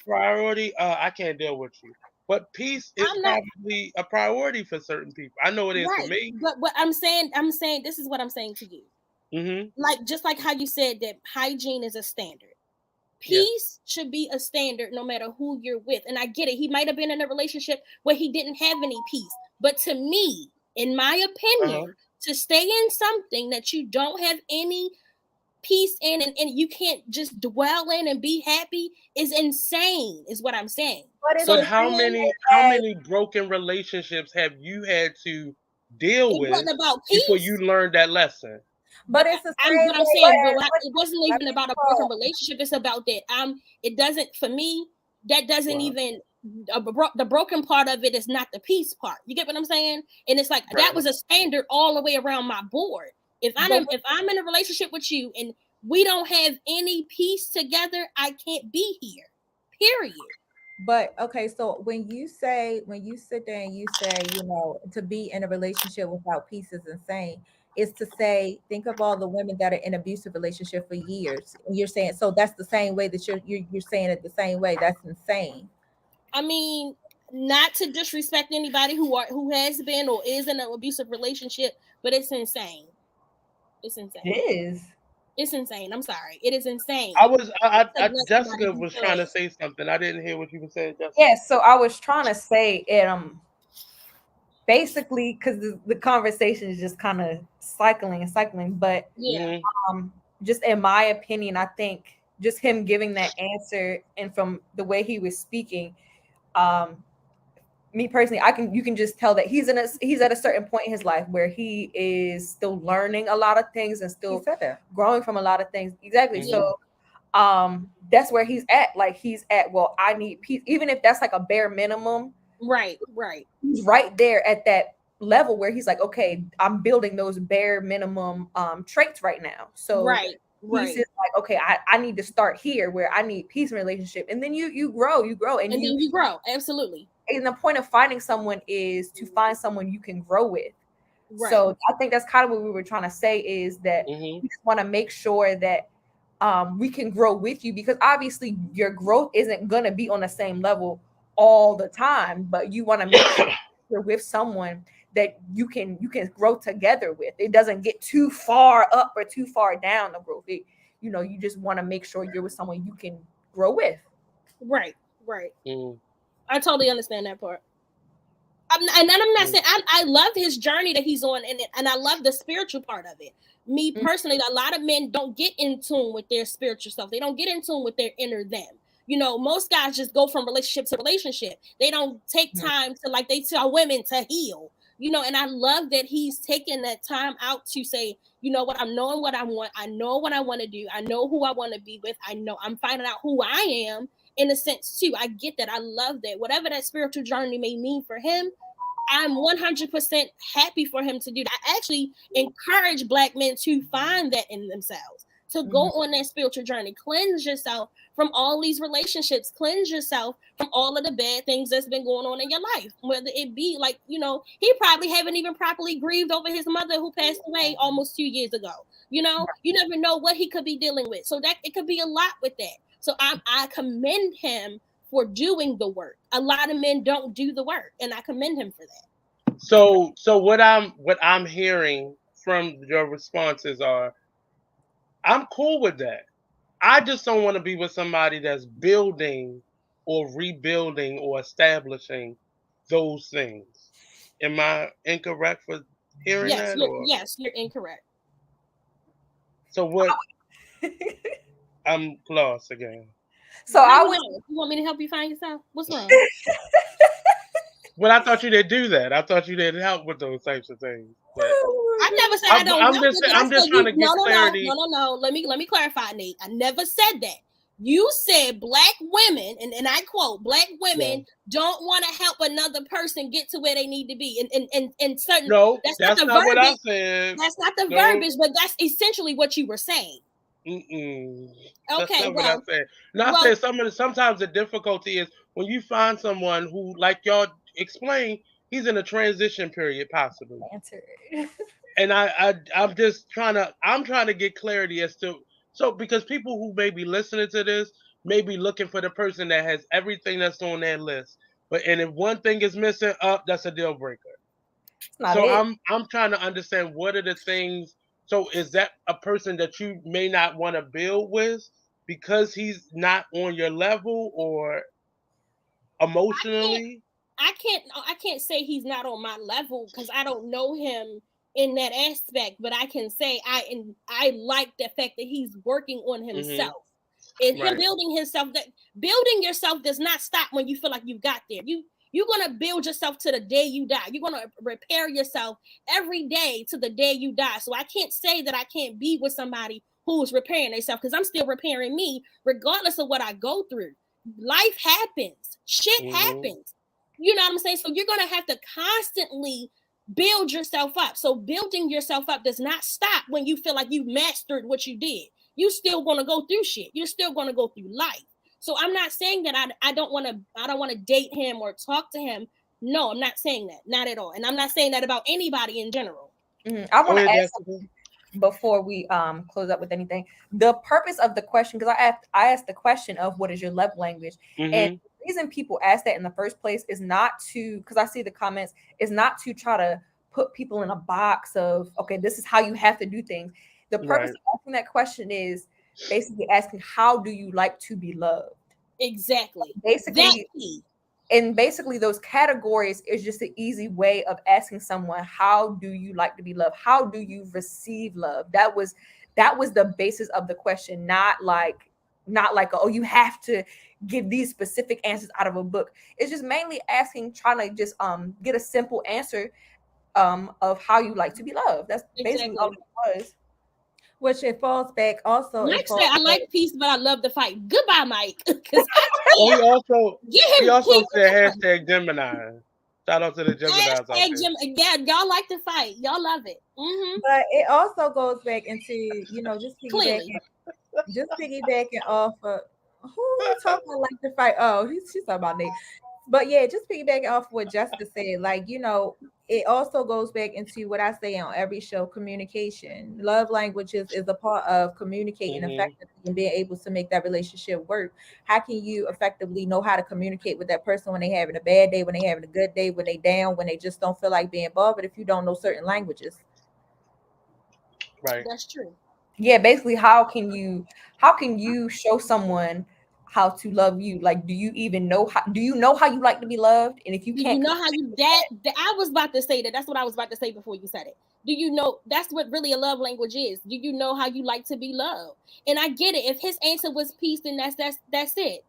Speaker 3: priority, I can't deal with you. But peace is probably a priority for certain people. I know it is for me.
Speaker 1: But what I'm saying, this is what I'm saying to you. Like just like how you said that hygiene is a standard. Peace should be a standard no matter who you're with. And I get it. He might have been in a relationship where he didn't have any peace. But to me, in my opinion, to stay in something that you don't have any peace in and you can't just dwell in and be happy is insane, is what I'm saying.
Speaker 3: But how many broken relationships have you had to deal with before you learned that lesson?
Speaker 6: But it's the same.
Speaker 1: What I'm saying, but it wasn't even about a broken relationship. It's about that. It doesn't, for me, that doesn't even, the broken part of it is not the peace part. You get what I'm saying? And it's like, that was a standard all the way around my board. If I'm in a relationship with you and we don't have any peace together, I can't be here. Period.
Speaker 6: But okay, so when you sit there and you say, to be in a relationship without peace is insane, is to say, think of all the women that are in abusive relationship for years. And you're saying, so that's the same way that you're saying it the same way. That's insane.
Speaker 1: I mean, not to disrespect anybody who has been or is in an abusive relationship, but it's insane. It's insane.
Speaker 7: It is.
Speaker 1: It's insane. I'm sorry. It is insane.
Speaker 3: Jessica was trying to say something. I didn't hear what you were saying, Jessica.
Speaker 7: Yes, so I was trying to say basically, because the conversation is just kind of cycling, but just in my opinion, I think just him giving that answer and from the way he was speaking, me personally, you can just tell that he's at a certain point in his life where he is still learning a lot of things and still growing from a lot of things. Exactly. Mm-hmm. So that's where he's at. Like he's at, well, I need peace, even if that's like a bare minimum.
Speaker 1: Right.
Speaker 7: He's right there at that level where he's like, okay, I'm building those bare minimum traits right now. So he's just like, okay, I need to start here where I need peace in relationship. And then you grow and then you
Speaker 1: grow. Absolutely.
Speaker 7: And the point of finding someone is to find someone you can grow with. Right. So I think that's kind of what we were trying to say is that we just want to make sure that we can grow with you, because obviously your growth isn't going to be on the same level all the time, but you want to make sure you're with someone that you can grow together with. It doesn't get too far up or too far down the growth. You just want to make sure you're with someone you can grow with.
Speaker 1: Right. I totally understand that part. And I'm not saying I love his journey that he's on, and I love the spiritual part of it. Me personally, a lot of men don't get in tune with their spiritual self. They don't get in tune with their inner them. Most guys just go from relationship to relationship. They don't take time to, like they tell women, to heal. And I love that he's taking that time out to say, you know what, I'm knowing what I want. I know what I want to do. I know who I want to be with. I know I'm finding out who I am in a sense too. I get that. I love that. Whatever that spiritual journey may mean for him, I'm 100% happy for him to do that. I actually encourage Black men to find that in themselves, to go on that spiritual journey. Cleanse yourself from all these relationships. Cleanse yourself from all of the bad things that's been going on in your life. Whether it be like, he probably haven't even properly grieved over his mother who passed away almost 2 years ago. You never know what he could be dealing with. So that it could be a lot with that. So I commend him for doing the work. A lot of men don't do the work, and I commend him for that.
Speaker 3: So what I'm hearing from your responses are, I'm cool with that. I just don't want to be with somebody that's building or rebuilding or establishing those things. Am I incorrect for hearing that?
Speaker 1: Yes, you're incorrect.
Speaker 3: So what? I'm lost again.
Speaker 7: So
Speaker 1: you want me to help you find yourself? What's wrong?
Speaker 3: Well, I thought you didn't do that. I thought you didn't help with those types of things. But
Speaker 1: I never said I don't.
Speaker 3: I'm just trying to get clarity.
Speaker 1: No. Let me clarify, Nate. I never said that. You said Black women, and I quote, Black women don't want to help another person get to where they need to be. And certain.
Speaker 3: No, that's not what I said.
Speaker 1: That's not the verbiage, but that's essentially what you were saying.
Speaker 3: Okay,
Speaker 1: what I said.
Speaker 3: I said sometimes the difficulty is when you find someone who, like y'all explained, he's in a transition period, possibly. And I'm just trying to get clarity as to, because people who may be listening to this may be looking for the person that has everything that's on their list, and if one thing is missing, that's a deal breaker. So I'm trying to understand what are the things. So is that a person that you may not want to build with because he's not on your level or emotionally?
Speaker 1: I can't say he's not on my level because I don't know him in that aspect, but I can say I like the fact that he's working on himself. And him building himself. That building yourself does not stop when you feel like you've got there. You're going to build yourself to the day you die. You're going to repair yourself every day to the day you die. So I can't say that I can't be with somebody who's repairing themselves because I'm still repairing me regardless of what I go through. Life happens. Shit happens. You know what I'm saying? So you're going to have to constantly build yourself up. So building yourself up does not stop when you feel like you mastered what you did. You still going to go through shit. You're still going to go through life. So I'm not saying that I don't want to date him or talk to him. No, I'm not saying that. Not at all. And I'm not saying that about anybody in general.
Speaker 7: I want to ask something before we close up with anything. The purpose of the question, because I asked the question of what is your love language, and the reason people ask that in the first place is not to, because I see the comments, is not to try to put people in a box of, okay, this is how you have to do things. The purpose of asking that question is basically asking, how do you like to be loved?
Speaker 1: Exactly.
Speaker 7: Basically those categories is just an easy way of asking someone, how do you like to be loved? How do you receive love? That was the basis of the question, not like oh, you have to give these specific answers out of a book. It's just mainly asking, trying to just get a simple answer of how you like to be loved. That's basically all it was.
Speaker 6: Which it falls back also.
Speaker 1: Mike said, I like peace, but I love the fight. Goodbye, Mike.
Speaker 3: He also said hashtag Gemini. Shout out to the Geminis out there.
Speaker 1: Yeah, y'all like to fight. Y'all love it.
Speaker 6: But it also goes back into, just piggybacking off of who we talking about like to fight. Oh, she's talking about Nate. But yeah, just piggybacking off what Jessica said, like, it also goes back into what I say on every show: communication. Love languages is a part of communicating effectively and being able to make that relationship work. How can you effectively know how to communicate with that person when they're having a bad day, when they're having a good day, when they down, when they just don't feel like being bothered, if you don't know certain languages?
Speaker 3: Right.
Speaker 1: That's true.
Speaker 7: Yeah, basically, how can you show someone how to love you? Like, do you know how you like to be loved? And if you can't,
Speaker 1: know how you I was about to say that. That's what I was about to say before you said it. Do you know that's what really a love language is? Do you know how you like to be loved? And I get it. If his answer was peace, then that's it.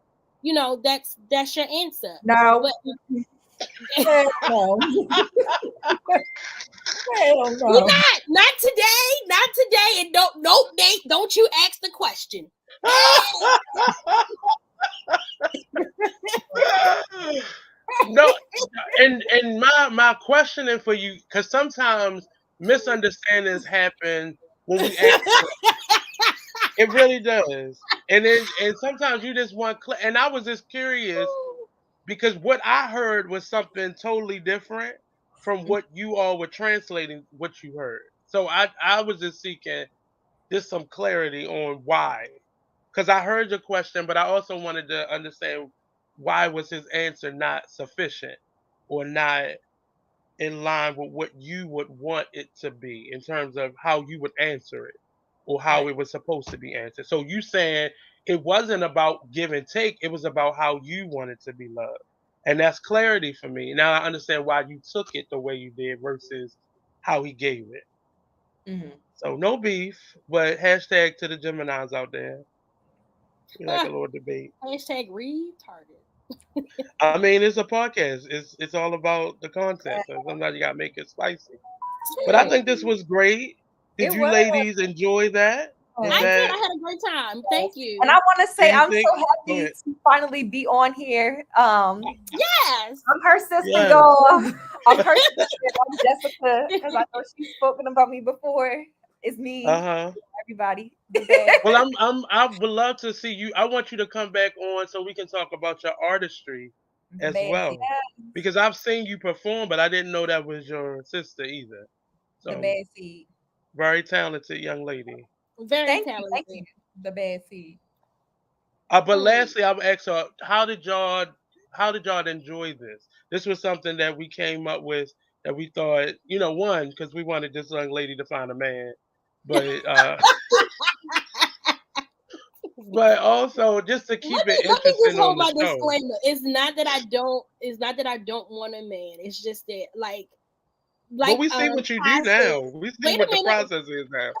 Speaker 1: That's your answer.
Speaker 7: No.
Speaker 1: But,
Speaker 7: hell no. Hell no.
Speaker 1: You're not today, and don't you ask the question.
Speaker 3: No, and my questioning for you, because sometimes misunderstandings happen when we ask. It really does, and sometimes you just want. And I was just curious because what I heard was something totally different from what you all were translating what you heard. So I was just seeking just some clarity on why. Because I heard your question, but I also wanted to understand why was his answer not sufficient or not in line with what you would want it to be in terms of how you would answer it or how it was supposed to be answered. So you saying it wasn't about give and take, it was about how you wanted to be loved. And that's clarity for me. Now I understand why you took it the way you did versus how he gave it. So no beef, but hashtag to the Geminis out there. Like a little debate.
Speaker 1: Hashtag retarded.
Speaker 3: I mean, it's a podcast. It's all about the content. So sometimes you gotta make it spicy. But I think this was great. Did you ladies enjoy that?
Speaker 1: I did. I had a great time. Thank you.
Speaker 7: And I want to say I'm so happy to finally be on here.
Speaker 1: Yes.
Speaker 7: I'm her sister, y'all. I'm her sister. I'm Jessica, because I know she's spoken about me before. It's me. Everybody.
Speaker 3: Well, I would love to see you. I want you to come back on so we can talk about your artistry as well. Because I've seen you perform, but I didn't know that was your sister either. So,
Speaker 6: the bad seed.
Speaker 3: Very talented young lady.
Speaker 1: Very talented.
Speaker 6: Thank you. The bad seed.
Speaker 3: But lastly, I would ask her, how did y'all enjoy this? This was something that we came up with that we thought, one, because we wanted this young lady to find a man. But but also just to keep it interesting on the show.
Speaker 1: Disclaimer. It's not that I don't want a man. It's just that like
Speaker 3: but we see what you do now. We see what the process is now.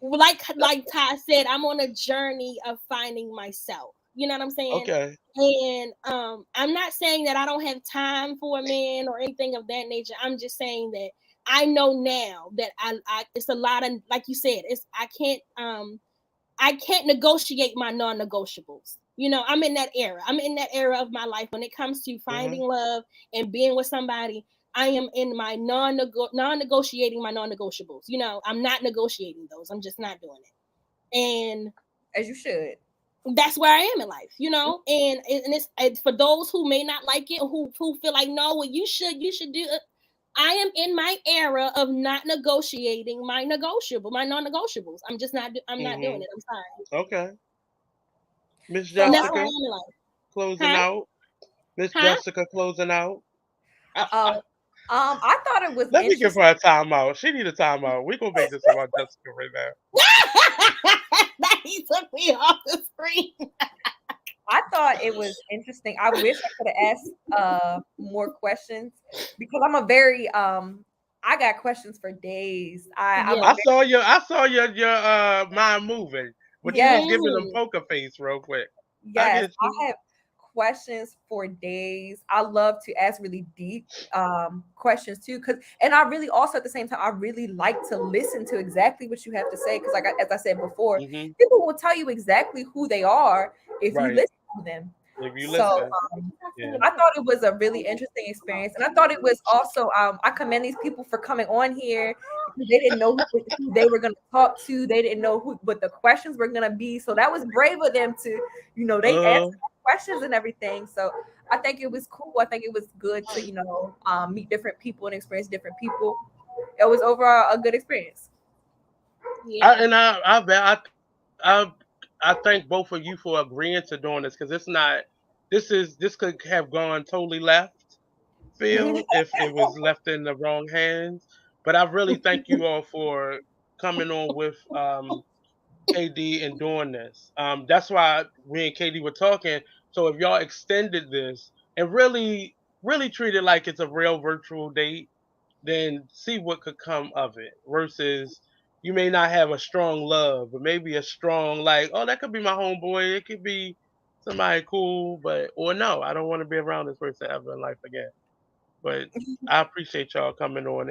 Speaker 1: Like Ty said, I'm on a journey of finding myself. You know what I'm saying?
Speaker 3: Okay.
Speaker 1: And I'm not saying that I don't have time for a man or anything of that nature. I'm just saying that I know now that I it's a lot of, like you said, I can't negotiate my non-negotiables. I'm in that era. I'm in that era of my life when it comes to finding love and being with somebody. I am in my non-negotiating my non-negotiables. I'm not negotiating those. I'm just not doing it. And
Speaker 7: as you should.
Speaker 1: that's where I am in life, you know. And it's for those who may not like it, who feel like, no, well, you should do it. I am in my era of not negotiating my non-negotiables. I'm just not. I'm not doing it. I'm sorry.
Speaker 3: Okay. Miss Jessica, closing out. Miss Jessica closing out.
Speaker 7: I thought it was.
Speaker 3: Let me give her a timeout. She need a timeout. We're gonna make this about Jessica right now.
Speaker 1: He took me off the screen.
Speaker 7: I thought it was interesting. I wish I could have asked more questions because I'm a very I got questions for days.
Speaker 3: I saw your mind moving. But you was giving them poker face real quick.
Speaker 7: Yes, I have questions for days. I love to ask really deep questions too, and I really also at the same time I really like to listen to exactly what you have to say because, like as I said before, people will tell you exactly who they are if you listen to them.
Speaker 3: If you listen.
Speaker 7: I thought it was a really interesting experience, and I thought it was also I commend these people for coming on here. They didn't know who they were going to talk to. They didn't know what the questions were going to be. So that was brave of them to, they answered questions and everything. So I think it was cool. I think it was good to, meet different people and experience different people. It was overall a good experience.
Speaker 3: Yeah. I thank both of you for agreeing to doing this because this could have gone totally left field if it was left in the wrong hands. But I really thank you all for coming on with KD and doing this. That's why me and KD were talking. So if y'all extended this and really, really treat it like it's a real virtual date, then see what could come of it. Versus you may not have a strong love, but maybe a strong like, oh, that could be my homeboy. It could be somebody cool, or no, I don't want to be around this person ever in life again. But I appreciate y'all coming on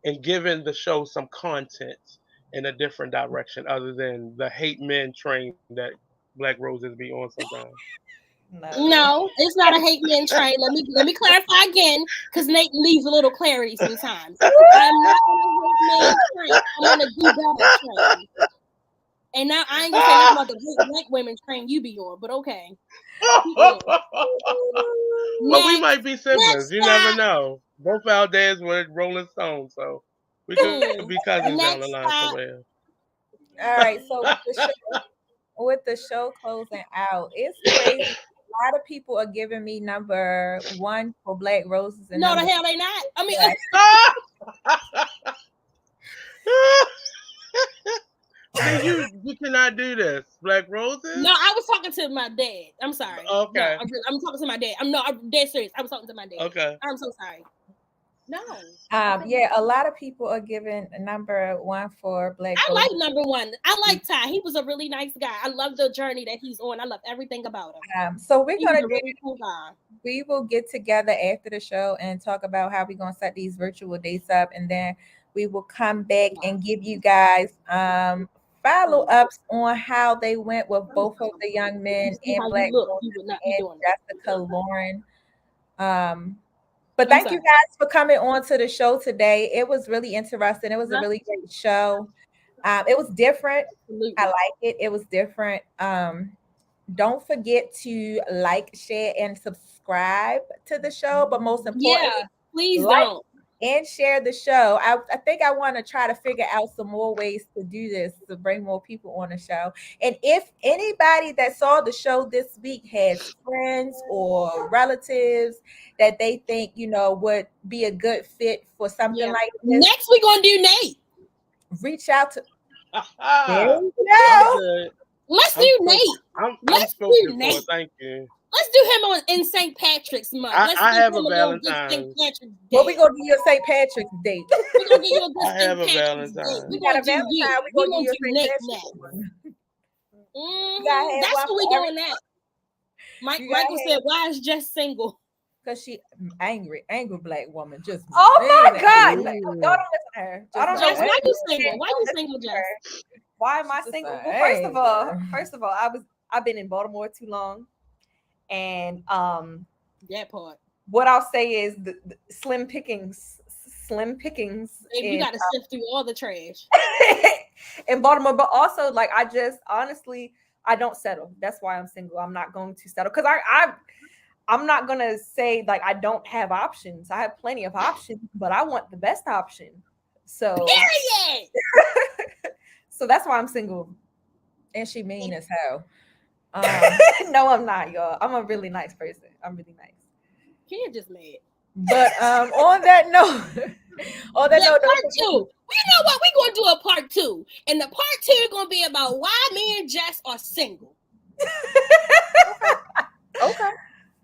Speaker 3: and giving the show some content in a different direction other than the hate men train that BlackRoses be on sometimes.
Speaker 1: No, it's not a hate men train. Let me clarify again, because Nate leaves a little clarity sometimes. I'm not on a hate men train. I'm on a do better train. And now I ain't gonna say nothing about the hate black women train you be on, but okay.
Speaker 3: Well, we might be siblings. You never know. Both our dads were Rolling Stones, so we could be cousins down the line somewhere.
Speaker 6: All right, so with the show closing out, it's crazy. A lot of people are giving me number 1 for BlackRoses. And
Speaker 1: no, the hell they not. I mean,
Speaker 3: you cannot do this, BlackRoses.
Speaker 1: No, I was talking to my dad. I'm sorry.
Speaker 3: Okay,
Speaker 1: no, I'm talking to my dad. I'm dead serious. I was talking to my dad.
Speaker 3: Okay,
Speaker 1: I'm so sorry. No.
Speaker 6: Yeah, a lot of people are giving number 1 for BlackRoses.
Speaker 1: I like number 1. I like Ty. He was a really nice guy. I love the journey that he's on. I love everything about him.
Speaker 6: So we're gonna
Speaker 1: really cool guy.
Speaker 6: We will get together after the show and talk about how we're gonna set these virtual dates up, and then we will come back and give you guys follow-ups on how they went with both of the young men and BlackRoses and Jessica Lauren. But thank you guys for coming on to the show today. It was really interesting. It was a really great show. It was different. I like it. It was different. Don't forget to like, share, and subscribe to the show. But most importantly,
Speaker 1: please don't.
Speaker 6: And share the show. I think I want to try to figure out some more ways to do this to bring more people on the show. And if anybody that saw the show this week has friends or relatives that they think, would be a good fit for something like this.
Speaker 1: Next, we're going to do Nate.
Speaker 6: Reach out to.
Speaker 1: There you go. Let's do Nate.
Speaker 3: Let's do Nate. Thank you.
Speaker 1: Let's do him in St. Patrick's month.
Speaker 3: I have a Valentine.
Speaker 6: What we gonna do your St. Patrick's date?
Speaker 1: We're gonna do your good
Speaker 3: I have a Valentine.
Speaker 1: We got a Valentine. We're gonna do Nick next. That's what we doing that. Michael said, "Why is Jess single?"
Speaker 6: Because she angry black woman. Just
Speaker 7: my God! Y'all don't listen to her. I don't know.
Speaker 1: Why you single? Why you single, Jess?
Speaker 7: Why am I single? Well, first of all, I've been in Baltimore too long. And
Speaker 1: that part.
Speaker 7: What I'll say is the slim pickings.
Speaker 1: Baby, you got to sift through all the trash
Speaker 7: in Baltimore. But also, like, I just honestly I don't settle. That's why I'm single. I'm not going to settle because I'm not gonna say like I don't have options. I have plenty of options, but I want the best option. So
Speaker 1: period.
Speaker 7: So that's why I'm single.
Speaker 6: And she mean as hell.
Speaker 7: No, I'm not, y'all. I'm a really nice person. I'm really nice.
Speaker 1: You're just mad.
Speaker 6: But on that note,
Speaker 1: part 2. You know what? We're gonna do a part 2, and the part 2 is gonna be about why me and Jess are single.
Speaker 6: Okay,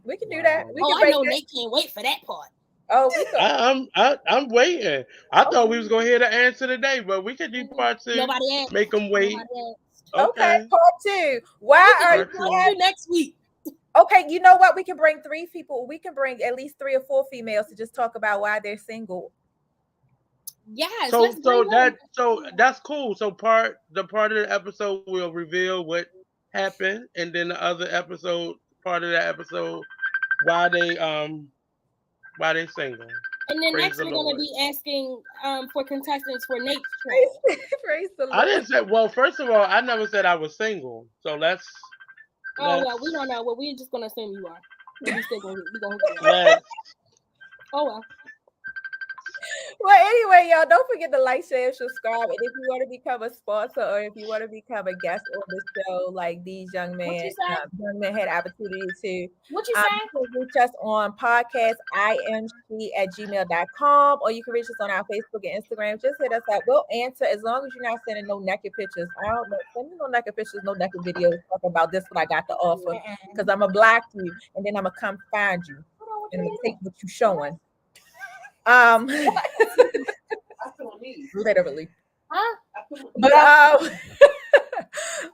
Speaker 6: we can do that.
Speaker 1: I know Nate can't wait for that part.
Speaker 6: Oh,
Speaker 3: I'm waiting. I thought we was gonna hear the answer today, but we could do part 2.
Speaker 1: Nobody asked.
Speaker 3: Make them wait.
Speaker 6: Okay, part 2. Why are you
Speaker 1: next week?
Speaker 6: Okay, you know what? We can bring 3 people. We can bring at least 3 or 4 females to just talk about why they're single.
Speaker 1: Yes.
Speaker 3: So that's cool. So part of the episode will reveal what happened, and then the other episode, part of the episode, why they single.
Speaker 1: And then next we're gonna be asking for contestants for Nate's show.
Speaker 6: Praise the Lord.
Speaker 3: I didn't say. Well, first of all, I never said I was single. So let's.
Speaker 1: Well, we don't know. Well, we're just gonna assume you are. We still gonna Oh well.
Speaker 6: Well, anyway, y'all, don't forget to like, share, and subscribe. And if you want to become a sponsor or if you want to become a guest on the show, like these young men had opportunity to.
Speaker 1: What you say?
Speaker 6: You can reach us on PodcastIAmShe@gmail.com, or you can reach us on our Facebook and Instagram. Just hit us up. We'll answer as long as you're not sending no naked pictures. I don't know. Send me no naked pictures, no naked videos. Talk about this, what I got to offer. Because I'm going to block you, and then I'm going to come find you. And I'm going to take what you're showing. Literally.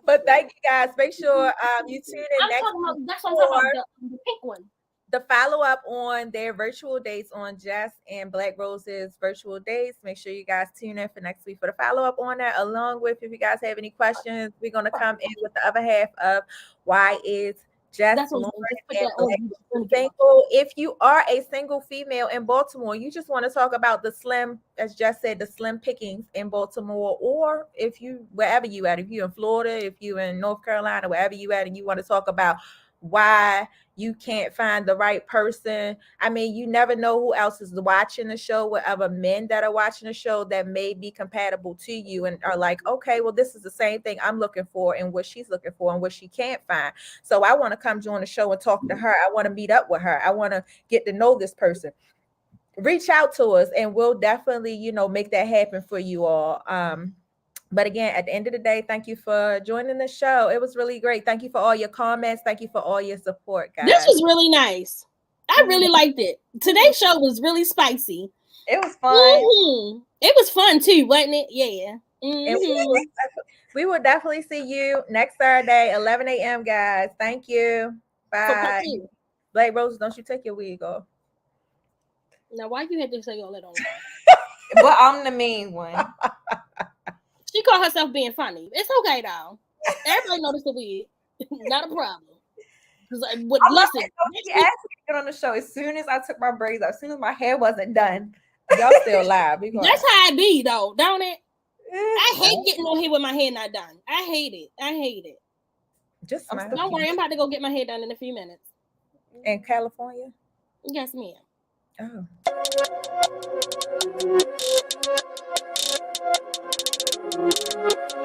Speaker 6: But thank you guys. Make sure you tune in next week.
Speaker 1: That's what I'm talking about, the pink one.
Speaker 6: The follow-up on their virtual dates on Jess and BlackRoses virtual dates. Make sure you guys tune in for next week for the follow-up on that. Along with, if you guys have any questions, we're going to come in with the other half of why is Jess single. If you are a single female in Baltimore, you just want to talk about the slim, as Jess said, the slim pickings in Baltimore, or if you wherever you at, if you're in Florida, if you're in North Carolina, wherever you at, and you want to talk about why you can't find the right person. I mean, you never know who else is watching the show, what other men that are watching the show that may be compatible to you and are like, okay, well, this is the same thing I'm looking for and what she's looking for and what she can't find. So I want to come join the show and talk to her. I want to meet up with her. I want to get to know this person. Reach out to us and we'll definitely, make that happen for you all. But again, at the end of the day, thank you for joining the show. It was really great. Thank you for all your comments. Thank you for all your support, guys.
Speaker 1: This was really nice. I really liked it. Today's show was really spicy.
Speaker 7: It was fun.
Speaker 1: Mm-hmm. It was fun too, wasn't it? Yeah. Mm-hmm.
Speaker 6: We will definitely see you next Saturday, 11 a.m., guys. Thank you. Bye. BlackRoses, don't you take your wig off.
Speaker 1: Now, why you had to say all that on?
Speaker 7: But I'm the mean one.
Speaker 1: She called herself being funny. It's okay, though. Everybody noticed the wig. Not a problem. Listen,
Speaker 7: she asked me to get on the show as soon as I took my braids out, as soon as my hair wasn't done. Y'all still live.
Speaker 1: That's how it be, though, don't it? I hate getting on here with my hair not done. I hate it.
Speaker 6: Just
Speaker 1: don't worry, I'm about to go get my hair done in a few minutes.
Speaker 6: In California?
Speaker 1: Yes, ma'am.
Speaker 6: Oh.